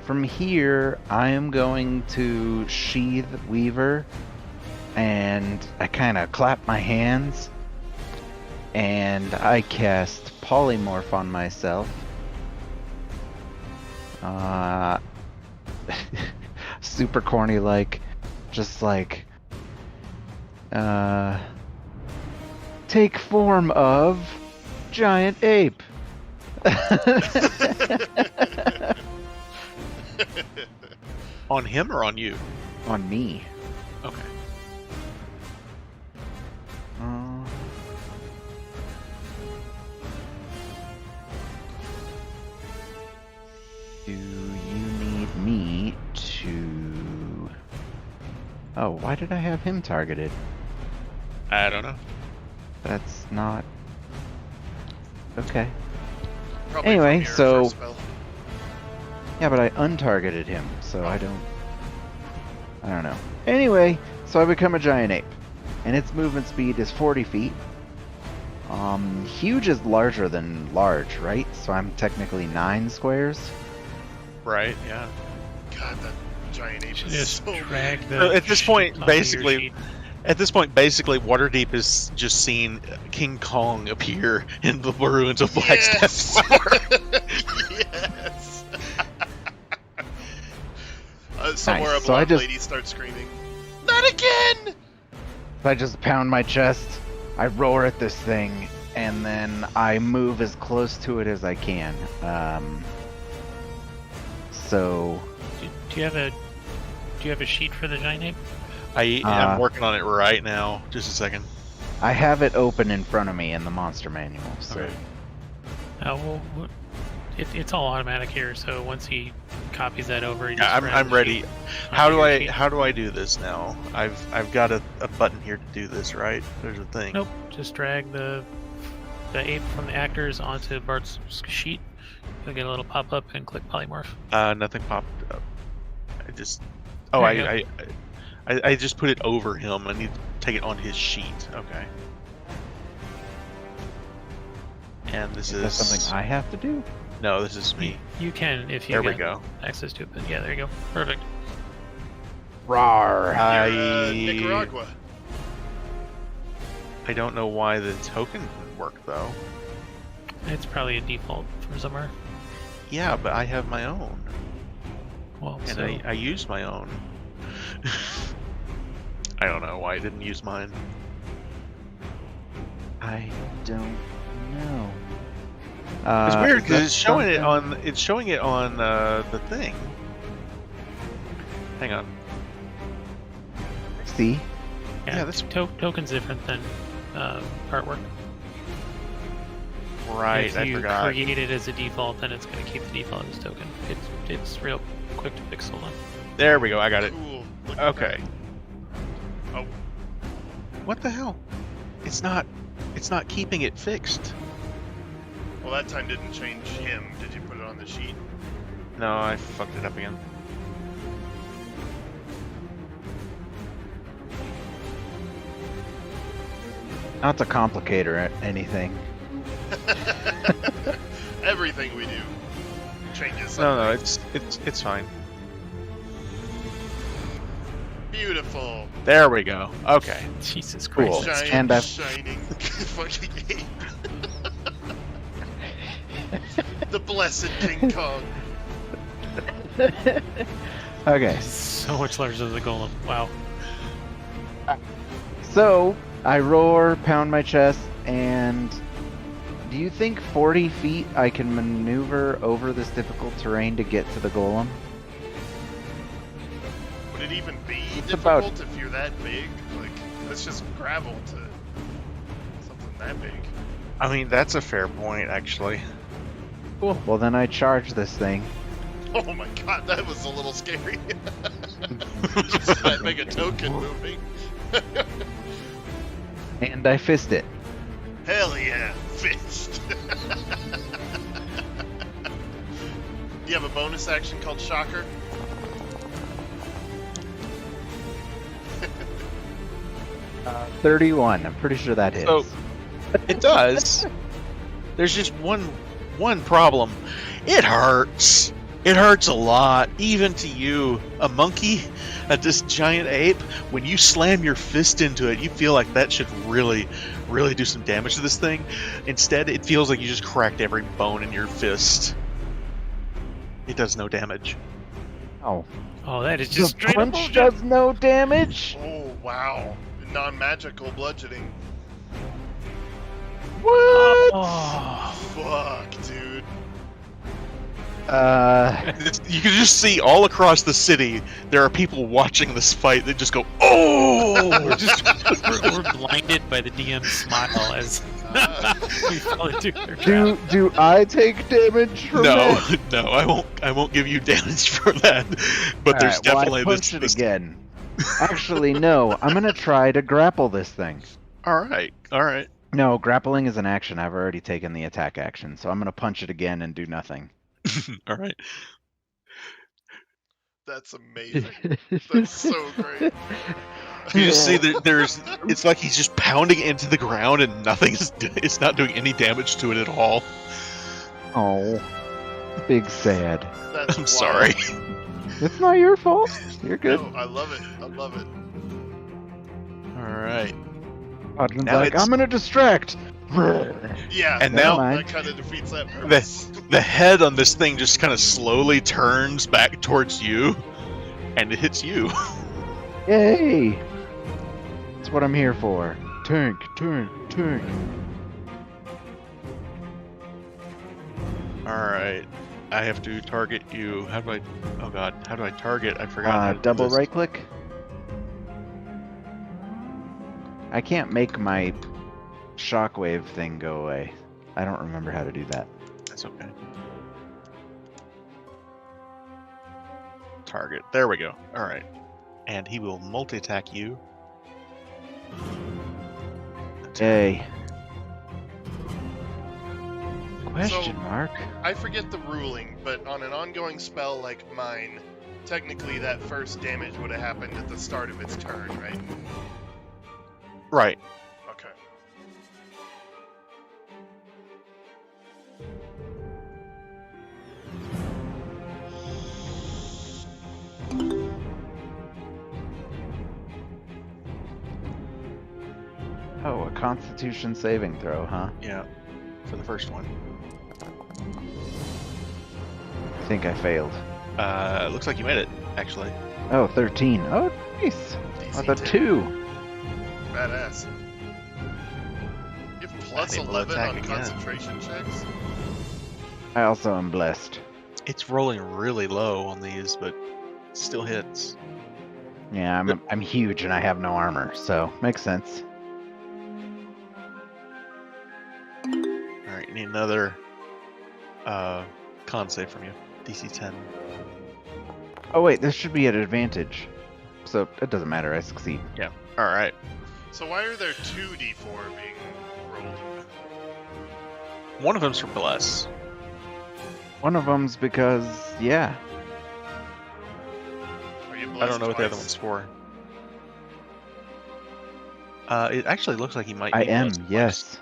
From here, I am going to sheath Weaver, and I kind of clap my hands, and I cast Polymorph on myself. Super corny, just take form of giant ape. On him or on you? On me. Okay. Do you need me to... Oh, why did I have him targeted? I don't know. That's not... Okay. Probably Anyway, from your so- first spell. Yeah, but I untargeted him, so I don't know. Anyway, So I become a giant ape, and its movement speed is 40 feet. Huge is larger than large, right? So I'm technically 9 squares. Right, yeah. God, that giant ape is Just so drag big. the. So at this sheet point, onto your basically, sheet. Waterdeep is just seeing King Kong appear in the ruins of Blackstep Yes! Tower. Yes! Somewhere Nice. a So I blonde just- lady starts screaming, "Not again!" I just pound my chest, I roar at this thing, and then I move as close to it as I can. So Do you have a sheet for the giant ape? I'm working on it right now. Just a second. I have it open in front of me in the monster manual. So Okay. Well, it's all automatic here. So once he copies that over, he just Yeah, grabs I'm the ready. sheet How onto do your I sheet. how do I do this now? I've got a button here to do this, right? There's a thing. Nope. Just drag the ape from the actors onto Bart's sheet. You'll get a little pop up and click polymorph. Nothing popped up. I just There you I just put it over him. I need to take it on his sheet. Okay. And this is that is something I have to do? No, this is me. You can if you There we get go. access to it. But yeah, there you go. Perfect. Rawr! You're, Nicaragua. I don't know why the token didn't work though. It's probably a default from somewhere. Yeah, but I have my own, Well, and so I used my own. I don't know why I didn't use mine. I don't know. It's weird is because that it's showing it something- on the thing. Hang on. See, Yeah, that's token's different than artwork. right. If I you forgot. create it as a default, then it's going to keep the default as token. It's real quick to fix. Hold on. There we go. I got it. Cool. Look at Okay. that. Oh, What the hell? It's not keeping it fixed. well, that time didn't change him. Did you put it on the sheet? No, I fucked it up again. not to complicate or anything. Everything we do changes. No, something. it's fine. Beautiful. There we go. Okay. Jesus Cool. Christ. Giant, And I've- shining fucking ape. The blessed King Kong. Okay, So much larger than the golem. Wow. so I roar, pound my chest, and do you think 40 feet I can maneuver over this difficult terrain to get to the golem? Would it even be It's about- difficult if you're that big? Like, that's just gravel to something that big. I mean, that's a fair point, actually. Cool. Well, then I charge this thing. Oh my god, that was a little scary. Just that big a token moving. And I fist it. Hell yeah, fist. Do you have a bonus action called Shocker? 31. I'm pretty sure that hits. So it does. There's just one problem. It hurts. It hurts a lot, even to you, a monkey, this giant ape. When you slam your fist into it, you feel like that should really do some damage to this thing. Instead, it feels like you just cracked every bone in your fist. It does no damage. Oh, Oh, that is the just straight up punch bullshit. does no damage. Oh wow, non-magical bludgeoning. What? Oh, Fuck, dude. You can just see all across the city, there are people watching this fight that just go, "Oh!" we're blinded by the DM's smile as we fall into their do trap. do I take damage from No, that? no, I won't give you damage for that. But there's Alright, well, definitely I punch this. it again. Actually, no. I'm gonna try to grapple this thing. All right. No, grappling is an action. I've already taken the attack action, so I'm gonna punch it again and do nothing. All right. That's amazing. That's so great. You just see that it's like he's just pounding into the ground and it's not doing any damage to it at all. Oh, big sad. That's I'm wild. sorry. It's not your fault. You're good. No, I love it. I love it. Alright. Audrey's Now like, it's- I'm gonna distract. Yeah, And Never now- mind. that kind of defeats that purpose. The head on this thing just kind of slowly turns back towards you, and it hits you. Yay! That's what I'm here for. Tank, tank, tank. Alright. I have to target you. How do I... Oh god, how do I target? I forgot how to do Double this. right click. I can't make my shockwave thing go away. I don't remember how to do that. That's okay. Target. There we go. Alright. And he will multi-attack you. Yay. Question mark? I forget the ruling, but on an ongoing spell like mine, technically that first damage would have happened at the start of its turn, right? Right. Okay. Oh, a Constitution saving throw, huh? Yeah. For the first one. I think I failed. Looks like you made it, actually. Oh, 13. Oh, nice. With a DC 10. 2. Badass. You have plus Able to 11 attack on again. concentration checks? I also am blessed. It's rolling really low on these, but it still hits. Yeah, I'm huge and I have no armor, so makes sense. Alright, you need another con save from you. DC 10. Oh wait, this should be at advantage. So it doesn't matter, I succeed. Alright. So why are there 2 d4 being rolled? One of them's for Bless. One of them's because, yeah. Are you I don't blessed know what the other twice? one's for. It actually looks like he might I be am, blessed twice. yes.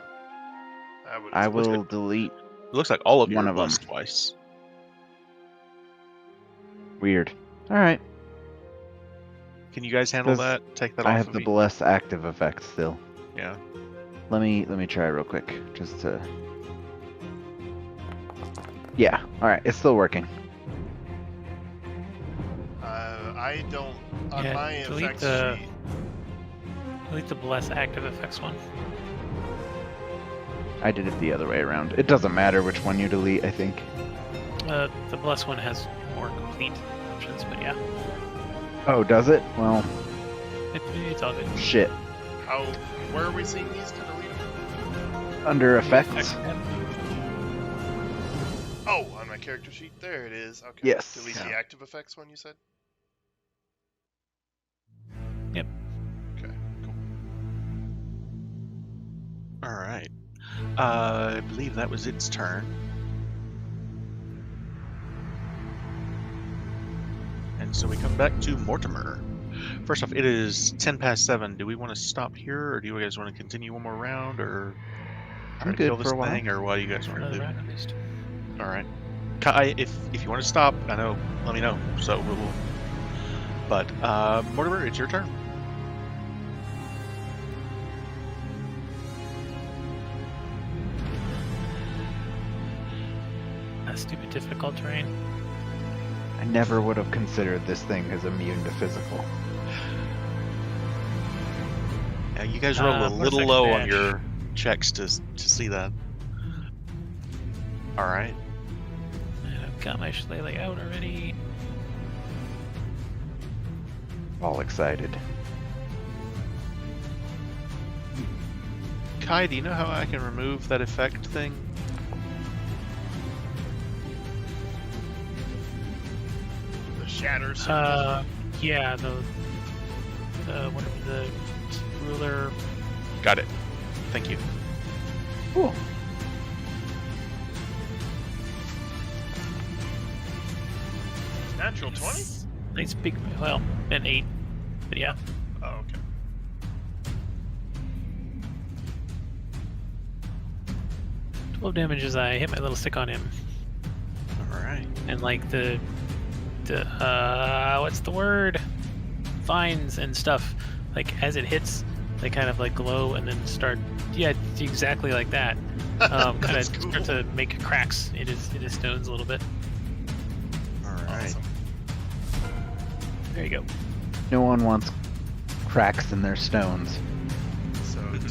I would will delete. It looks like all of you One are of 'em. blessed twice. Weird. Alright, Can you guys handle Does- that? Take that I off have of the me? bless active effect still. Yeah. Let me try real quick, just to... Yeah, alright, it's still working. I don't. On Yeah, my delete effects the- sheet. Delete the bless active effects one. I did it the other way around. It doesn't matter which one you delete, I think. The bless one has more complete options, but yeah, Oh, does it? Well, it's all good. shit. How? Where are we seeing these to delete them? Under effects? Effects tab. Oh, on my character sheet. There it is. Okay. Yes. Delete the Yeah. active effects one you said. Yep. Okay. Cool. Alright. I believe that was its turn. And so we come back to Mortimer. First off, it is 10 past 7. Do we want to stop here, or do you guys want to continue one more round, or try I'm to good kill this for a while. thing, or what do you guys want to Another do? round at least. Alright. Kai, if you want to stop, I know, let me know. So we will. But, Mortimer, it's your turn. A stupid difficult terrain. I never would have considered this thing as immune to physical. Yeah, you guys roll a Where's little that low on badge? your checks to see that. Alright. And I've got my shillelagh out already. All excited. Kai, do you know how I can remove that effect thing? The shatter circle. Yeah, the whatever the ruler. Got it. Thank you. Cool. Natural 20? Nice big, well, an 8. But yeah. Oh, okay. Twelve damage as I hit my little stick on him. Alright. And like the what's the word? Vines and stuff. Like as it hits, they kind of like glow and then start. Yeah, exactly like that. Kind That's of cool. start to make cracks in his stones a little bit. Alright. Awesome. There you go. No one wants cracks in their stones. So 10, 20,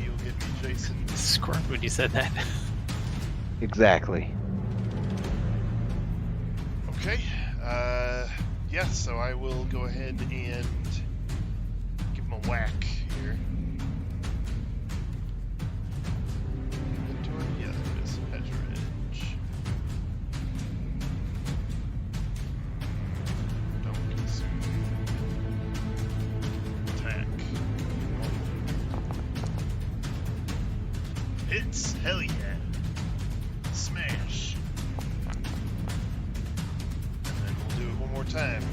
you'll get me Jason. Scrub when you said that. Exactly. Okay. Yeah, so I will go ahead and give him a whack here. Inventory? Yeah, there it is. Measure edge. Don't consume. Attack. Hits. Hell yeah. Smash. And then we'll do it one more time.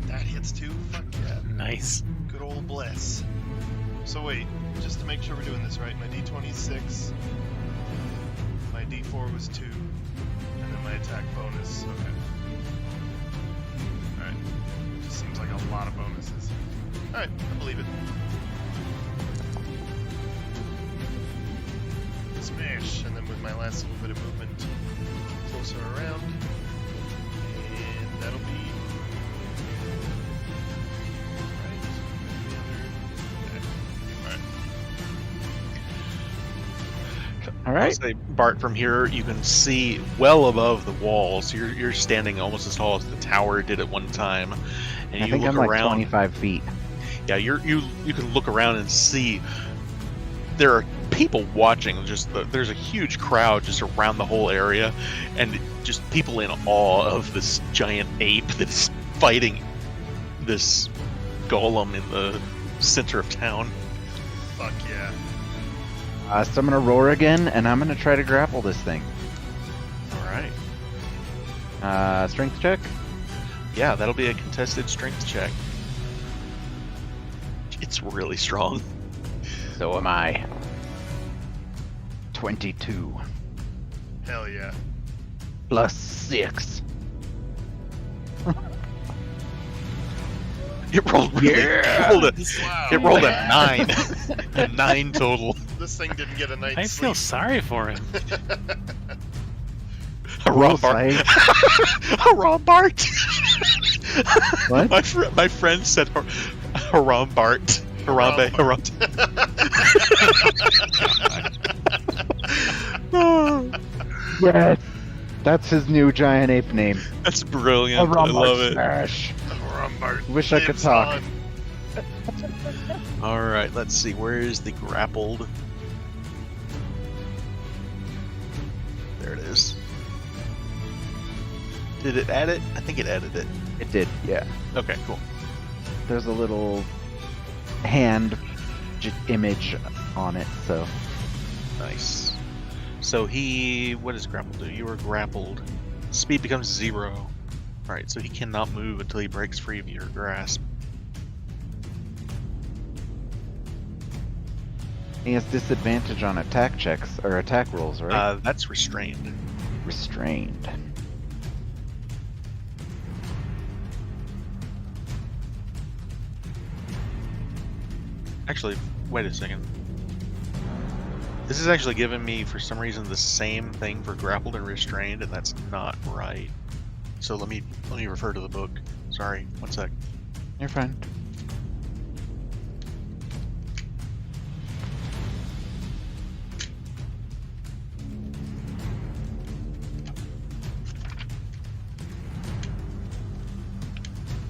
That hits too? Fuck yeah. Nice. Good old bless. So wait, just to make sure we're doing this right, my d20 is 6, my d4 was 2, and then my attack bonus. Okay. Alright. Just seems like a lot of bonuses. Alright, I believe it. Smash, and then with my last little bit of movement closer around, and that'll be All I right. would say, Bart, from here you can see well above the walls. You're standing almost as tall as the tower did at one time, and I you think look I'm like around. 25 feet. Yeah, you can look around and see there are people watching. There's a huge crowd just around the whole area, and just people in awe of this giant ape that's fighting this golem in the center of town. fuck yeah. So I'm gonna roar again, and I'm gonna try to grapple this thing. All right. Strength check. Yeah, that'll be a contested strength check. It's really strong. So am I. 22 Hell yeah. plus 6. It rolled really. Yeah! Wow. It rolled a 9. A 9 total. This thing didn't get a night's I feel sleep. sorry for him. Hurrah, Bart! Save. Hurrah, Bart! What? My friend said, "Hurrah, Bart! Harambe, hurrah!" Yes. That's his new giant ape name. That's brilliant. I love it. Smash. Rumbart Wish I could lives talk. on. All right, let's see. Where is the grappled? There it is. Did it add it? I think it added it. It did, yeah. Okay, cool. There's a little hand image on it, so. Nice. So what does grapple do? You are grappled. Speed becomes 0. Alright, so he cannot move until he breaks free of your grasp. He has disadvantage on attack checks, or attack rolls, right? That's restrained. Restrained. Actually, wait a second. This is actually giving me, for some reason, the same thing for grappled and restrained, and that's not right. So let me refer to the book. Sorry, one sec. You're fine.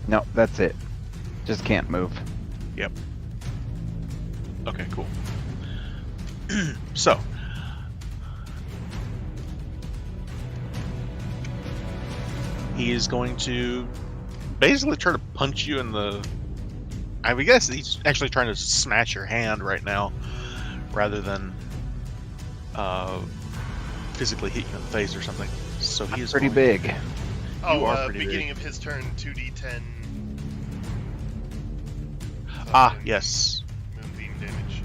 No, that's it. Just can't move. Yep. Okay, cool. So, he is going to basically try to punch you in the I would guess he's actually trying to smash your hand right now, rather than physically hit you in the face or something. So he is Pretty going- big. Oh, are pretty beginning of his turn, 2d10. Ah, yes. Moonbeam damage.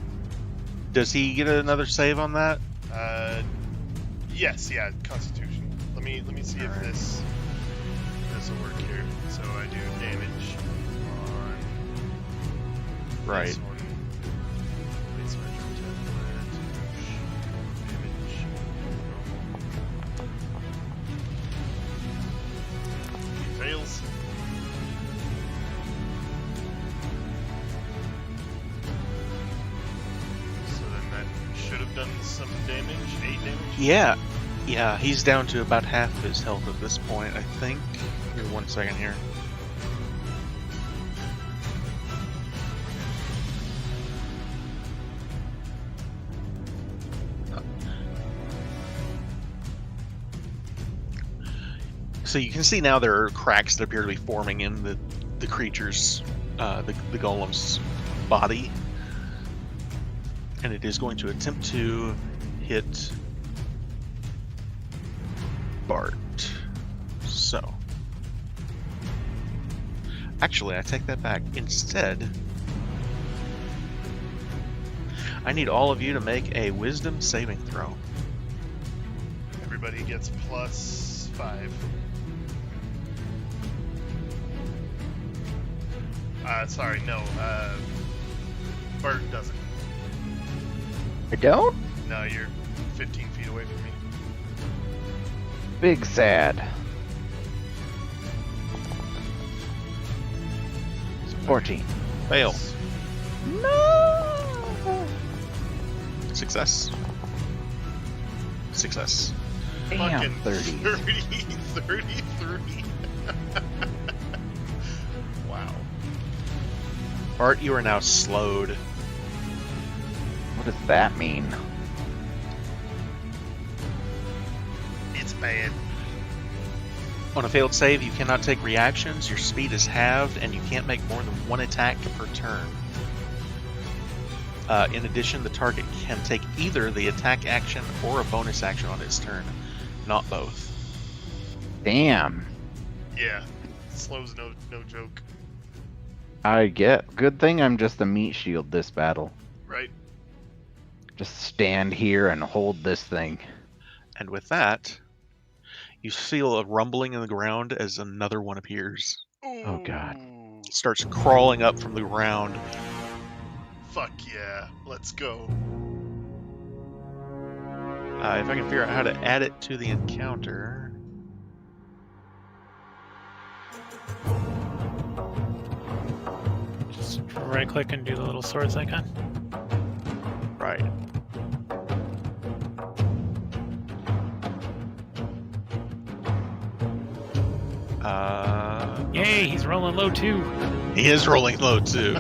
Does he get another save on that? Yes, yeah, Constitution. Let me see if Alright. this will work here. So I do damage on Right. this one. Base measure attack, damage. He fails. So then that should have done some damage. 8 damage. Yeah, he's down to about half of his health at this point, I think. Give me 1 second here. So you can see now there are cracks that appear to be forming in the creature's, the golem's body. And it is going to attempt to hit Bart. So. Actually, I take that back. Instead, I need all of you to make a wisdom saving throw. Everybody gets plus 5. Sorry, no. Bert doesn't. I don't? No, you're 15 feet away from me. Big sad. 14. Fail. No! Success. Success. Damn, Fucking 30. 33. Wow. Bart, you are now slowed. What does that mean? It's bad. On a failed save, you cannot take reactions, your speed is halved, and you can't make more than one attack per turn. In addition, the target can take either the attack action or a bonus action on its turn, not both. Damn. Yeah. Slow's no joke. I get. Good thing I'm just a meat shield this battle. Right? Just stand here and hold this thing. And with that, you feel a rumbling in the ground as another one appears. Oh, God. Ooh. Starts crawling up from the ground. Fuck yeah. Let's go. If I can figure out how to add it to the encounter. Just right click and do the little swords icon. Right. Yay, he's rolling low too. He is rolling low too.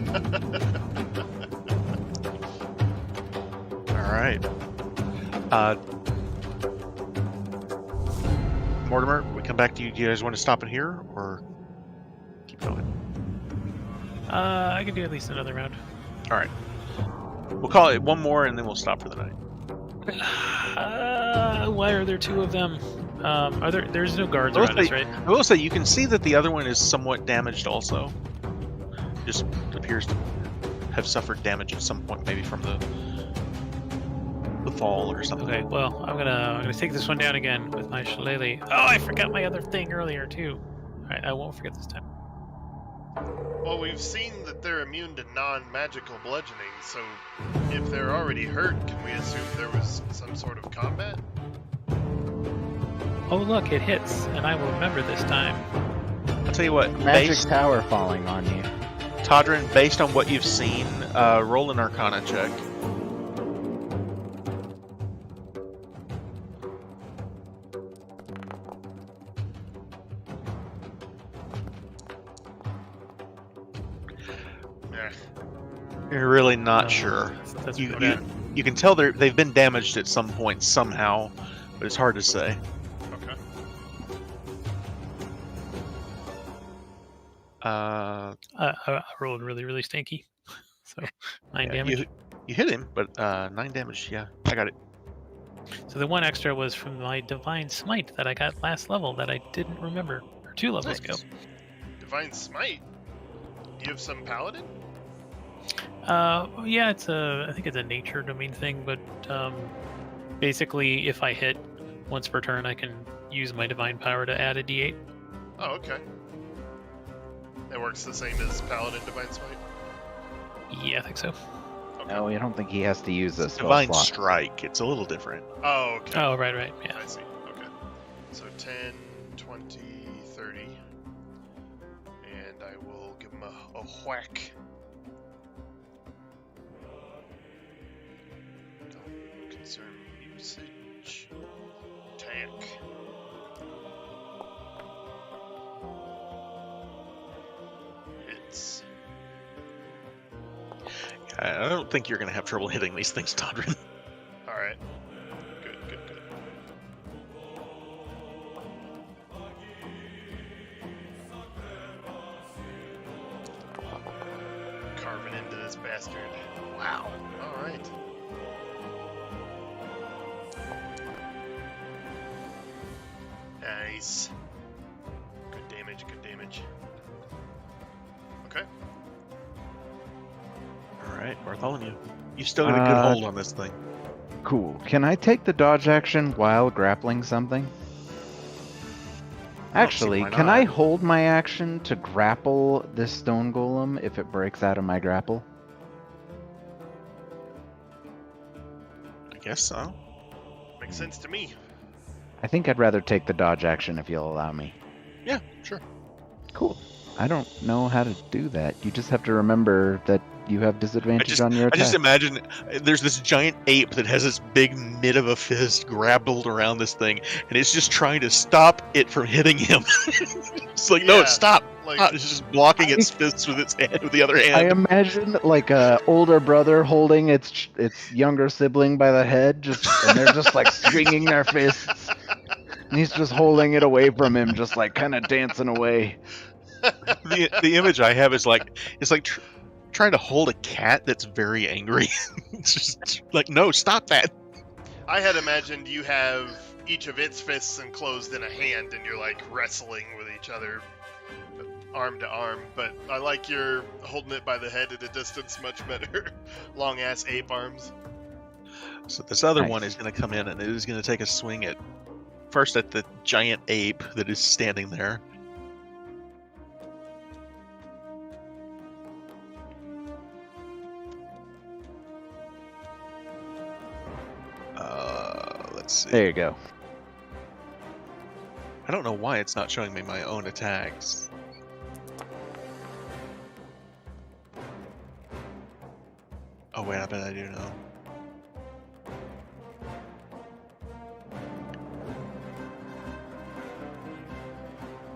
Alright. Mortimer, we come back to you. Do you guys want to stop it here or keep going? I can do at least another round. Alright. We'll call it one more and then we'll stop for the night. Why are there two of them? There's no guards I will around us, say- right? I will say you can see that the other one is somewhat damaged also. Just appears to have suffered damage at some point, maybe from the fall or something. Okay, well, I'm gonna take this one down again with my shillelagh. Oh, I forgot my other thing earlier too. Alright, I won't forget this time. Well, we've seen that they're immune to non-magical bludgeoning, so if they're already hurt, can we assume there was some sort of combat? Oh look, it hits, and I will remember this time. I'll tell you what, Magic based, power falling on you. Todrin, based on what you've seen, roll an Arcana check. Eh, You're really not sure. That's You, pretty you, bad. you can tell they've been damaged at some point somehow, but it's hard to say. okay. I rolled really, really stinky. So 9 yeah, damage. you hit him, but 9 damage. Yeah, I got it. So the one extra was from my divine smite that I got last level that I didn't remember, or 2 levels ago. Nice. Divine Smite? You have some paladin? Yeah, I think it's a nature domain thing, but basically, if I hit once per turn, I can use my divine power to add a d8. Oh, okay. That works the same as paladin Divine Smite? Yeah, I think so. Okay. No, I don't think he has to use a spell Divine slot. Strike. It's a little different. Oh, okay. Oh, right, yeah. I see. Okay. So 10, 20, 30. And I will give him a whack. Don't concern usage. Attack. Hits. I don't think you're going to have trouble hitting these things, Todrin. Alright. Good. Carving into this bastard. Wow. Alright. Nice. Good damage. Okay. All right, Bartholomew. You still got a good hold on this thing. Cool. Can I take the dodge action while grappling something? Actually, why can not. I hold my action to grapple this stone golem if it breaks out of my grapple? I guess so. Makes sense to me. I think I'd rather take the dodge action if you'll allow me. Yeah, sure. Cool. I don't know how to do that. You just have to remember that you have disadvantage on your I attack. just imagine there's this giant ape that has this big mid of a fist grappled around this thing, and it's just trying to stop it from hitting him. It's like, no, Yeah, stop! like- Stop. It's just blocking its fists with its hand, with the other hand. I imagine like a older brother holding its younger sibling by the head, and they're just like swinging their fists, and he's just holding it away from him, just like kind of dancing away. The image I have is like trying to hold a cat that's very angry. It's just like, no, stop that. I had imagined you have each of its fists enclosed in a hand and you're like wrestling with each other arm to arm, but I like your holding it by the head at a distance much better. Long ass ape arms. So this other Nice. one is going to come in and it is going to take a swing at the giant ape that is standing there. Let's see. There you go. I don't know why it's not showing me my own attacks. Oh wait, I bet I do know.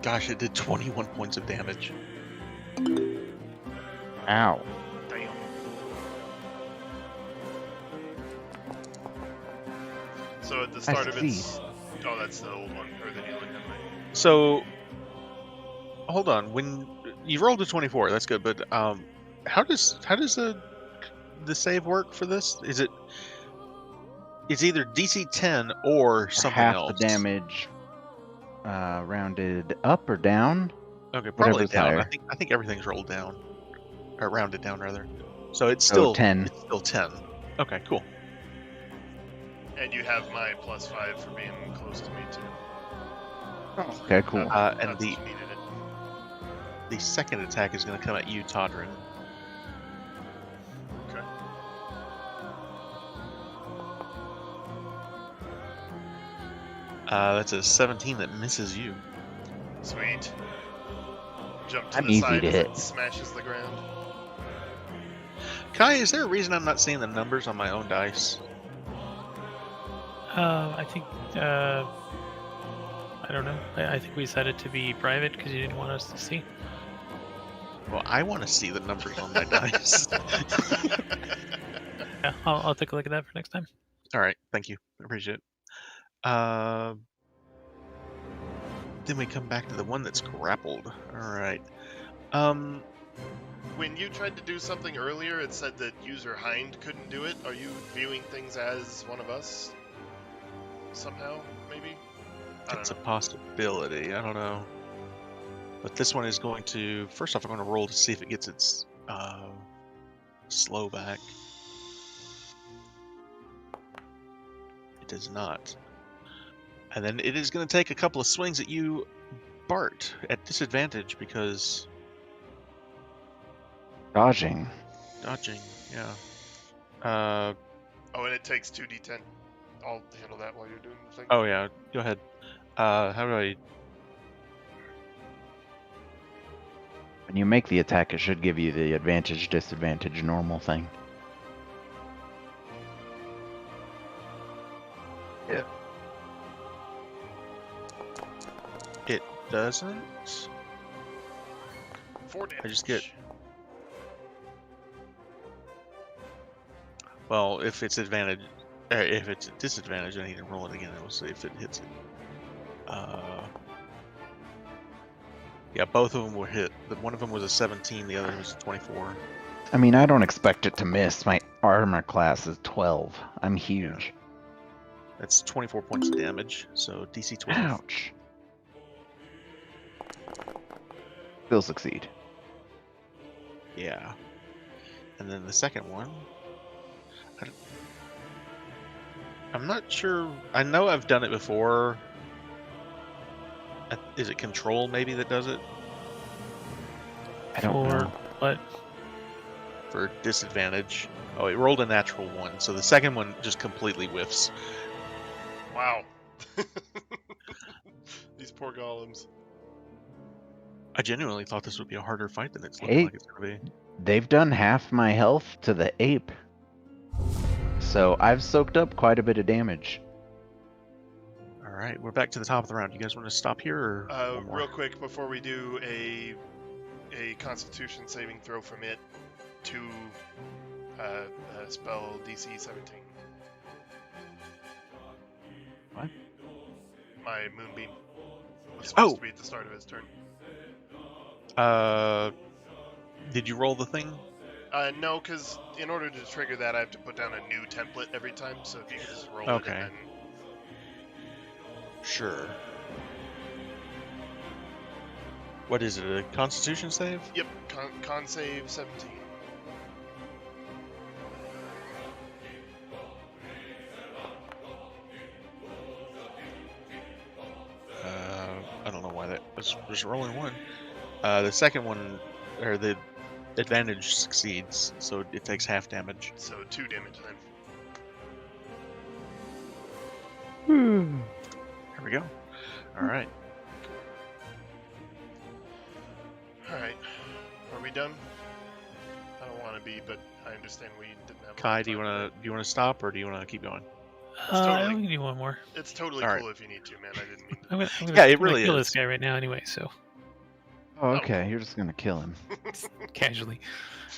Gosh, it did 21 points of damage. Ow. Damn. So at the start of its... Oh, that's the old one, or the new one. Never mind. So, hold on. When you rolled a 24, that's good. But how does the save work for this? It's either DC 10 or something Half else. the damage, rounded up or down. Okay, probably whatever's down. higher. I think everything's rolled down, or rounded down rather. So it's So still 10. It's still 10. Okay, cool. And you have my +5 for being close to me, too. Okay, cool. And Not that the you needed it. the second attack is going to come at you, Todrin. Okay. That's a 17 that misses you. Sweet. Jump to I'm the easy side to as hit. it smashes the ground. Kai, is there a reason I'm not seeing the numbers on my own dice? I think I don't know. I think we set it to be private because you didn't want us to see. Well, I want to see the numbers on my dice. Yeah, I'll take a look at that for next time. All right, thank you. I appreciate it. Then we come back to the one that's grappled. All right. When you tried to do something earlier, it said that user Hind couldn't do it. Are you viewing things as one of us? Somehow, maybe? I It's don't a know. possibility. I don't know. But this one is going to... First off, I'm going to roll to see if it gets its slow back. It does not. And then it is going to take a couple of swings at you, Bart, at disadvantage because... Dodging. Dodging, yeah. Oh, and it takes 2d10. I'll handle that while you're doing the thing. Oh yeah, go ahead. How do I... When you make the attack, it should give you the advantage, disadvantage, normal thing. Yeah. It doesn't. 4 damage. I just get... Well, if it's advantage... if it's a disadvantage, I need to roll it again. We'll see if it hits it. Yeah, both of them were hit. One of them was a 17, the other was a 24. I mean, I don't expect it to miss. My armor class is 12. I'm huge. That's 24 points of damage, so DC 12. Ouch. Still succeed. Yeah. And then the second one... I'm not sure... I know I've done it before. Is it control maybe that does it? I don't know. What? For disadvantage. Oh, it rolled a natural 1, so the second one just completely whiffs. Wow. These poor golems. I genuinely thought this would be a harder fight than it's Hey. looking like it's going to be. They've done half my health to the ape. So I've soaked up quite a bit of damage. Alright, we're back to the top of the round. You guys want to stop here? Or one more? Real quick, before we do a Constitution saving throw from it to spell DC 17. What? My Moonbeam was supposed to be at the start of his turn. Did you roll the thing? No, because in order to trigger that, I have to put down a new template every time, so if you could just roll Okay. it and then... Sure. What is it, a Constitution save? Yep, con save 17. I don't know why that was just rolling 1. The second one, or the advantage succeeds, so it takes half damage. So 2 damage then. Here we go. Alright. Alright. Are we done? I don't want to be, but I understand we didn't have a lot Kai, of do you time. wanna stop or do you wanna keep going? totally- We can do one more. It's totally Alright. cool if you need to, man. I didn't mean I'm gonna, Yeah, it I'm gonna really kill is. this guy right now anyway, so Oh, okay. You're just gonna kill him. casually.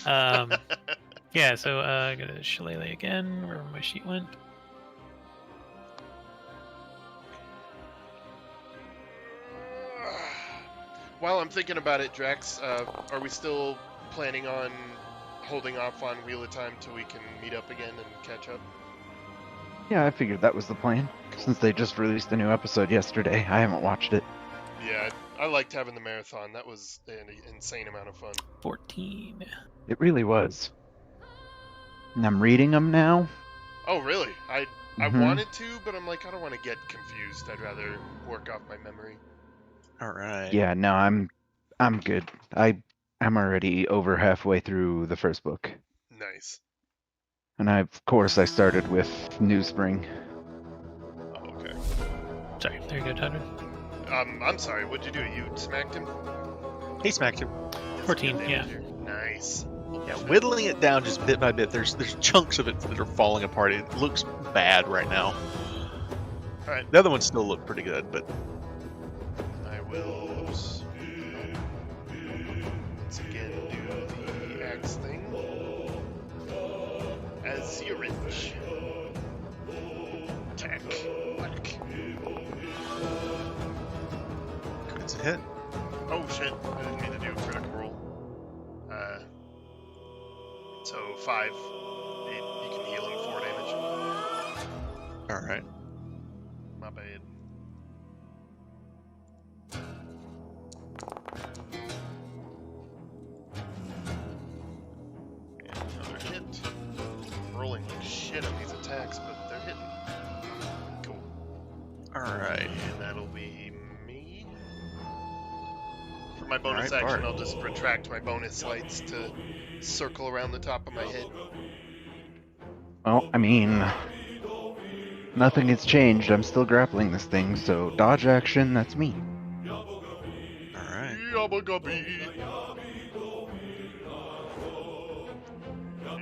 Yeah, so I got a shillelagh again, wherever my sheet went. While I'm thinking about it, Drax, are we still planning on holding off on Wheel of Time till we can meet up again and catch up? Yeah, I figured that was the plan. Since they just released a new episode yesterday, I haven't watched it. Yeah, I liked having the marathon. That was an insane amount of fun. 14. It really was. And I'm reading them now. Oh, really? I Mhm. wanted to, but I'm like, I don't want to get confused. I'd rather work off my memory. Alright. Yeah, no, I'm good. I'm already over halfway through the first book. Nice. And of course I started with Newspring. Oh, okay. Sorry, there you go, Tundra. I'm sorry. What'd you do? You smacked him? He smacked him. That's 14, good yeah. damage here. Nice. Yeah, whittling it down just bit by bit. There's chunks of it that are falling apart. It looks bad right now. Alright. The other ones still look pretty good, but I will once again do the axe thing. As you wrench. Attack. Whack. it's a hit. Oh shit, I didn't mean to do a critical roll. So 5. You can heal him 4 damage. All right. My bad. And another hit. I'm rolling like shit on these attacks, but they're hitting. Cool. All right. And that'll be me. For my bonus Alright, action, Bart. I'll just retract my bonus lights to circle around the top of my head. Well, I mean, nothing has changed. I'm still grappling this thing, so dodge action, that's me. All right. Yabba gubby.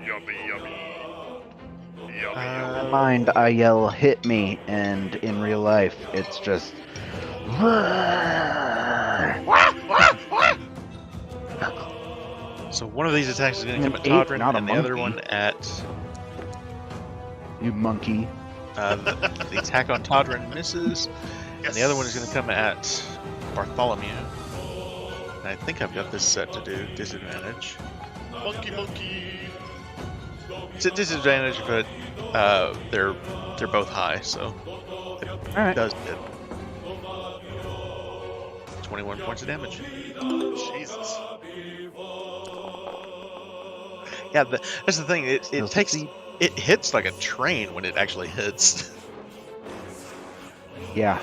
Yummy, yummy. Yummy, In mind, I yell, hit me, and in real life, it's just... So one of these attacks is going to An come at 8, Todrin, not a and the other monkey. one at You monkey. the attack on Todrin misses, and the other one is going to come at Bartholomew. And I think I've got this set to do disadvantage. Monkey, monkey. It's a disadvantage, but they're both high, so it Alright. does hit. 21 points of damage. Jesus. Yeah, that's the thing. It Still takes succeed. it hits like a train when it actually hits. Yeah.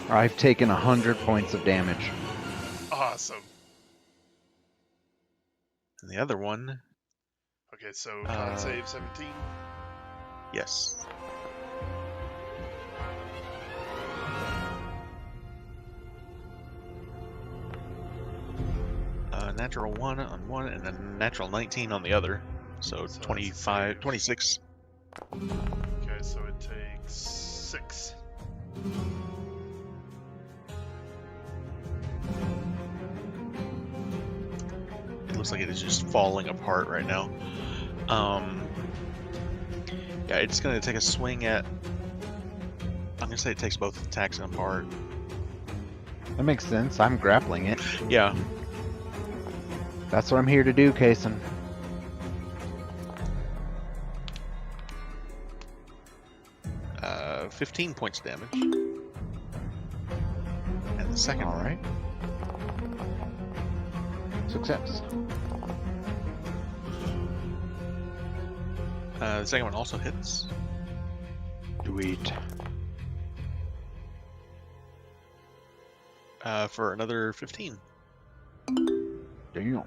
I've taken 100 points of damage. Awesome. And the other one, Okay, so con save 17. yes. Natural 1 on one, and then natural 19 on the other. So So that's a 25, save. 26. Okay, so it takes 6. It looks like it is just falling apart right now. Yeah, it's going to take a swing at... I'm going to say it takes both attacks apart. That makes sense. I'm grappling it. Yeah, That's what I'm here to do, Kason. uh, 15 points of damage. And the second one, Alright. Success. the second one also hits. Sweet. For another 15. Damn.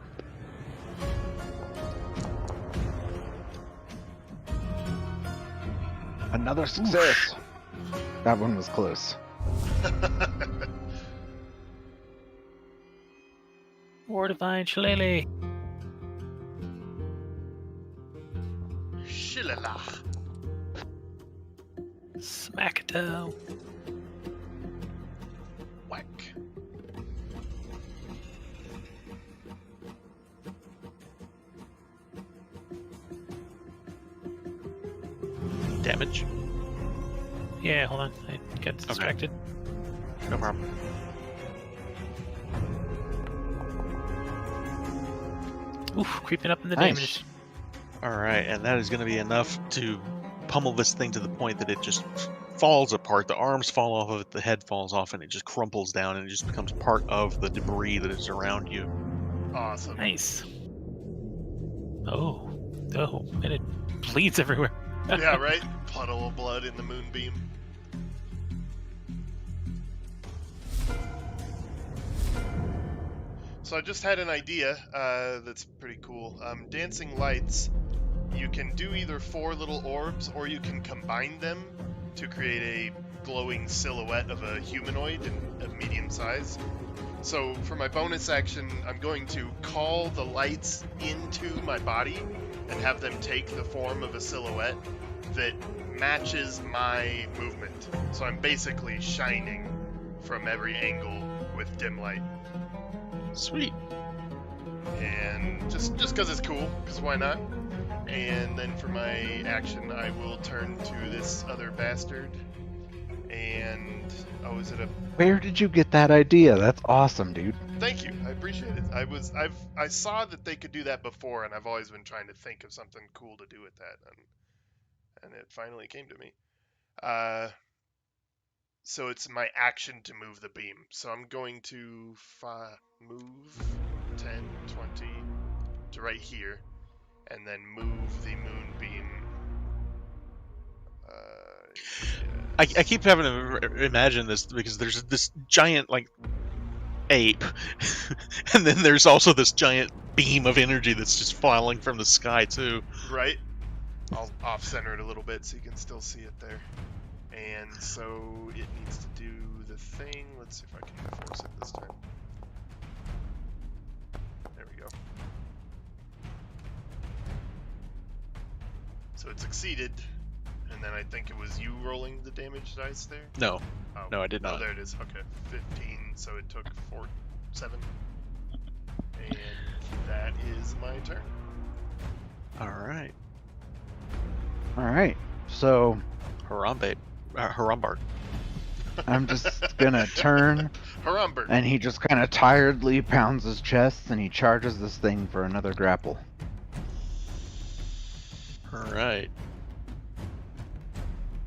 Another success. That one was close. War Divine Shillelagh. Shillelagh. Smackatow. Whack. Damage. Yeah, hold on. I got distracted. No problem. Oof, creeping up in the Nice. damage. Alright, and that is going to be enough to pummel this thing to the point that it just falls apart. The arms fall off of it, the head falls off, and it just crumples down, and it just becomes part of the debris that is around you. Awesome. Nice. Oh, and it bleeds everywhere. Yeah, right? Puddle of blood in the moonbeam. So I just had an idea that's pretty cool. Dancing lights, you can do either 4 little orbs or you can combine them to create a glowing silhouette of a humanoid of medium size. So for my bonus action, I'm going to call the lights into my body and have them take the form of a silhouette that matches my movement. So I'm basically shining from every angle with dim light. Sweet. And just because it's cool, because why not? And then for my action, I will turn to this other bastard. And, oh, is it a... Where did you get that idea? That's awesome, dude. Thank you. I appreciate it. I saw that they could do that before, and I've always been trying to think of something cool to do with that, and it finally came to me. So it's my action to move the beam. So I'm going to move 10, 20 to right here, and then move the moonbeam. I keep having to imagine this because there's this giant like ape, and then there's also this giant beam of energy that's just falling from the sky too. Right. I'll off-center it a little bit so you can still see it there. And so it needs to do the thing. Let's see if I can force it this time. There we go. So it succeeded, and then I think it was you rolling the damage dice there? No, Oh. no, I did Oh, not. there it is. Okay. 15, so it took 7. And that is my turn. All right, All right. So Harambard. I'm just gonna turn, Harambert. and he just kind of tiredly pounds his chest, and he charges this thing for another grapple. All right.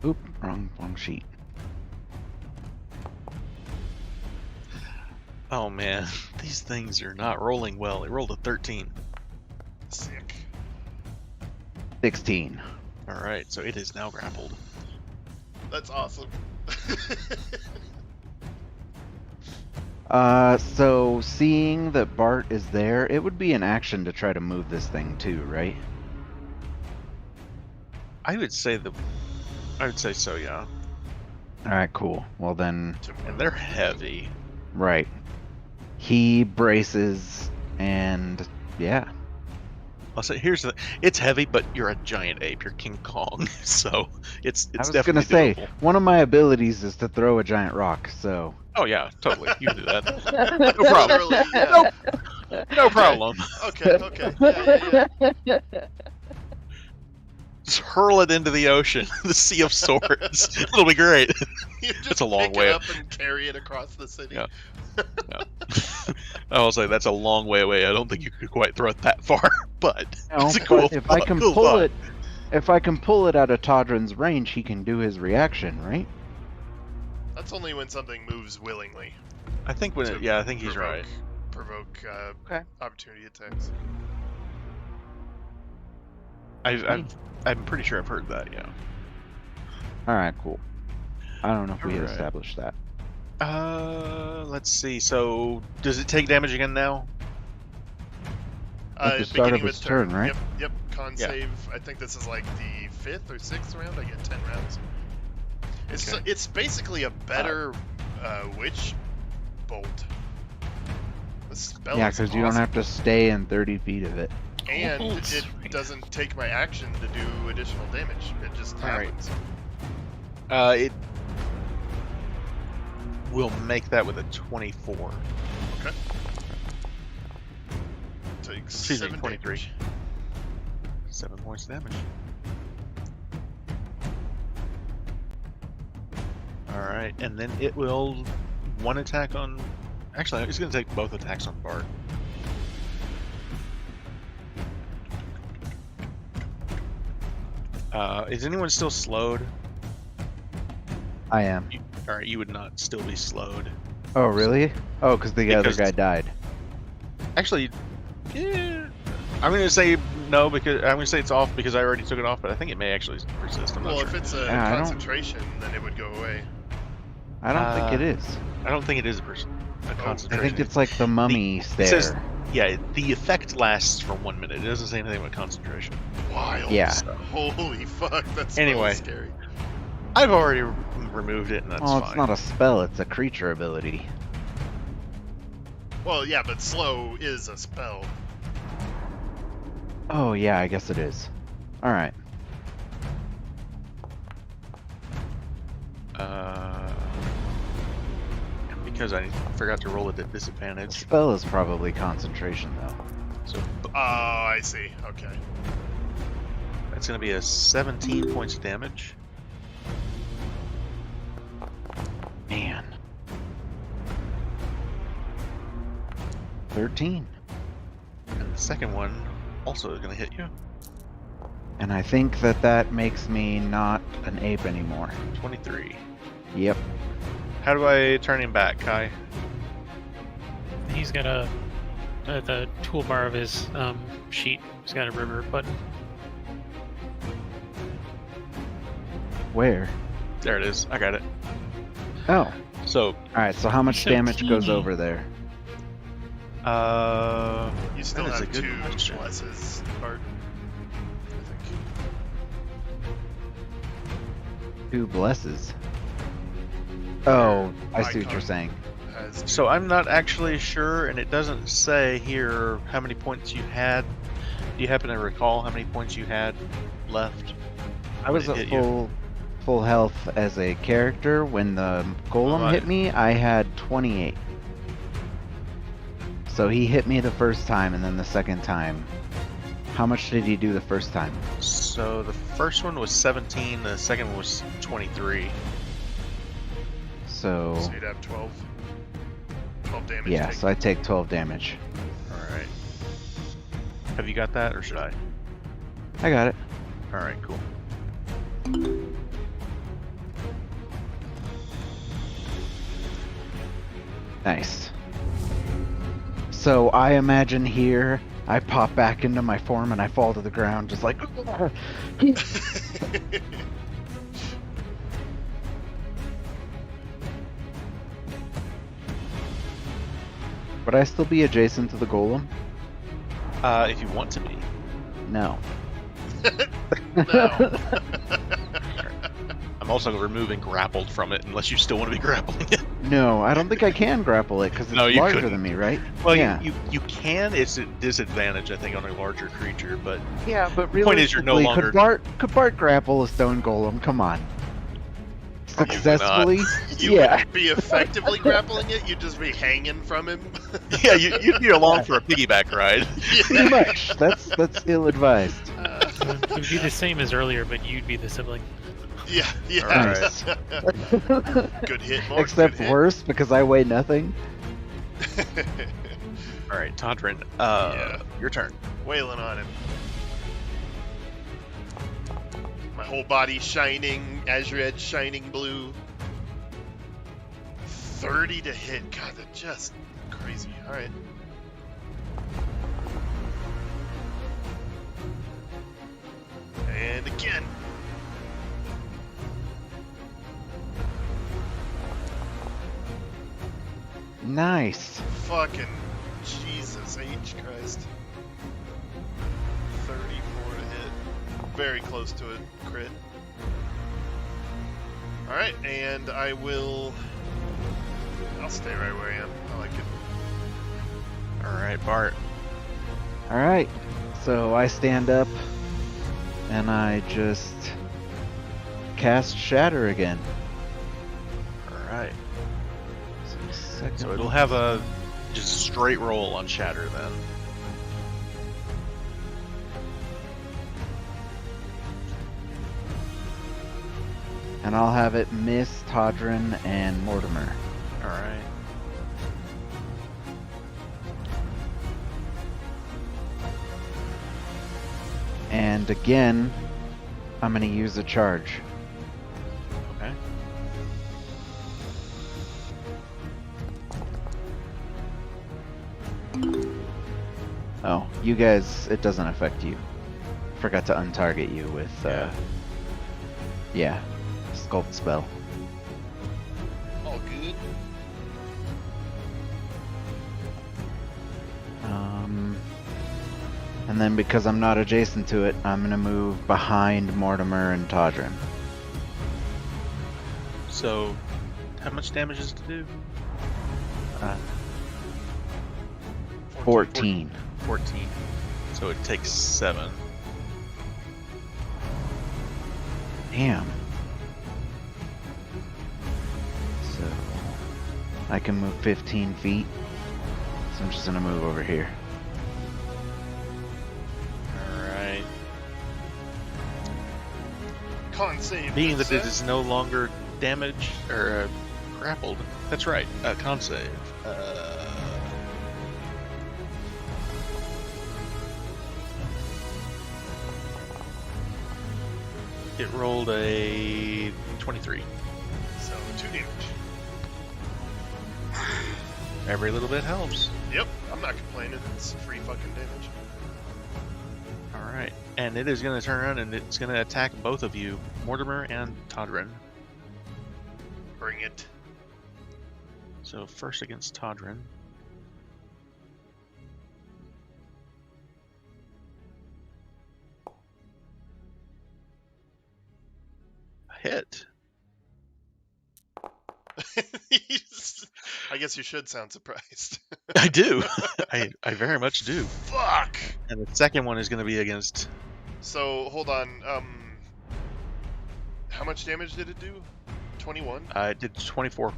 Oop, wrong sheet. Oh man, these things are not rolling well. It rolled a 13. Sick. 16. All right, so it is now grappled. That's awesome. So seeing that Bart is there, it would be an action to try to move this thing too, right? I would say so, yeah. All right, cool. Well then, And they're heavy. right. He braces, and yeah. I'll say it's heavy, but you're a giant ape. You're King Kong, so it's I was definitely gonna say, doable. one of my abilities is to throw a giant rock, so... Oh yeah, totally. You can do that. No problem. Literally, yeah. No problem. Okay. Yeah. Just hurl it into the ocean, the Sea of Swords. It'll be great. You just It's a long pick way. it up and carry it across the city. Yeah. I will say that's a long way away. I don't think you could quite throw it that far, but No, it's a cool. but if I can cool pull thought. it, if I can pull it out of Todrin's range, he can do his reaction, right? That's only when something moves willingly. I think I think he's right. Provoke Okay. opportunity attacks. I'm pretty sure I've heard that. Yeah. All right, cool. I don't know if we had Alright. established that. Let's see. So, does it take damage again now? At the start Beginning of with its turn, right? Yep. Con Yeah. save. I think this is like the 5th or 6th round. I get 10 rounds. Okay. It's basically a better witch bolt. The spell Yeah, is because you don't awesome. have to stay in 30 feet of it. And Oh, it sweet. doesn't take my action to do additional damage. It just Alright. happens. It will make that with a 24. Okay. Takes Excuse me, 7 23. damage. 7 points of damage. Alright, and then it will one attack on... Actually, it's going to take both attacks on Bart. Is anyone still slowed? I am. Alright, you would not still be slowed. Oh, really? Oh, because the other Because- guy died. Actually, yeah, I'm going to say no, because I'm going to say it's off because I already took it off, but I think it may actually persist. I'm not Well, sure. if it's a Yeah, I don't- concentration, then it would go away. I don't think it is. I don't think it is a I concentration. think it's like the mummy stare. says- Yeah, the effect lasts for 1 minute. It doesn't say anything about concentration. Wild. Yeah. Holy fuck, that's Anyway. scary. I've already removed it, and that's Oh, fine. it's not a spell, it's a creature ability. Well, yeah, but slow is a spell. Oh, yeah, I guess it is. Alright. Because I forgot to roll it at The disadvantage. spell is probably concentration, though. So Oh, I see. Okay. that's going to be a 17 points of damage. Man. 13. And the second one also is going to hit you. And I think that makes me not an ape anymore. 23. Yep. How do I turn him back, Kai? He's got the toolbar of his sheet. He's got a river button. Where? There it is. I got it. Oh. So, Alright, so how much So damage goes teeny. over there? You still that is a have good 2 question. blesses, Bart. I think. 2 blesses. Oh, I see what Icon you're saying. Has 2. So I'm not actually sure, and it doesn't say here how many points you had. Do you happen to recall how many points you had left? I was when it at hit you? full health as a character. When the golem Right. hit me, I had 28. So he hit me the first time, and then the second time. How much did he do the first time? So the first one was 17, the second one was 23. So So you'd have 12. 12 damage. yeah, taken. so I take 12 damage. Alright. Have you got that, or should I? I got it. Alright, cool. Nice. So I imagine here, I pop back into my form and I fall to the ground, just like. Would I still be adjacent to the golem? If you want to be. No. No. I'm also removing grappled from it, unless you still want to be grappling it. No, I don't think I can grapple it because it's No, you larger couldn't. than me, right? Well, yeah. you can. It's a disadvantage, I think, on a larger creature, but Yeah, but The point is you're no realistically, longer- could Bart grapple a stone golem? Come on. Probably not. Successfully? You Yeah. wouldn't be effectively grappling it, you'd just be hanging from him. yeah, you'd be along for a piggyback ride. Pretty much. That's ill-advised. It would be the same as earlier, but you'd be the sibling. Yeah, yeah. Nice. Good hit, Mark. Except good hit. worse because I weigh nothing. All right, Todrin, Yeah. your turn. Wailing on him. My whole body shining, azure edge shining blue. 30 to hit. God, that's just crazy. Alright. And again. Nice. Fucking Jesus H. Christ. 34 to hit. Very close to a crit. Alright, and I'll stay right where I am. I like it. All right, Bart. Alright. So I stand up and I just cast Shatter again. All right. Second So it'll have a just straight roll on Shatter then. and I'll have it miss Todrin and Mortimer. All right. And again, I'm going to use a charge. Okay. Oh, you guys, it doesn't affect you. Forgot to untarget you with, yeah, sculpt spell. All good. And then because I'm not adjacent to it, I'm going to move behind Mortimer and Todrin. So, how much damage is it to do? 14. 14. So it takes 7. Damn. So, I can move 15 feet. So I'm just going to move over here. Alright. Con save. Being that it princess. is no longer damaged or grappled. That's right. Con save. It rolled a 23. So 2 damage. Every little bit helps. Yep, I'm not complaining. It's free fucking damage. All right, and it is going to turn around and it's going to attack both of you, Mortimer and Todrin. Bring it. So first against Todrin. Hit. I guess you should sound surprised. I do. I very much do. Fuck! And the second one is going to be against. So, hold on. How much damage did it do? 21? It did 24.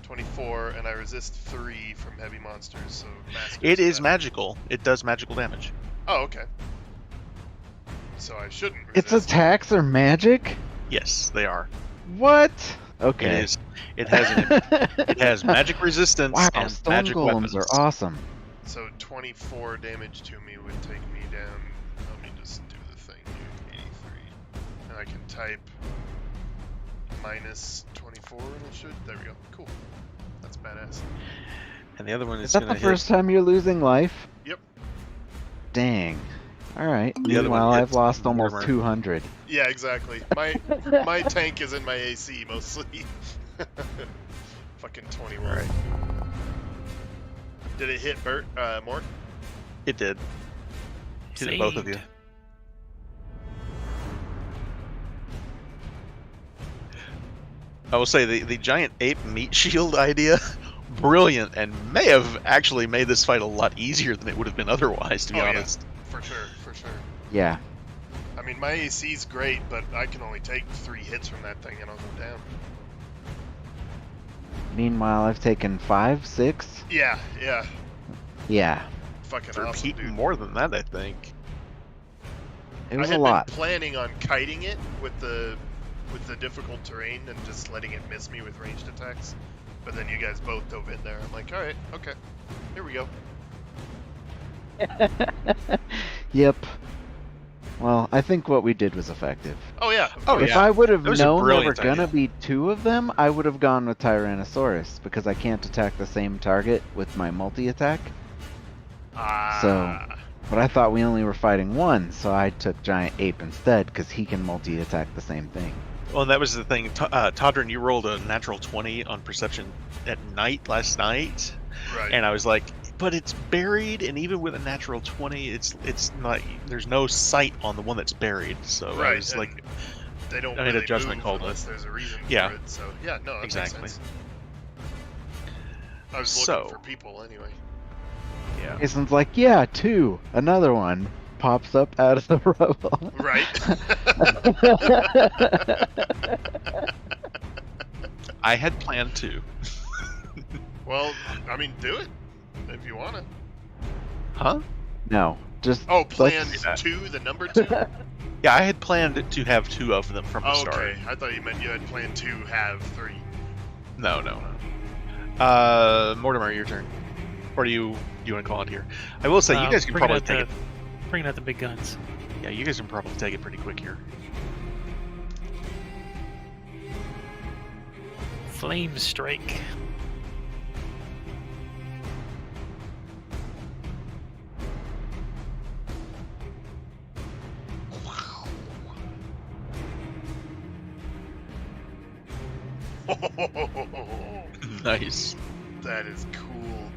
24, and I resist 3 from heavy monsters, so masters It is that. magical. It does magical damage. Oh, okay. So I shouldn't Its resist. attacks are magic? Yes, they are. What? It Okay. is. It has magic resistance Wow, and stone magic golems weapons. are awesome. So 24 damage to me would take me down. Let me just do the thing here. 83. And I can type minus 24 and it should. There we go. Cool. That's badass. And the other one Is is that going the to hit. first time you're losing life? Yep. Dang. Alright. The other one Meanwhile, I've hits lost almost Mortimer. 200. Yeah, exactly. My tank is in my AC mostly. Fucking 21. All right. Did it hit Mort? It did. Hit it both of you. Saved. I will say the giant ape meat shield idea, brilliant, and may have actually made this fight a lot easier than it would have been otherwise, to be Oh, yeah. honest. For sure, for sure. Yeah. I mean, my AC's great, but I can only take 3 hits from that thing and I'll go down. Meanwhile, I've taken 5, 6. Yeah, yeah. Yeah. Fucking For awesome, Pete, dude. more than that, I think. It was I a had lot. been planning on kiting it with the difficult terrain and just letting it miss me with ranged attacks. But then you guys both dove in there. I'm like, alright, okay. Here we go. Yep. Well, I think what we did was effective. Oh yeah. Oh, If yeah. I would have That was a known there were brilliant gonna idea. be 2 of them, I would have gone with Tyrannosaurus because I can't attack the same target with my multi-attack. Ah. But I thought we only were fighting 1, so I took Giant Ape instead because he can multi-attack the same thing. Well, and that was the thing. Todrin, you rolled a natural 20 on perception at night last night, Right. and I was like, but it's buried, and even with a natural 20, it's not. There's no sight on the one that's buried. So I Right, was and like, they don't I made a really judgment move call unless there's a reason Yeah. for it. So yeah, no, that Exactly. makes sense. I was So- looking for people anyway. yeah. Jason's like, yeah, 2. Another one pops up out of the rubble. Right. I had planned to. Well, I mean, do it if you wanna. Huh? No, just Oh, plan let's- 2, the number 2. Yeah, I had planned to have 2 of them from the Oh, start. okay, I thought you meant you had planned to have 3. No. Mortimer, your turn. Or do you want to call it here? I will say you guys can probably take it. Bringing out the big guns. Yeah, you guys can probably take it pretty quick here. Flame strike. Nice. That is cool.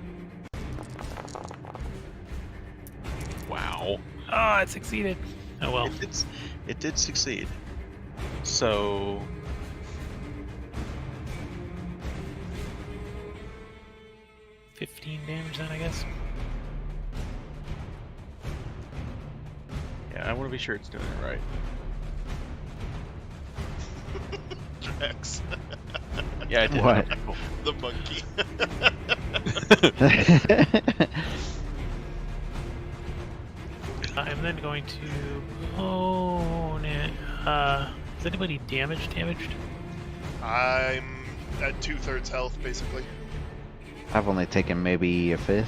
Wow. Oh, it succeeded. Oh well. It did succeed. So 15 damage then, I guess. yeah, I want to be sure it's doing it right. Drex. Yeah, I did. What? Okay, cool. The monkey. I'm then going to. Oh, is anybody damaged? I'm at 2/3 health, basically. I've only taken maybe a 5th.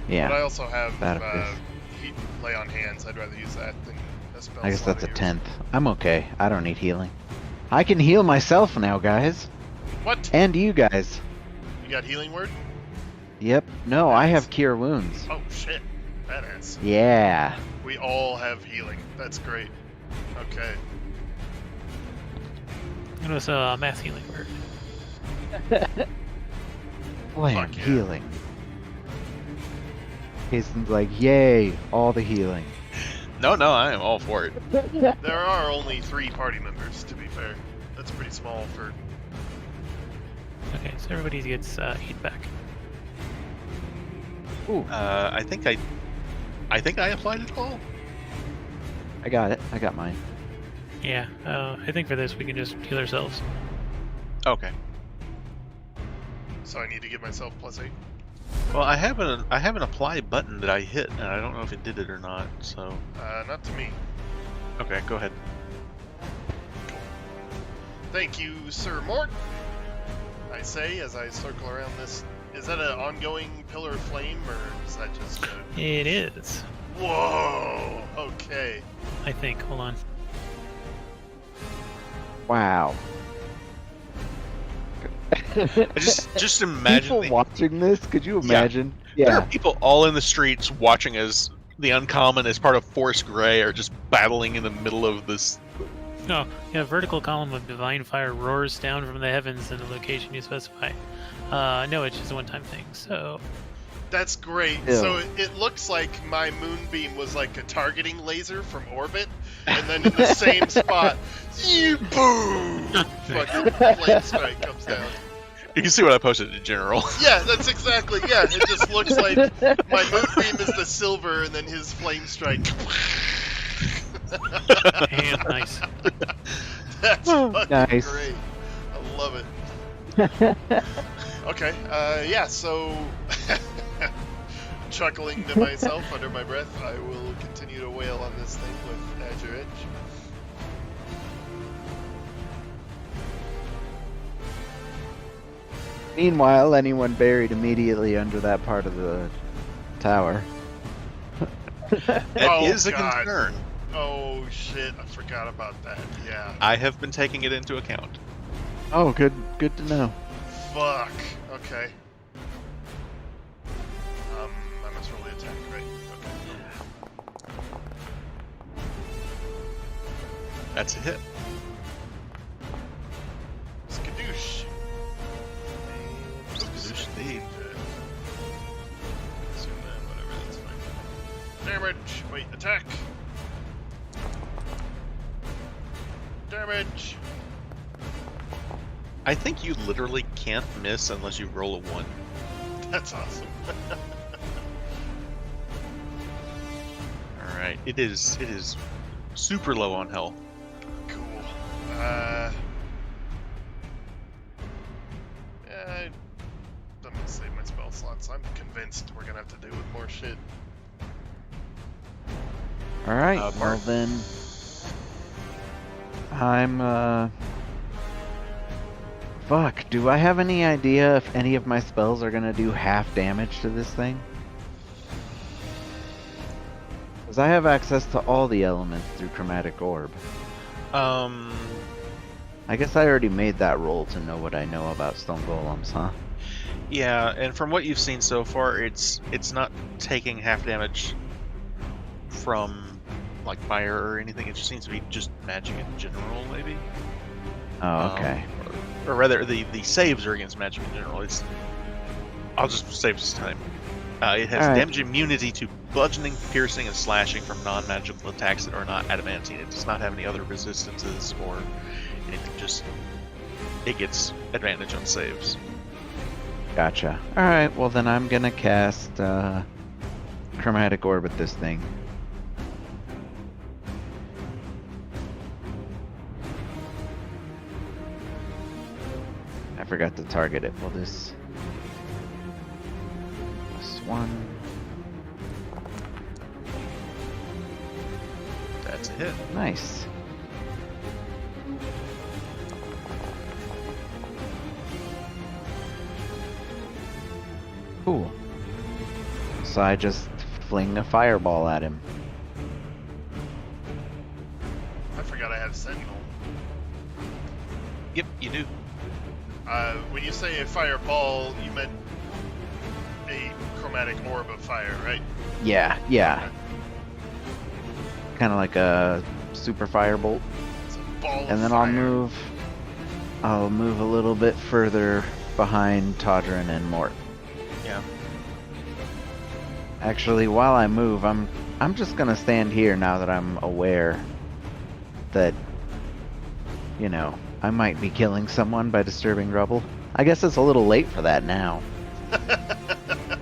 Yeah. But I also have About a fifth. heat lay on hands. I'd rather use that than a spell I guess slot that's a of yours. 10th. I'm okay. I don't need healing. I can heal myself now, guys. What? And you guys. You got healing word? Yep. No, I Nice. have cure wounds. Oh shit. Badass. Yeah. We all have healing. That's great. Okay. It was a mass healing word. Blam, Fuck yeah. healing. Jason's like, yay, all the healing. No, I am all for it. There are only 3 party members, to be fair. That's pretty small for... Okay, so everybody gets 8 back. Ooh, I think I applied it all. I got it. I got mine. Yeah, I think for this we can just heal ourselves. Okay. So I need to give myself +8. Well, I have an apply button that I hit, and I don't know if it did it or not. So, Not to me. okay, go ahead. Thank you, Sir Mort. I say as I circle around this. Is that an ongoing pillar of flame, or is that just a... It is, Whoa! Okay. I think. Hold on. Wow. I just imagine People watching this, could you Yeah. imagine? there are people all in the streets watching as the Uncommon, as part of Force Grey, are just battling in the middle of this. Oh, yeah, vertical column of divine fire roars down from the heavens in the location you specify. No, it's just a one-time thing, so... That's great. Ew. So it looks like my moonbeam was like a targeting laser from orbit, and then in the same spot, boom! Fucking flame strike comes down. You can see what I posted in general. Yeah, that's exactly. Yeah, it just looks like my moonbeam is the silver, and then his flame strike. Damn, nice. That's fucking Nice. great. I love it. Okay, yeah, so chuckling to myself under my breath, I will continue to wail on this thing with Azure Edge. Meanwhile, anyone buried immediately under that part of the tower. That Oh, is a God. concern. Oh shit, I forgot about that. Yeah. I have been taking it into account. Oh, good to know. Fuck. Okay. I must roll the attack, right? Okay. That's a hit. Skadoosh. Skadoosh indeed. Assume that, whatever, that's fine. Damage! Wait, attack! Damage! I think you literally can't miss unless you roll a 1. That's awesome. All right, it is super low on health. Cool. Yeah, I'm gonna save my spell slots. I'm convinced we're gonna have to deal with more shit. All right. Mark? Well then, I'm Fuck. Do I have any idea if any of my spells are gonna do half damage to this thing? Because I have access to all the elements through Chromatic Orb. I guess I already made that roll to know what I know about stone golems, huh? Yeah, and from what you've seen so far, it's not taking half damage from like fire or anything. It just seems to be just magic in general, maybe. Oh, okay. Or rather, the saves are against magic in general. I'll just save this time. It has Alright. damage immunity to bludgeoning, piercing, and slashing from non-magical attacks that are not adamantine. It does not have any other resistances or anything. Just it gets advantage on saves. Gotcha. Alright, well then I'm gonna cast Chromatic Orb at this thing. I forgot to target it. Well, this +1. That's a hit. Nice. Cool. So I just fling a fireball at him. gotta have Sentinel. Yep, you do. When you say a fireball, you meant a chromatic orb of fire, right? Yeah. Kind of like a super firebolt. It's a ball And of then fire. I'll move a little bit further behind Todrin and Mort. Yeah. Actually, while I move, I'm just gonna stand here now that I'm aware that, you know, I might be killing someone by disturbing rubble. I guess it's a little late for that now.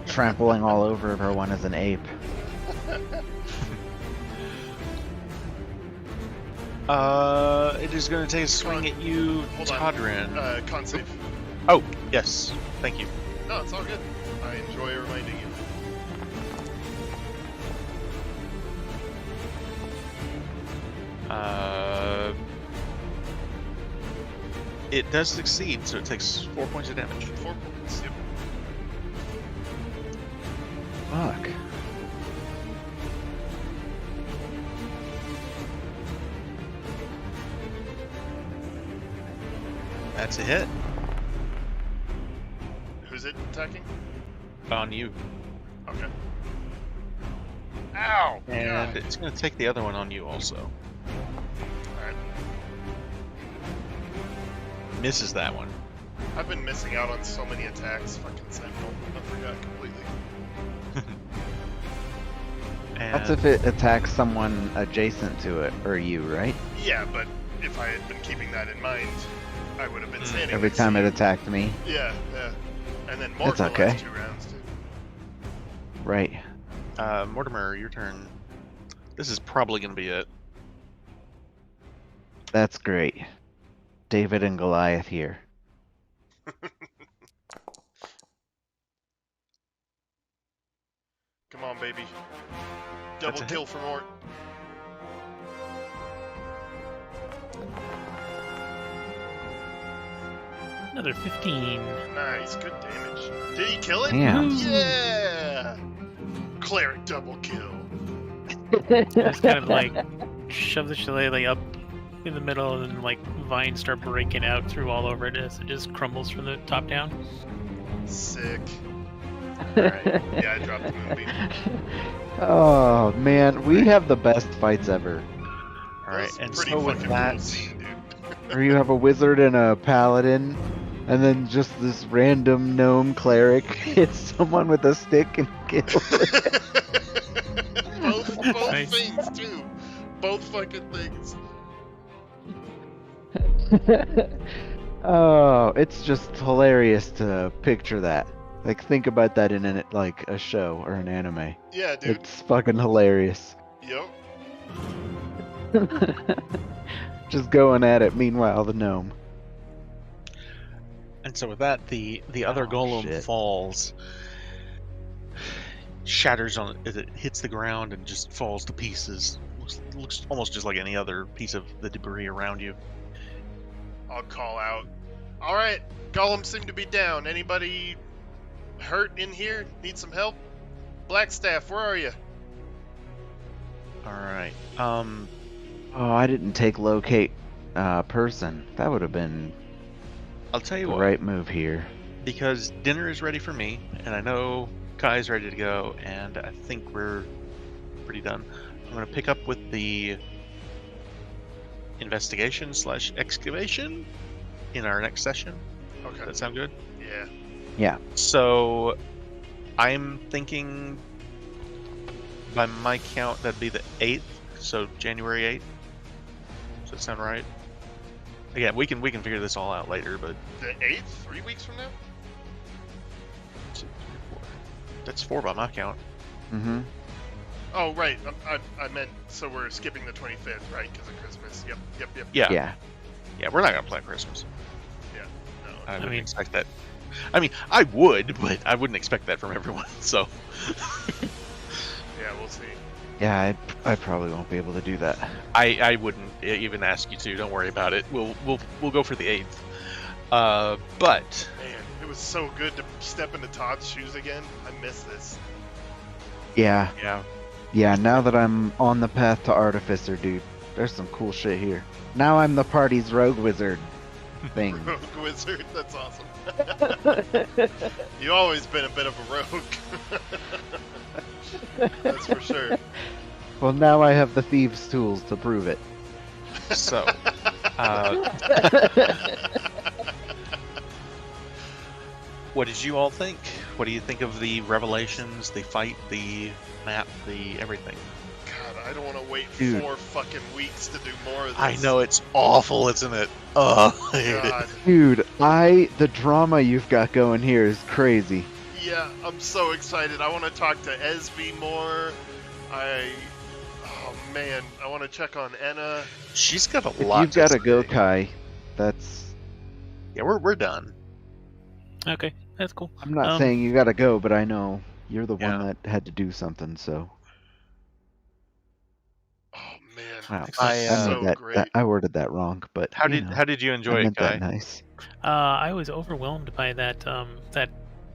Trampling all over everyone as an ape. It is going to take a swing at you, Hold on. Todrin. Con save. Oh, yes. Thank you. No, it's all good. I enjoy reminding you. It does succeed, so it takes 4 points of damage. 4 points. Yep. Fuck. That's a hit Who's it attacking? on you. Okay. Ow! And God. it's going to take the other one on you also. Alright. Misses that one. I've been missing out on so many attacks. Fucking Sentinel. I forgot completely. And That's if it attacks someone adjacent to it, or you, right? Yeah, but if I had been keeping that in mind, I would have been standing Every next time to it you. attacked me. Yeah. And then more That's for the okay. last 2 rounds, too. Right. Mortimer, your turn. This is probably going to be it. That's great. David and Goliath here. Come on, baby. Double That's a kill for Mort. Another 15. Nice, good damage. Did he kill it? Damn. Yeah! Cleric double kill. Just kind of like shove the shillelagh up in the middle, and then like vines start breaking out through all over it as it just crumbles from the top down. Sick. Alright, yeah, I dropped the moonbeam. Oh man, we have the best fights ever. All right, That's and pretty so with fucking that, cool scene, dude. Where you have a wizard and a paladin, and then just this random gnome cleric hits someone with a stick and kills it. both Nice. things, too. Both fucking things. Oh, it's just hilarious to picture that. Like, think about that in like a show or an anime. Yeah, dude. It's fucking hilarious. Yep. Just going at it. Meanwhile, the gnome. and so with that, the other Oh, golem shit. falls, shatters on as it hits the ground, and just falls to pieces. Looks almost just like any other piece of the debris around you. I'll call out. Alright, golems seem to be down. Anybody hurt in here? Need some help? Blackstaff, where are you? All right. Oh, I didn't take locate person. That would have been I'll tell you the what. right move here. Because dinner is ready for me, and I know Kai's ready to go, and I think we're pretty done. I'm going to pick up with the investigation / excavation in our next session. Okay. Does that sound good? Yeah. Yeah. So I'm thinking, by my count, that'd be the 8th, so January 8th. Does that sound right? Again, we can figure this all out later, but The 8th? 3 weeks from now? 2, 3, 4. That's 4 by my count. Mm-hmm. Oh, right. I meant, so we're skipping the 25th, right? Because of Christmas. Yep. Yeah. Yeah. Yeah, we're not gonna play Christmas. No. I wouldn't mean- expect that. I mean, I would, but I wouldn't expect that from everyone. So, Yeah, we'll see. Yeah, I probably won't be able to do that. I wouldn't even ask you to. Don't worry about it. We'll go for the 8th. But Man, it was so good to step into Todd's shoes again. I miss this. Yeah. yeah, Yeah, now that I'm on the path to Artificer, dude, There's some cool shit here. Now I'm the party's rogue wizard thing. Rogue wizard, that's awesome. You always been a bit of a rogue. That's for sure. Well, now I have the thieves' tools to prove it. So, what did you all think? What do you think of the revelations, the fight, the map, the everything? God, I don't want to wait Dude. 4 fucking weeks to do more of this. I know it's awful, isn't it? I hate it. God. Dude, the drama you've got going here is crazy. Yeah, I'm so excited. I want to talk to Esby more. Oh man, I want to check on Enna. She's got a If lot. you've got to to go, say. Kai, that's... Yeah, we're done. Okay, that's cool. I'm not saying you got to go, but I know you're the one Yeah. that had to do something, so... Oh man, Wow. this I, is I so made great. I worded that wrong, but How you did know, how did you I enjoy it, meant Kai? that nice. I was overwhelmed by that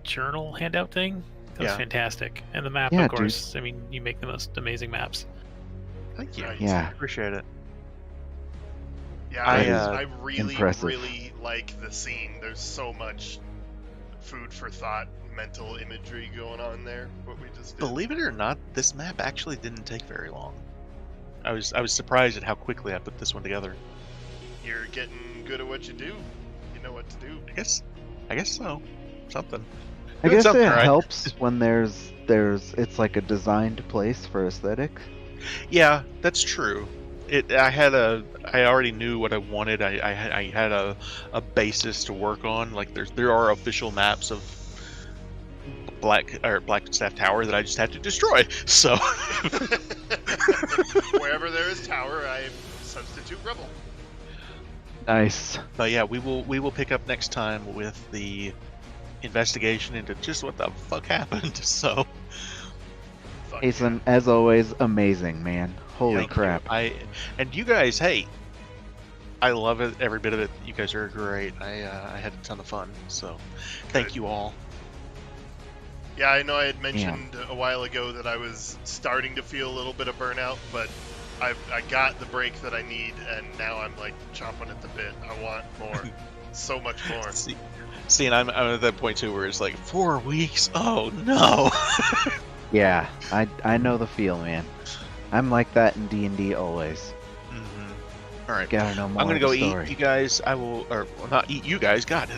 journal handout thing. That was Yeah. fantastic, and the map, Yeah, of course. I mean, you make the most amazing maps. Thank you. Right. Yeah. Appreciate it. Yeah, I, I really, impressive. really like the scene. There's so much food for thought, mental imagery going on there. What we just did. Believe it or not, this map actually didn't take very long. I was surprised at how quickly I put this one together. You're getting good at what you do. You know what to do. I guess so. Something. I Doing guess it something right. helps when there's it's like a designed place for aesthetic. Yeah, that's true. I already knew what I wanted. I had a basis to work on. Like there are official maps of Blackstaff Tower that I just had to destroy. So Wherever there is tower, I substitute rebel. Nice. but yeah, we will pick up next time with the investigation into just what the fuck happened. So Fuck Jason, as always, amazing, man. Holy thank you. crap. And you guys, hey, I love it, every bit of it. You guys are great. I had a ton of fun. So thank Good. you all. Yeah, I know I had mentioned a while ago that I was starting to feel a little bit of burnout, but I got the break that I need, and now I'm like chomping at the bit. I want more, so much more. See, and I'm at that point too where it's like 4 weeks. Oh no. Yeah, I know the feel, man. I'm like that in D&D always. All right. Gotta know more I'm gonna of the go eat. story. You guys, I will, or well, not eat you guys. God,